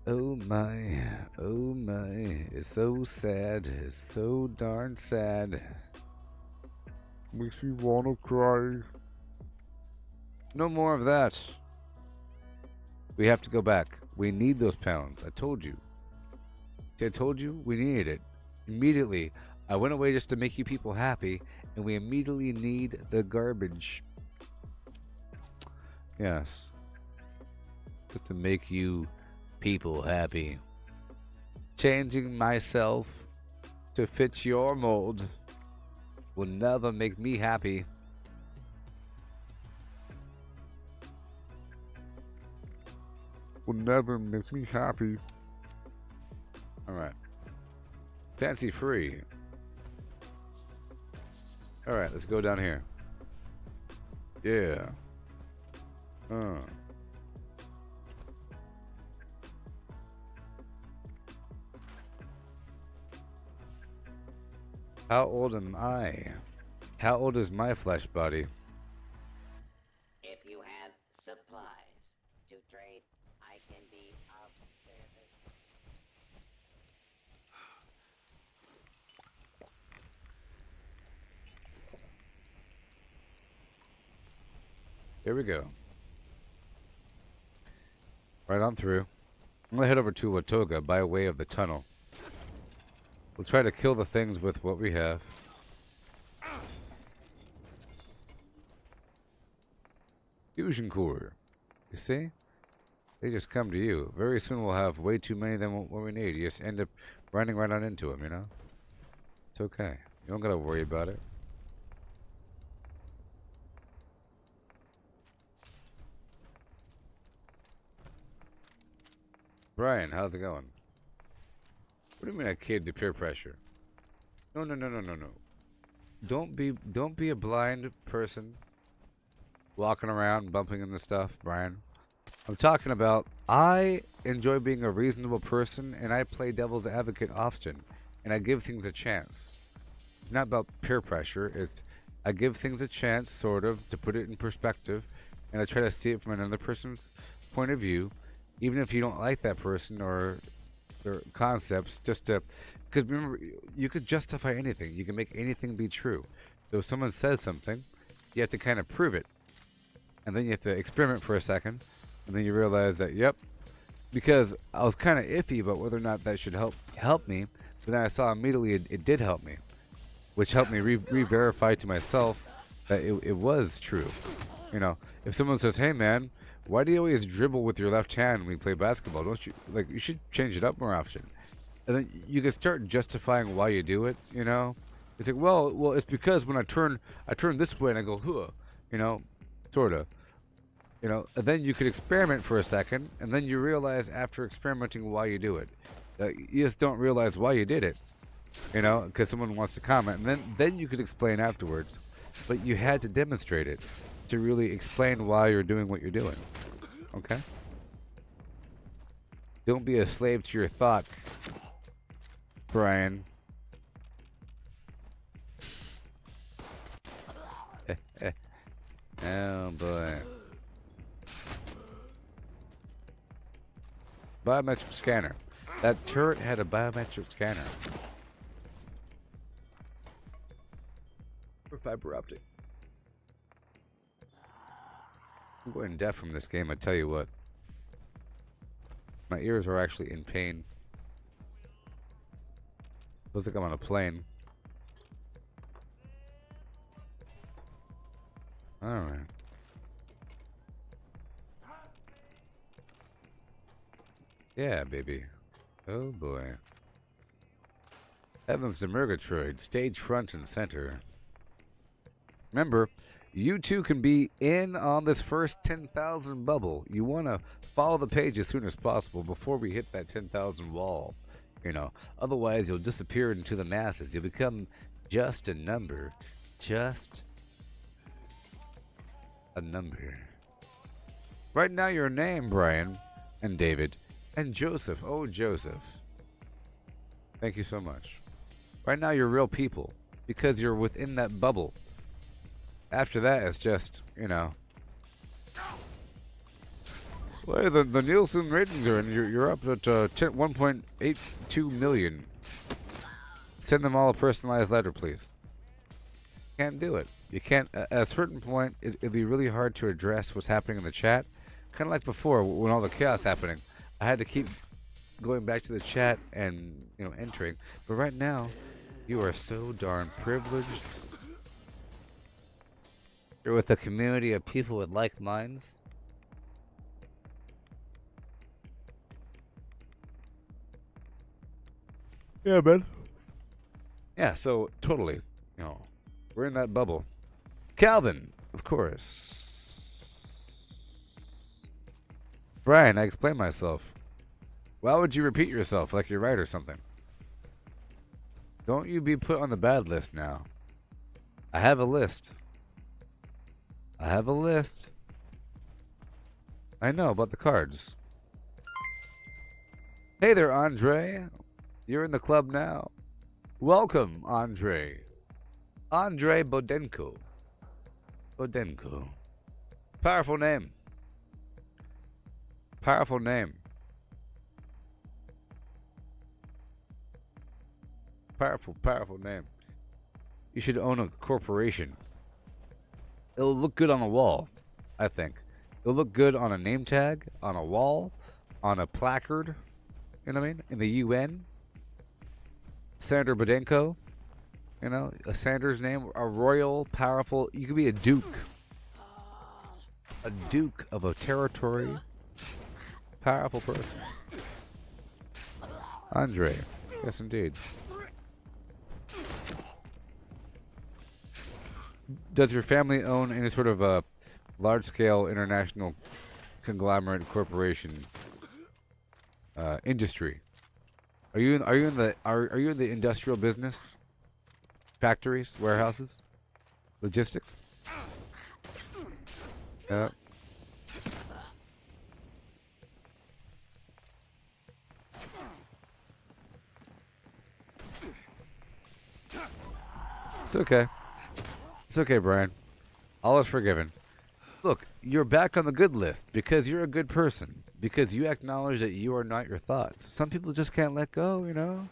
Oh my. Oh my. It's so sad. It's so darn sad. Makes me wanna cry. No more of that. We have to go back. We need those pounds. I told you. I told you we needed it. Immediately. I went away just to make you people happy, and we immediately need the garbage. Yes. Just to make you people happy. Changing myself to fit your mold will never make me happy. Will never make me happy. Alright. Fancy free. Alright, let's go down here. Yeah. How old am I? How old is my flesh body? If you have supplies to trade, I can be of service. Here we go. Right on through. I'm gonna head over to Watoga by way of the tunnel. We'll try to kill the things with what we have. Fusion core. You see? They just come to you. Very soon we'll have way too many than what we need. You just end up running right on into them, you know? It's okay. You don't gotta worry about it. Brian, how's it going? What do you mean I caved to peer pressure? No, no, no, no, no, no. Don't be a blind person walking around bumping into stuff, Brian. I'm talking about I enjoy being a reasonable person and I play devil's advocate often and I give things a chance. It's not about peer pressure, it's I give things a chance sort of to put it in perspective and I try to see it from another person's point of view, even if you don't like that person or their concepts, just to because remember you could justify anything. You can make anything be true. So if someone says something, you have to kind of prove it. And then you have to experiment for a second, and then you realize that, yep, because I was kind of iffy about whether or not that should help me, but then I saw immediately it did help me, which helped me re-verify to myself that it was true. You know, if someone says, hey man, why do you always dribble with your left hand when we play basketball? Don't you, like, you should change it up more often. And then you can start justifying why you do it, you know? It's like, well, it's because when I turn this way and I go, huh, you know, sorta. You know, and then you could experiment for a second, and then you realize after experimenting why you do it. You just don't realize why you did it, you know, because someone wants to comment, and then you could explain afterwards. But you had to demonstrate it to really explain why you're doing what you're doing. Okay? Don't be a slave to your thoughts, Brian. Oh boy. Biometric scanner. That turret had a biometric scanner. Or fiber optic. I'm going deaf from this game, I tell you what. My ears are actually in pain. Feels like I'm on a plane. Alright. Yeah, baby. Oh boy. Heavens to Murgatroyd, stage front and center. Remember, you too can be in on this first 10,000 bubble. You want to follow the page as soon as possible before we hit that 10,000 wall. You know, otherwise you'll disappear into the masses. You'll become just a number. Just a number. Right now your name, Brian, and David, and Joseph. Oh, Joseph. Thank you so much. Right now you're real people because you're within that bubble. After that, it's just, you know. Well, the Nielsen ratings are in. You're up at 1.82 million. Send them all a personalized letter, please. Can't do it. You can't. At a certain point, it'd be really hard to address what's happening in the chat. Kind of like before, when all the chaos happening, I had to keep going back to the chat and, you know, entering. But right now, you are so darn privileged. You're with a community of people with like minds. Yeah, man. Yeah, so totally, you know, we're in that bubble. Calvin, of course. Brian, I explained myself. Why would you repeat yourself like you're right or something? Don't you be put on the bad list now. I have a list. I have a list. I know about the cards. Hey there, Andre. You're in the club now. Welcome, Andre. Andre Bodenko. Bodenko. Powerful name. Powerful name. Powerful name. You should own a corporation. It'll look good on a wall, I think. It'll look good on a name tag, on a wall, on a placard, you know what I mean? In the UN. Senator Bodenko, you know, a Sanders name, a royal, powerful, you could be a duke. A duke of a territory. Powerful person. Andre. Yes, indeed. Does your family own any sort of a large-scale international conglomerate corporation? industry? Are you in the industrial business? Factories, warehouses, logistics? Yeah. It's okay. It's okay, Brian. All is forgiven. Look, you're back on the good list because you're a good person. Because you acknowledge that you are not your thoughts. Some people just can't let go, you know?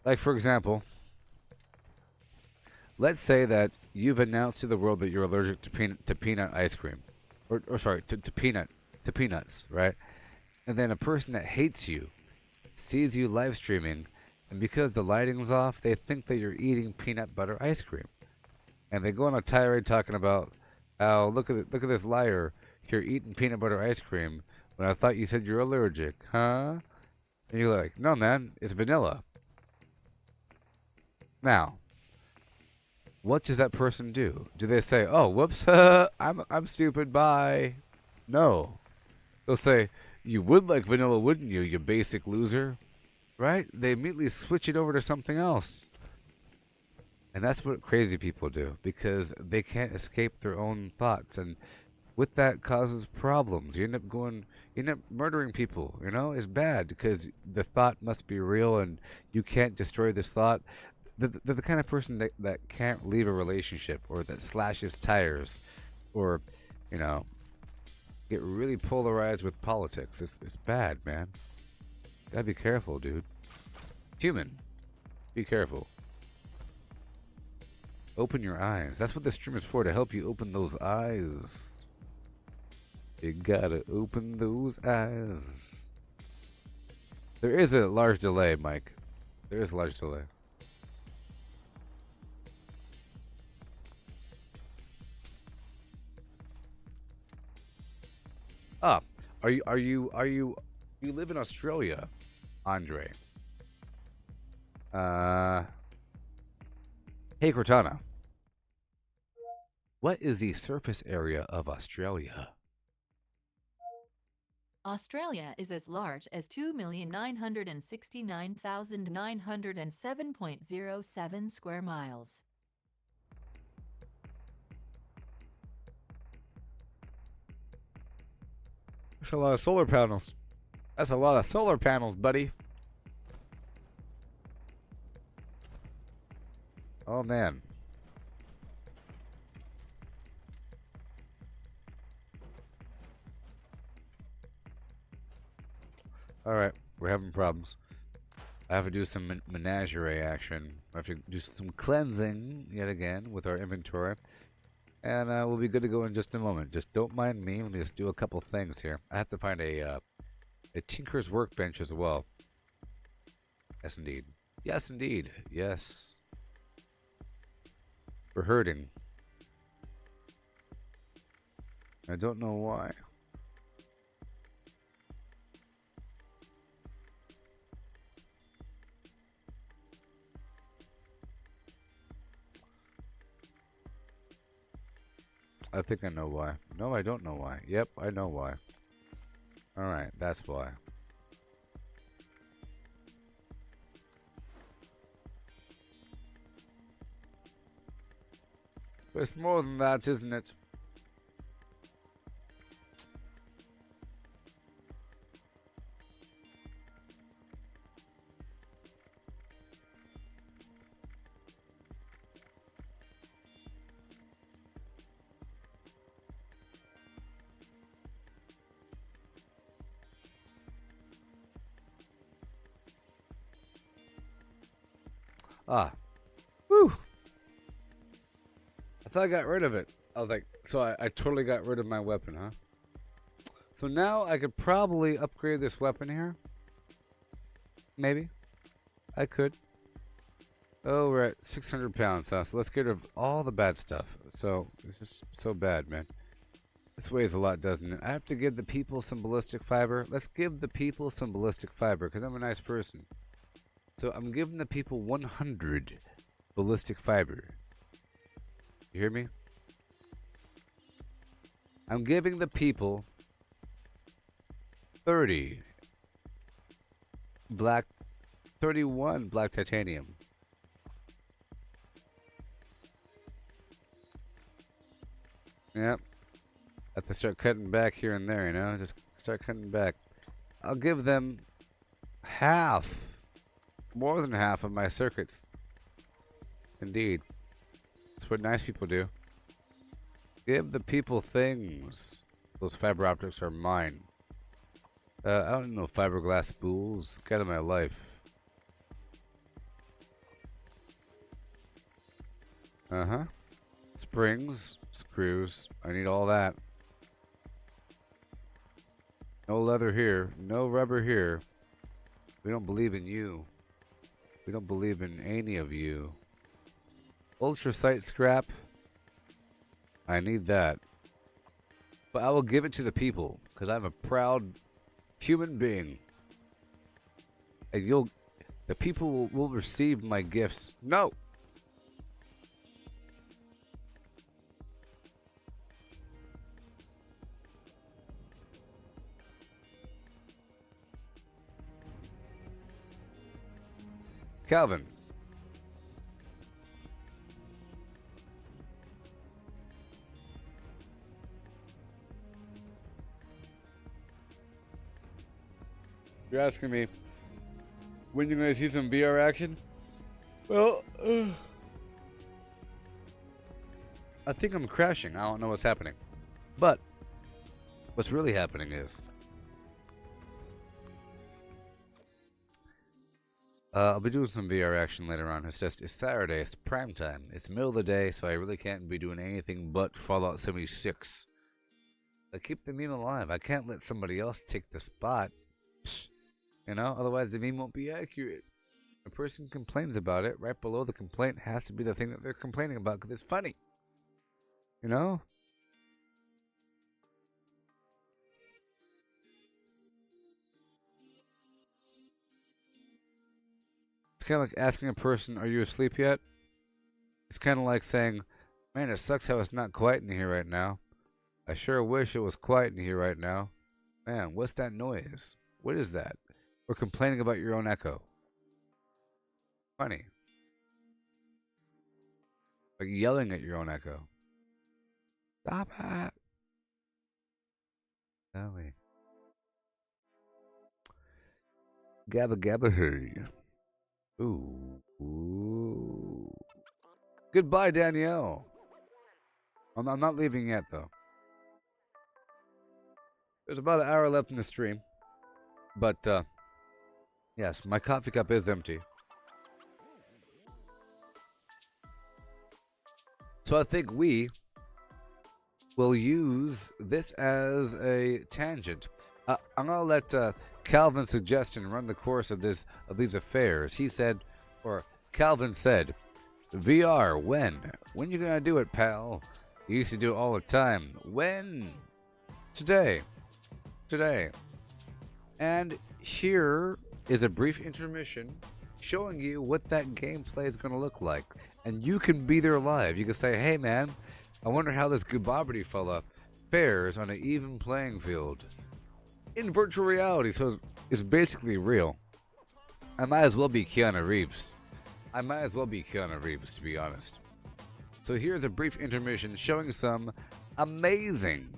Like, for example, let's say that you've announced to the world that you're allergic to peanut ice cream. Or sorry, to peanuts, right? And then a person that hates you sees you live streaming, and because the lighting's off, they think that you're eating peanut butter ice cream. And they go on a tirade talking about, "Oh, look at this liar here eating peanut butter ice cream when I thought you said you're allergic, huh?" And you're like, "No, man, it's vanilla." Now, what does that person do? Do they say, "Oh, whoops, I'm stupid, bye"? No. They'll say, "You would like vanilla, wouldn't you, you basic loser?" Right? They immediately switch it over to something else. And that's what crazy people do because they can't escape their own thoughts. And with that causes problems. You end up murdering people, you know? It's bad because the thought must be real and you can't destroy this thought. They're the kind of person that can't leave a relationship or that slashes tires or, you know, get really polarized with politics. It's bad, man. Gotta be careful, dude. Human, be careful. Open your eyes. That's what this stream is for, to help you open those eyes. You gotta open those eyes. There is a large delay, Mike. There is a large delay. Ah, you live in Australia, Andre? Hey Cortana, what is the surface area of Australia? Australia is as large as 2,969,907.07 square miles. That's a lot of solar panels. That's a lot of solar panels, buddy. Oh, man. All right, we're having problems. I have to do some menagerie action. I have to do some cleansing yet again with our inventory. And we'll be good to go in just a moment. Just don't mind me. Let me just do a couple things here. I have to find a tinker's workbench as well. Yes, indeed. Yes, indeed. Yes. We're hurting. I don't know why. I think I know why. No, I don't know why. Yep, I know why. Alright, that's why. But it's more than that, isn't it? Ah. Whew. I thought I got rid of it. I was like, so I totally got rid of my weapon, huh? So now I could probably upgrade this weapon here. Maybe. I could. Oh, we're at 600 pounds, huh? So let's get rid of all the bad stuff. So, it's just so bad, man. This weighs a lot, doesn't it? I have to give the people some ballistic fiber. Let's give the people some ballistic fiber, because I'm a nice person. So I'm giving the people 100 ballistic fiber. You hear me? I'm giving the people 30 black, 31 black titanium. Yep. Have to start cutting back here and there, you know? Just start cutting back. I'll give them half, more than half of my circuits. Indeed. That's what nice people do. Give the people things. Those fiber optics are mine. I don't know fiberglass spools. Get out of my life. Uh-huh. Springs, screws. I need all that. No leather here. No rubber here. We don't believe in you. We don't believe in any of you. Ultracite scrap. I need that. But I will give it to the people, because I'm a proud human being. And the people will receive my gifts. No! Calvin. You're asking me when you're going to see some VR action? Well, I think I'm crashing. I don't know what's happening. But what's really happening is I'll be doing some VR action later on. It's Saturday. It's prime time. It's the middle of the day, so I really can't be doing anything but Fallout 76. I keep the meme alive. I can't let somebody else take the spot. You know, otherwise the meme won't be accurate. A person complains about it, right below the complaint has to be the thing that they're complaining about because it's funny. You know? It's kind of like asking a person, are you asleep yet? It's kind of like saying, man, it sucks how it's not quiet in here right now. I sure wish it was quiet in here right now. Man, what's that noise? What is that? Or complaining about your own echo. Funny. Like yelling at your own echo. Stop it. Golly. Gabba gabba hey. Ooh. Ooh. Goodbye, Danielle. I'm not leaving yet, though. There's about an hour left in the stream. But, yes, my coffee cup is empty. So I think we will use this as a tangent. I'm gonna let Calvin's suggestion run the course of these affairs. He said, or Calvin said, VR, when? When you gonna do it, pal? You used to do it all the time. When? Today. Today. And here is a brief intermission showing you what that gameplay is going to look like. And you can be there live. You can say, hey man, I wonder how this Gooboberti fella fares on an even playing field. In virtual reality, so it's basically real. I might as well be Keanu Reeves. I might as well be Keanu Reeves, to be honest. So here's a brief intermission showing some amazing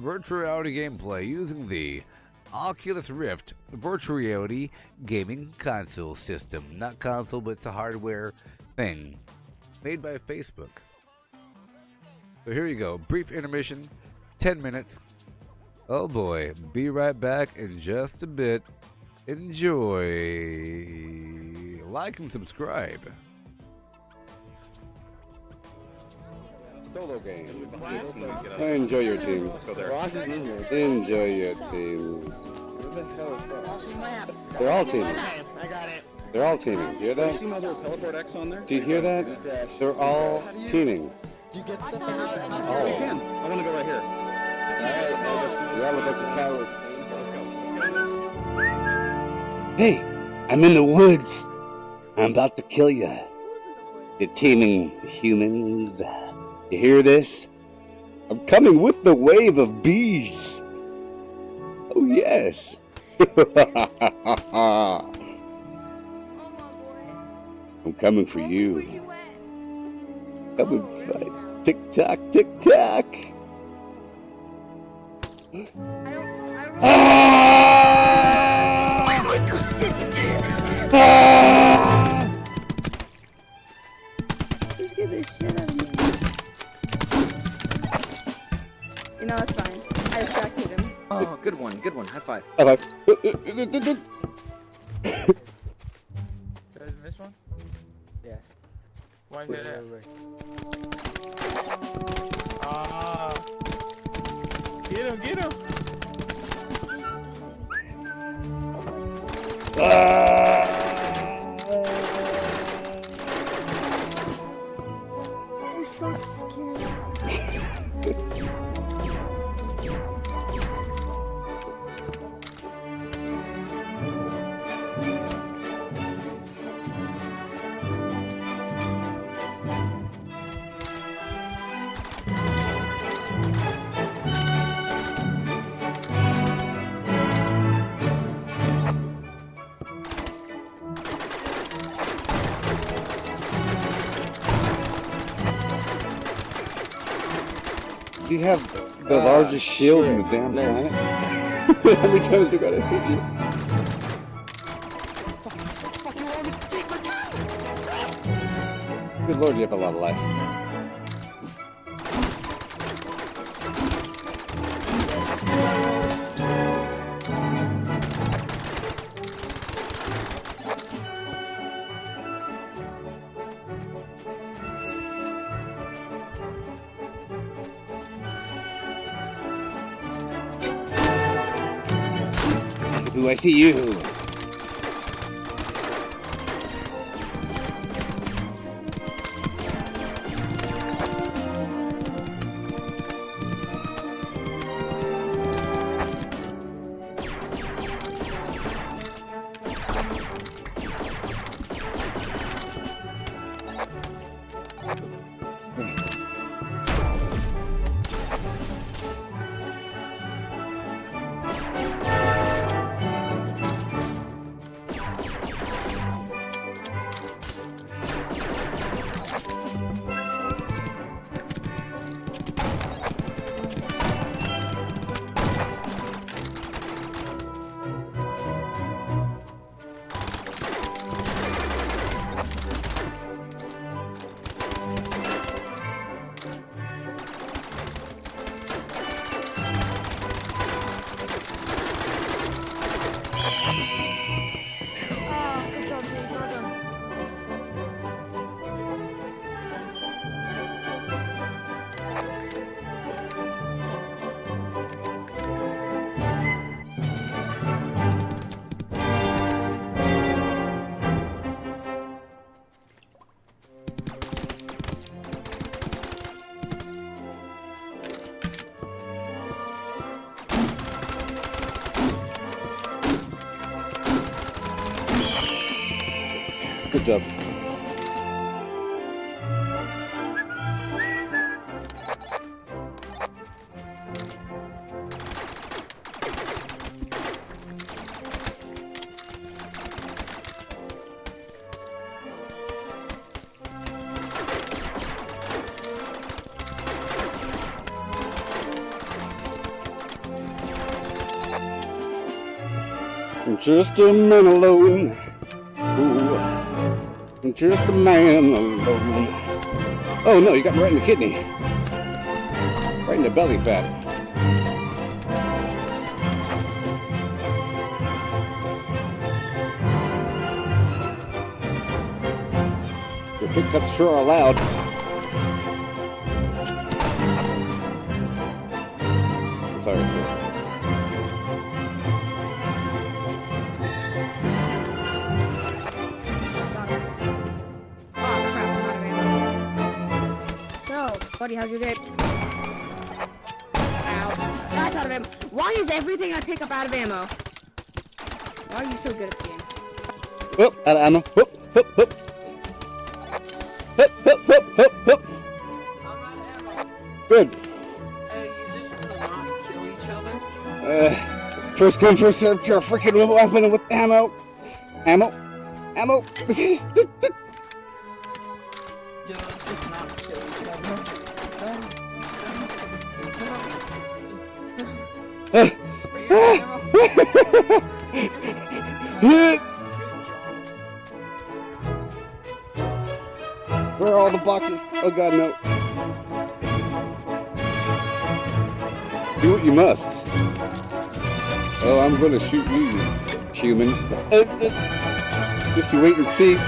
virtual reality gameplay using the Oculus Rift virtual reality gaming console system. Not console, but it's a hardware thing made by Facebook. So here you go. Brief intermission, 10 minutes. Oh boy, be right back in just a bit. Enjoy. Like and subscribe. Solo game. Enjoy your teams. Enjoy your teams. They're all teaming. They're all teaming. You hear that? Do you hear that? They're all teaming. Do you get stuff? Oh. I want to go right here. You're all a bunch of cowards. Hey, I'm in the woods. I'm about to kill you. You're teaming humans. You hear this? I'm coming with the wave of bees. Oh, yes. Oh my boy. I'm coming for Where you. you at? Coming Oh, really fight. now? Tick tock, tick tock. I don't Ah! Ah! He scared the shit out of me. You know, it's fine. I distracted him. Oh, good one. Good one. High five. High five. Did I miss one? Yes. Why did that? Ah. Get him, get him. I'm so scared. You have the largest shield in the damn planet. How many times do I gotta hit you? Good lord, you have a lot of life. Ooh, I see you. Oh, good job, Jake. Well done. Good job. Just a man alone. Ooh. Just a man alone. Oh no, you got me right in the kidney. Right in the belly fat. Your kicks sure are loud. Sorry, sir. Buddy, how's your day? Ow. That's out of ammo. Why is everything I pick up out of ammo? Why are you so good at the game? Whoop, out of ammo. Whoop, whoop, whoop. Whoop, whoop, whoop, whoop, whoop. Good. not kill each other? First come, first serve to a freaking weapon with ammo. Ammo. Ammo. Yo, let's just not kill each other. Where are all the boxes? Oh god, no. Do what you must. Oh, I'm gonna shoot you, human. Just you wait and see.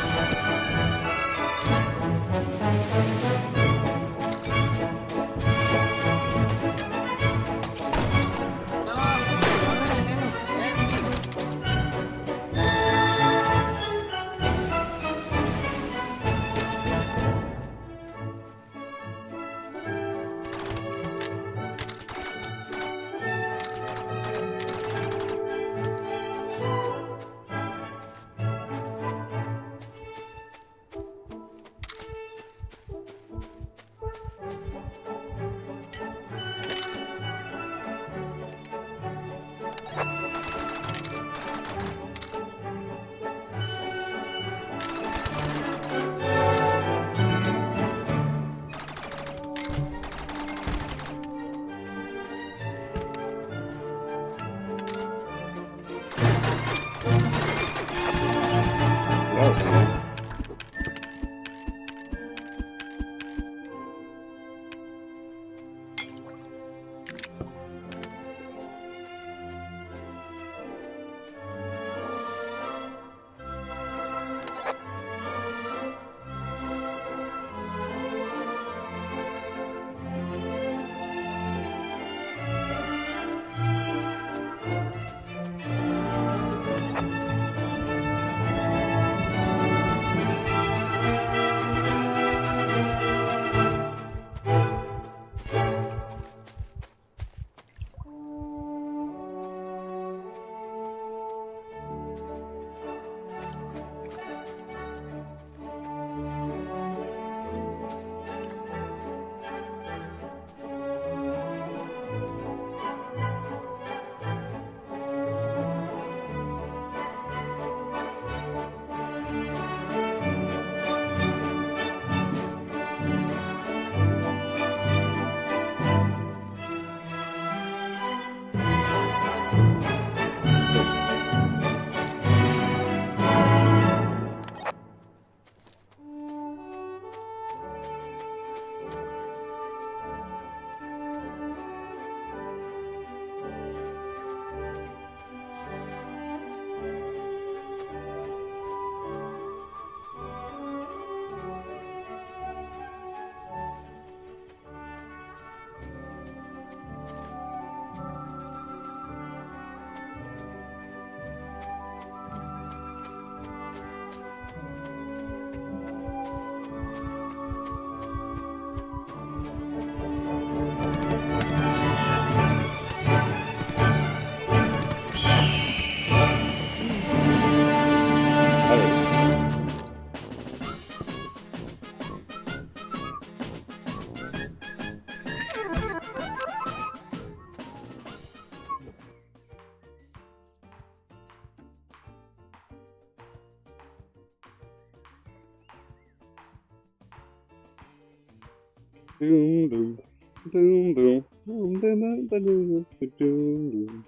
Doom, doom, doom, doom, doom, doom, doom, doom, doom.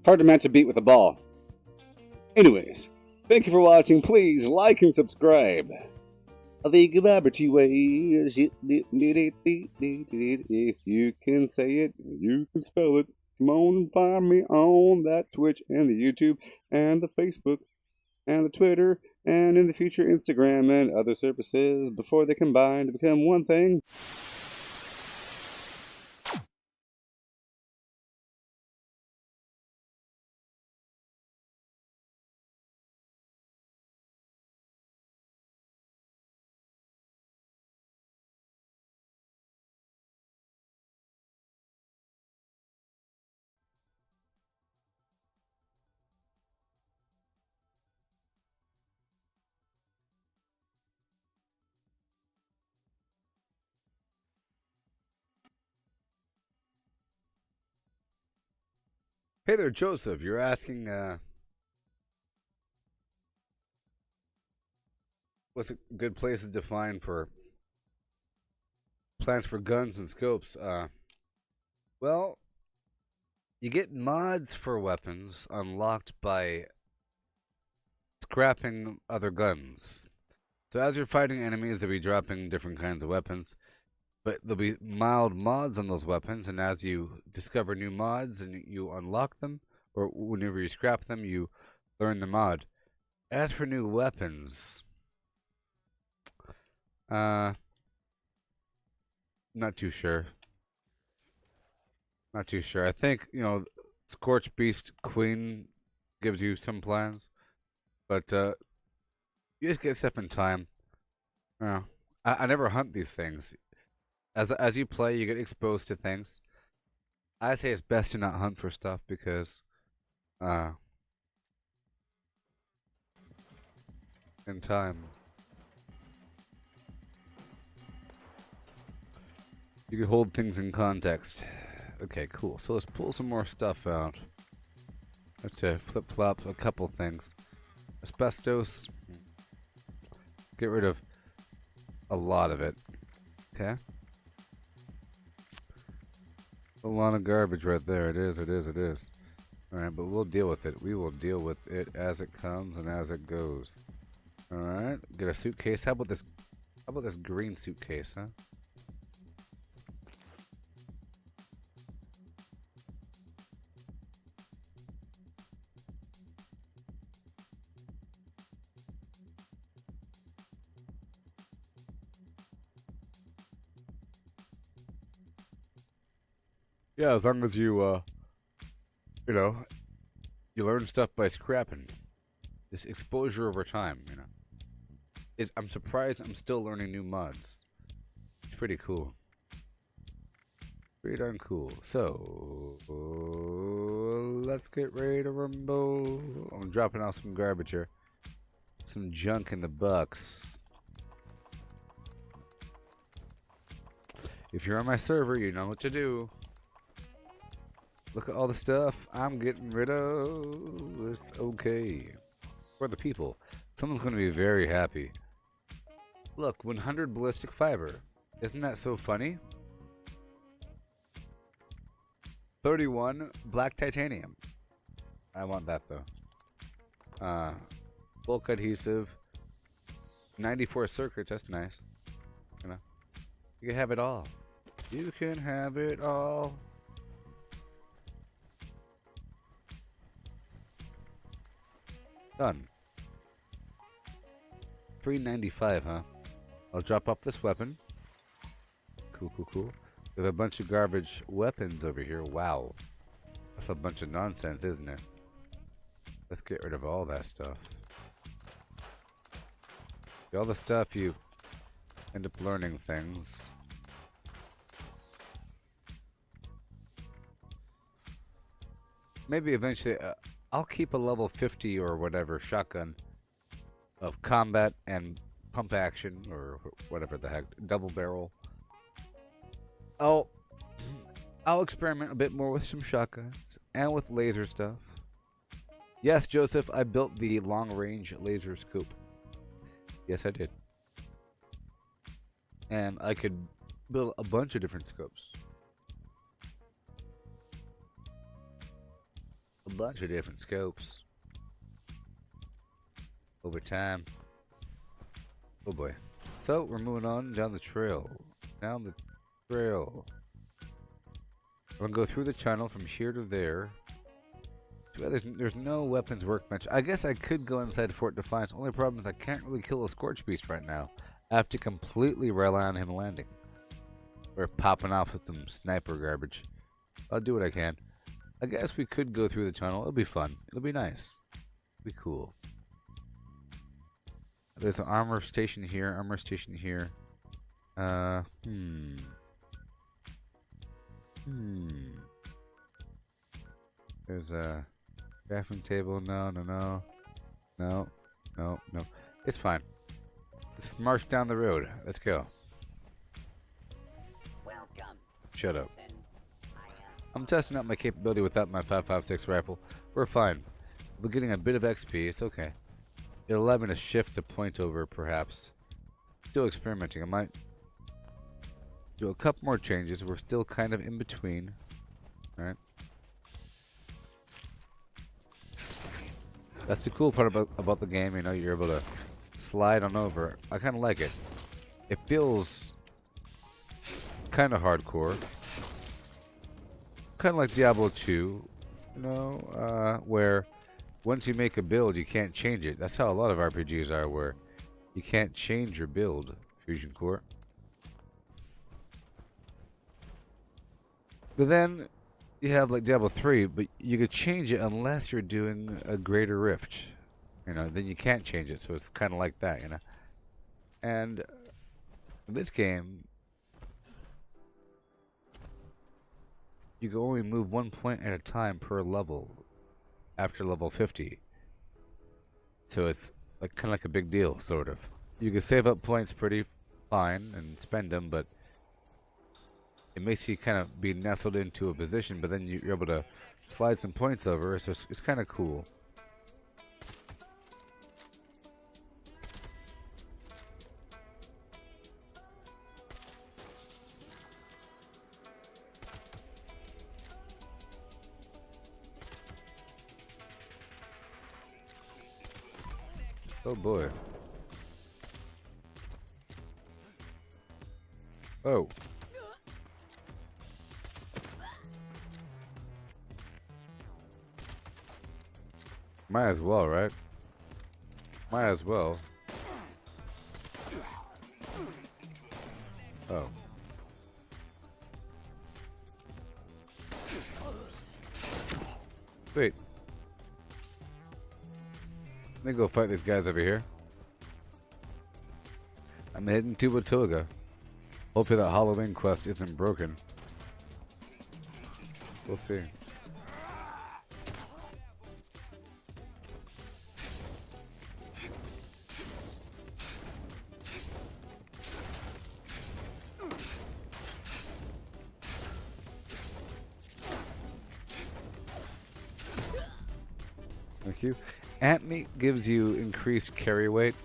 Hard to match a beat with a ball. Anyways, thank you for watching. Please like and subscribe. The Gooboberti Way. If you can say it, you can spell it. Come on and find me on that Twitch and the YouTube and the Facebook and the Twitter and in the future Instagram and other services before they combine to become one thing. Hey there, Joseph. You're asking, what's a good places to find for plans for guns and scopes? Well, you get mods for weapons unlocked by scrapping other guns. So as you're fighting enemies, they'll be dropping different kinds of weapons, but there'll be mild mods on those weapons, and as you discover new mods and you unlock them, or whenever you scrap them, you learn the mod. As for new weapons, not too sure. Not too sure. I think, Scorch Beast Queen gives you some plans, but you just get stuff in time. I never hunt these things. As you play, you get exposed to things. I say it's best to not hunt for stuff because, in time, you can hold things in context. Okay, cool. So let's pull some more stuff out. Let's flip-flop a couple things. Asbestos. Get rid of a lot of it. Okay. A lot of garbage right there. It is. Alright, but we'll deal with it. We will deal with it as it comes and as it goes. Alright. Get a suitcase. How about this green suitcase, huh? Yeah, as long as you, you learn stuff by scrapping. This exposure over time, I'm surprised I'm still learning new mods. It's pretty cool. Pretty darn cool. So, let's get ready to rumble. I'm dropping off some garbage here. Some junk in the box. If you're on my server, you know what to do. Look at all the stuff I'm getting rid of. It's okay. For the people. Someone's going to be very happy. Look, 100 ballistic fiber. Isn't that so funny? 31 black titanium. I want that though. Bulk adhesive. 94 circuits. That's nice. You can have it all. You can have it all. Done. 395, huh? I'll drop off this weapon. Cool. We have a bunch of garbage weapons over here. Wow. That's a bunch of nonsense, isn't it? Let's get rid of all that stuff. All the stuff you end up learning things. Maybe eventually... I'll keep a level 50 or whatever shotgun of combat and pump action or whatever the heck, double barrel. I'll experiment a bit more with some shotguns and with laser stuff. Yes, Joseph, I built the long-range laser scope. Yes, I did. And I could build a bunch of different scopes. A bunch of different scopes over time. Oh boy. So we're moving on down the trail. I'm gonna go through the tunnel from here to there. There's no weapons workbench. I guess I could go inside Fort Defiance. Only problem is I can't really kill a Scorch Beast right now. I have to completely rely on him landing. Or popping off with some sniper garbage. I'll do what I can. I guess we could go through the tunnel. It'll be fun. It'll be nice. It'll be cool. There's an armor station here. There's a crafting table. No. It's fine. Let's march down the road. Let's go. Welcome. Shut up. I'm testing out my capability without my 5.56 rifle. We're fine. We're getting a bit of XP. It's okay. It'll allow me to shift a point over, perhaps. Still experimenting. I might do a couple more changes. We're still kind of in between. Alright. That's the cool part about the game. You know, you're able to slide on over. I kind of like it. It feels kind of hardcore. Kind of like Diablo 2. You know, where once you make a build, you can't change it. That's how a lot of RPGs are, where you can't change your build, Fusion Core. But then you have like Diablo 3, but you could change it unless you're doing a greater rift. You know, then you can't change it, so it's kind of like that, you know. And in this game, you can only move 1 point at a time per level after level 50. So it's like kind of like a big deal, sort of. You can save up points pretty fine and spend them, but it makes you kind of be nestled into a position, but then you're able to slide some points over, so it's kind of cool. Oh boy. Oh. Might as well, right? Might as well. Oh. Wait. Let me go fight these guys over here. I'm heading to Watoga. Hopefully that Halloween quest isn't broken. We'll see. Thank you. Ant meat gives you increased carry weight.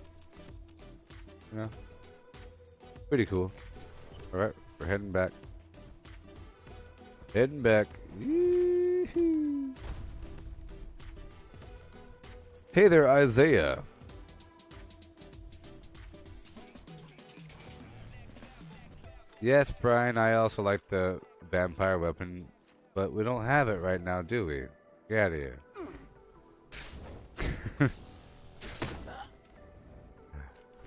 You know? Pretty cool. Alright, we're heading back. Heading back. Yee-hoo. Hey there, Isaiah. Yes, Brian, I also like the vampire weapon, but we don't have it right now, do we? Get out of here.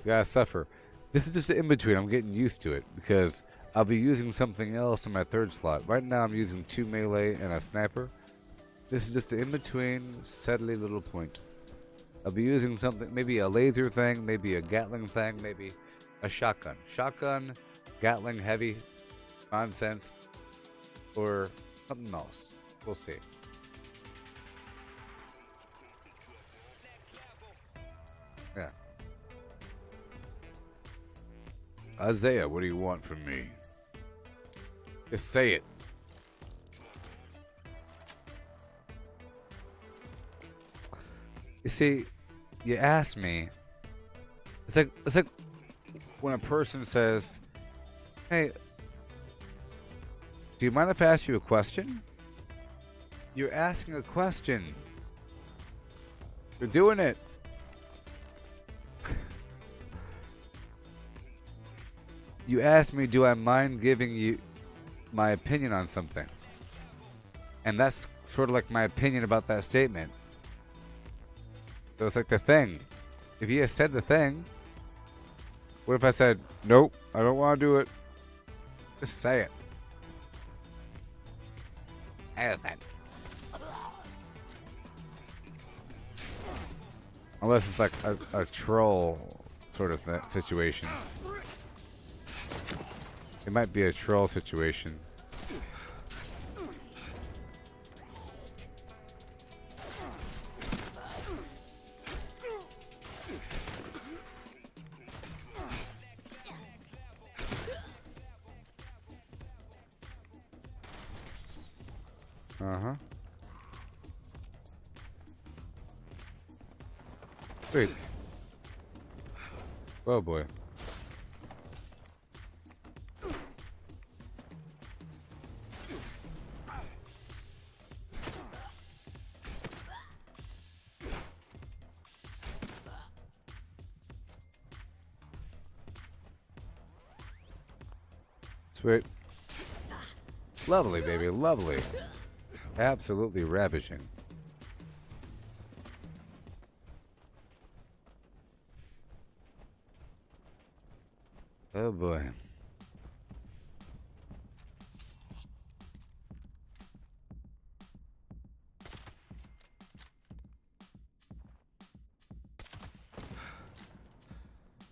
You gotta suffer. This is just an in-between. I'm getting used to it because I'll be using something else in my third slot. Right now I'm using 2 melee and a sniper. This is just an in-between, steadily little point. I'll be using something, maybe a laser thing, maybe a Gatling thing, maybe a shotgun. Shotgun, Gatling, heavy, nonsense, or something else. We'll see. Yeah. Isaiah, what do you want from me? Just say it. You see, you asked me. It's like when a person says, "Hey, do you mind if I ask you a question?" You're asking a question. You're doing it. You asked me, do I mind giving you my opinion on something? And that's sort of like my opinion about that statement. So it's like the thing. If he had said the thing, what if I said, nope, I don't want to do it? Just say it. Unless it's like a troll sort of situation. It might be a troll situation. Uh-huh. Wait. Oh boy. Sweet. Lovely, baby, lovely. Absolutely ravishing. Oh boy.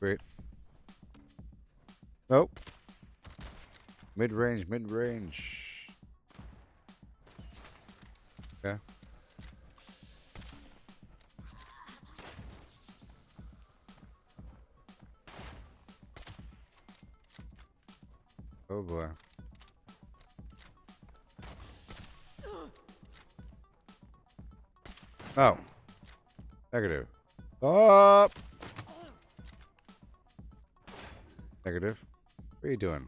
Great. Nope. Mid-range, mid-range. Okay. Oh boy. Oh. Negative. Stop! Negative. What are you doing?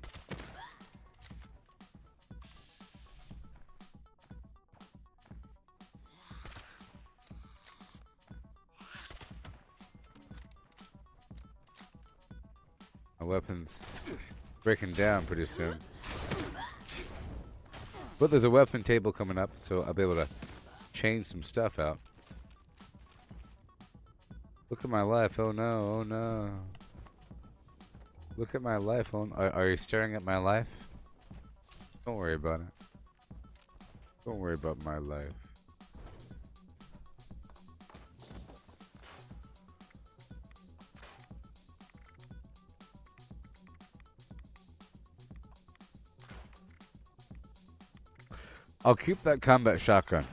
My weapon's breaking down pretty soon. But there's a weapon table coming up, so I'll be able to change some stuff out. Look at my life. Oh no, oh no. Look at my life. Oh, are you staring at my life? Don't worry about it. Don't worry about my life. I'll keep that combat shotgun.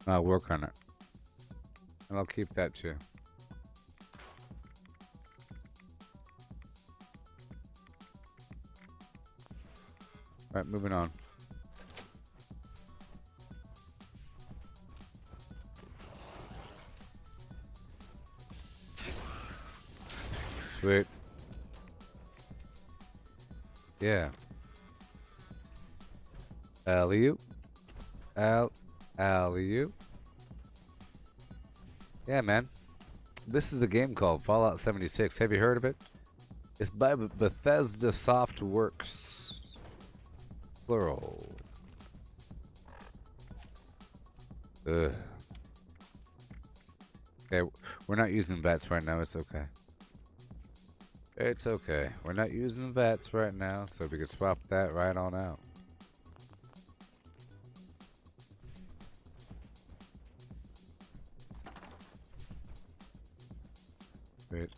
I'll work on it. And I'll keep that too. Alright, moving on. Sweet. Yeah. Alley-oop. Alley-oop. Yeah, man. This is a game called Fallout 76. Have you heard of it? It's by Bethesda Softworks. Plural. Ugh. Okay, we're not using VATS right now. It's okay. It's okay. We're not using VATS right now, so we can swap that right on out. Great.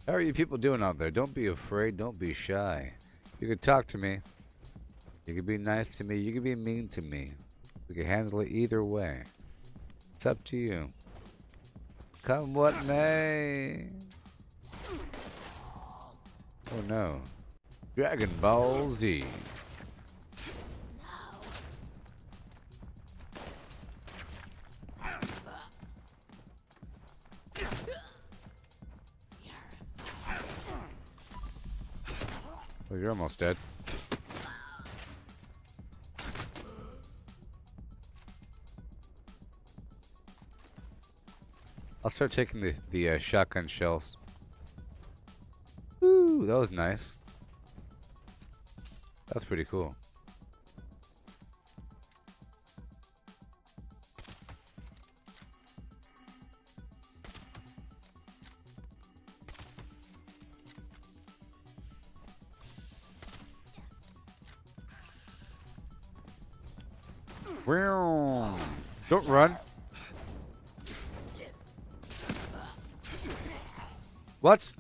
How are you people doing out there? Don't be afraid. Don't be shy. You can talk to me. You can be nice to me. You can be mean to me. We can handle it either way. It's up to you. Come what may. Oh no. Dragon Ball Z. Oh, you're almost dead. I'll start taking the shotgun shells. Ooh, that was nice. That's pretty cool. Don't run. What? That's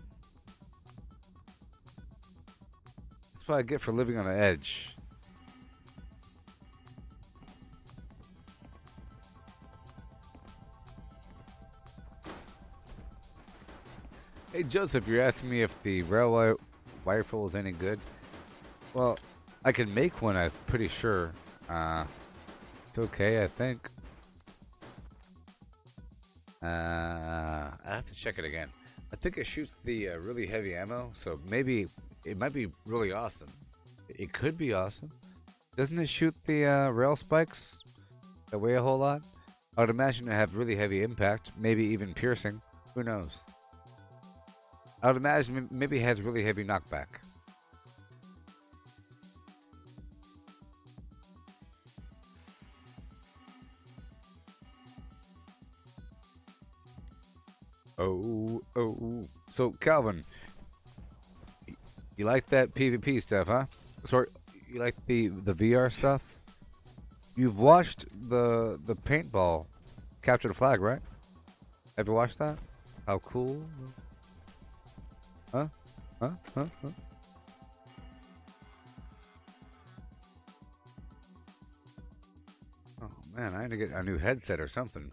what I get for living on the edge. Hey Joseph, you're asking me if the railway rifle is any good? Well, I can make one. I'm pretty sure. It's okay, I think. I have to check it again. I think it shoots the really heavy ammo, so maybe it might be really awesome. It could be awesome. Doesn't it shoot the rail spikes that weigh a whole lot? I would imagine it have really heavy impact, maybe even piercing. Who knows? I would imagine maybe it has really heavy knockback. Oh. So, Calvin, you like that PvP stuff, huh? Sorry, you like the VR stuff? You've watched the paintball capture the flag, right? Have you watched that? How cool? Huh? Huh? Oh man, I need to get a new headset or something.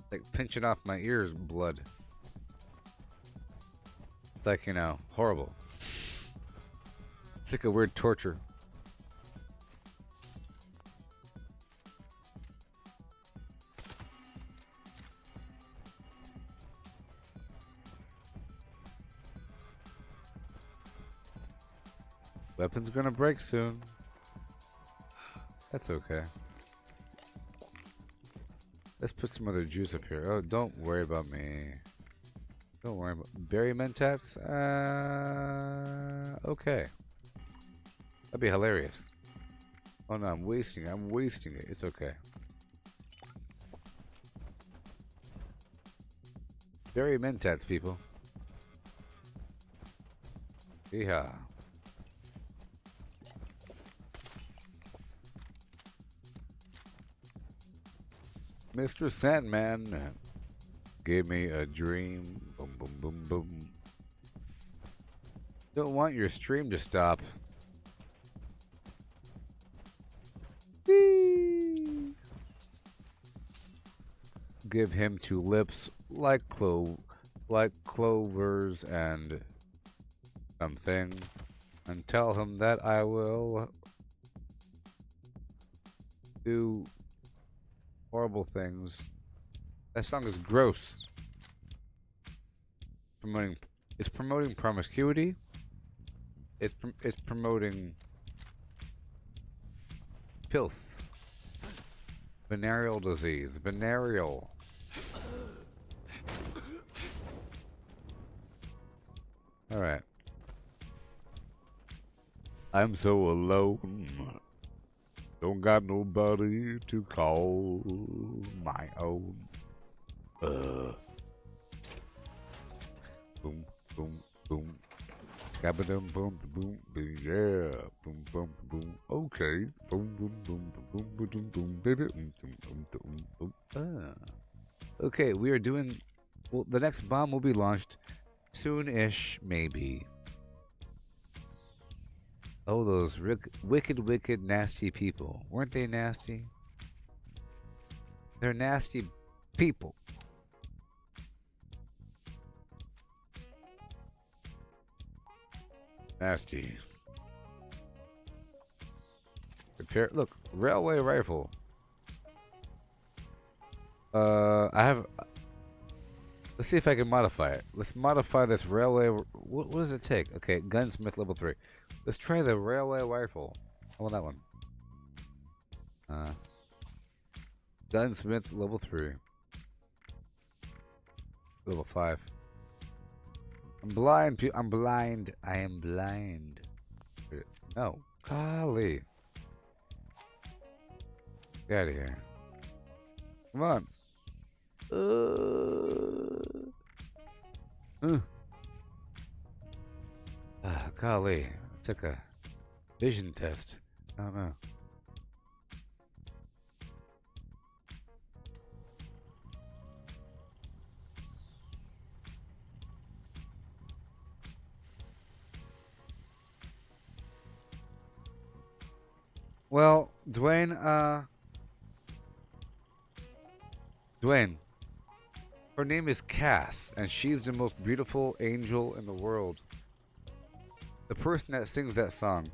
Like pinching off my ears blood. It's like, you know, horrible. It's like a weird torture. Weapon's gonna break soon. That's okay. Let's put some other juice up here. Oh, don't worry about me. Don't worry about berry mentats. Okay. That'd be hilarious. Oh no, I'm wasting it. It's okay. Berry mentats, people. Yeehaw. Mr. Sandman gave me a dream. Boom, boom, boom, boom. Don't want your stream to stop. Whee! Give him two lips like clovers and something, and tell him that I will do horrible things. That song is gross. It's promoting promiscuity. It's promoting filth. Venereal disease. Venereal. Alright. I'm so alone. Don't got nobody to call my own. Boom, boom, boom. Gabadum, boom, boom, boom, yeah. Boom, boom, boom. Okay. Boom, boom, boom, boom, boom, boom, boom, baby. Okay, we are doing. Well, the next bomb will be launched soon-ish, maybe. Oh, those wicked, nasty people. Weren't they nasty? They're nasty people. Nasty. Prepare. Look, railway rifle. I have. Let's see if I can modify it. Let's modify this railway. What does it take? Okay, gunsmith level 3. Let's try the railway rifle. I want that one. Gunsmith level 3. Level 5. I'm blind. I'm blind. I am blind. No. Golly. Get out of here. Come on. Golly. I took a vision test. I don't know. Well, Dwayne, Her name is Cass, and she's the most beautiful angel in the world. The person that sings that song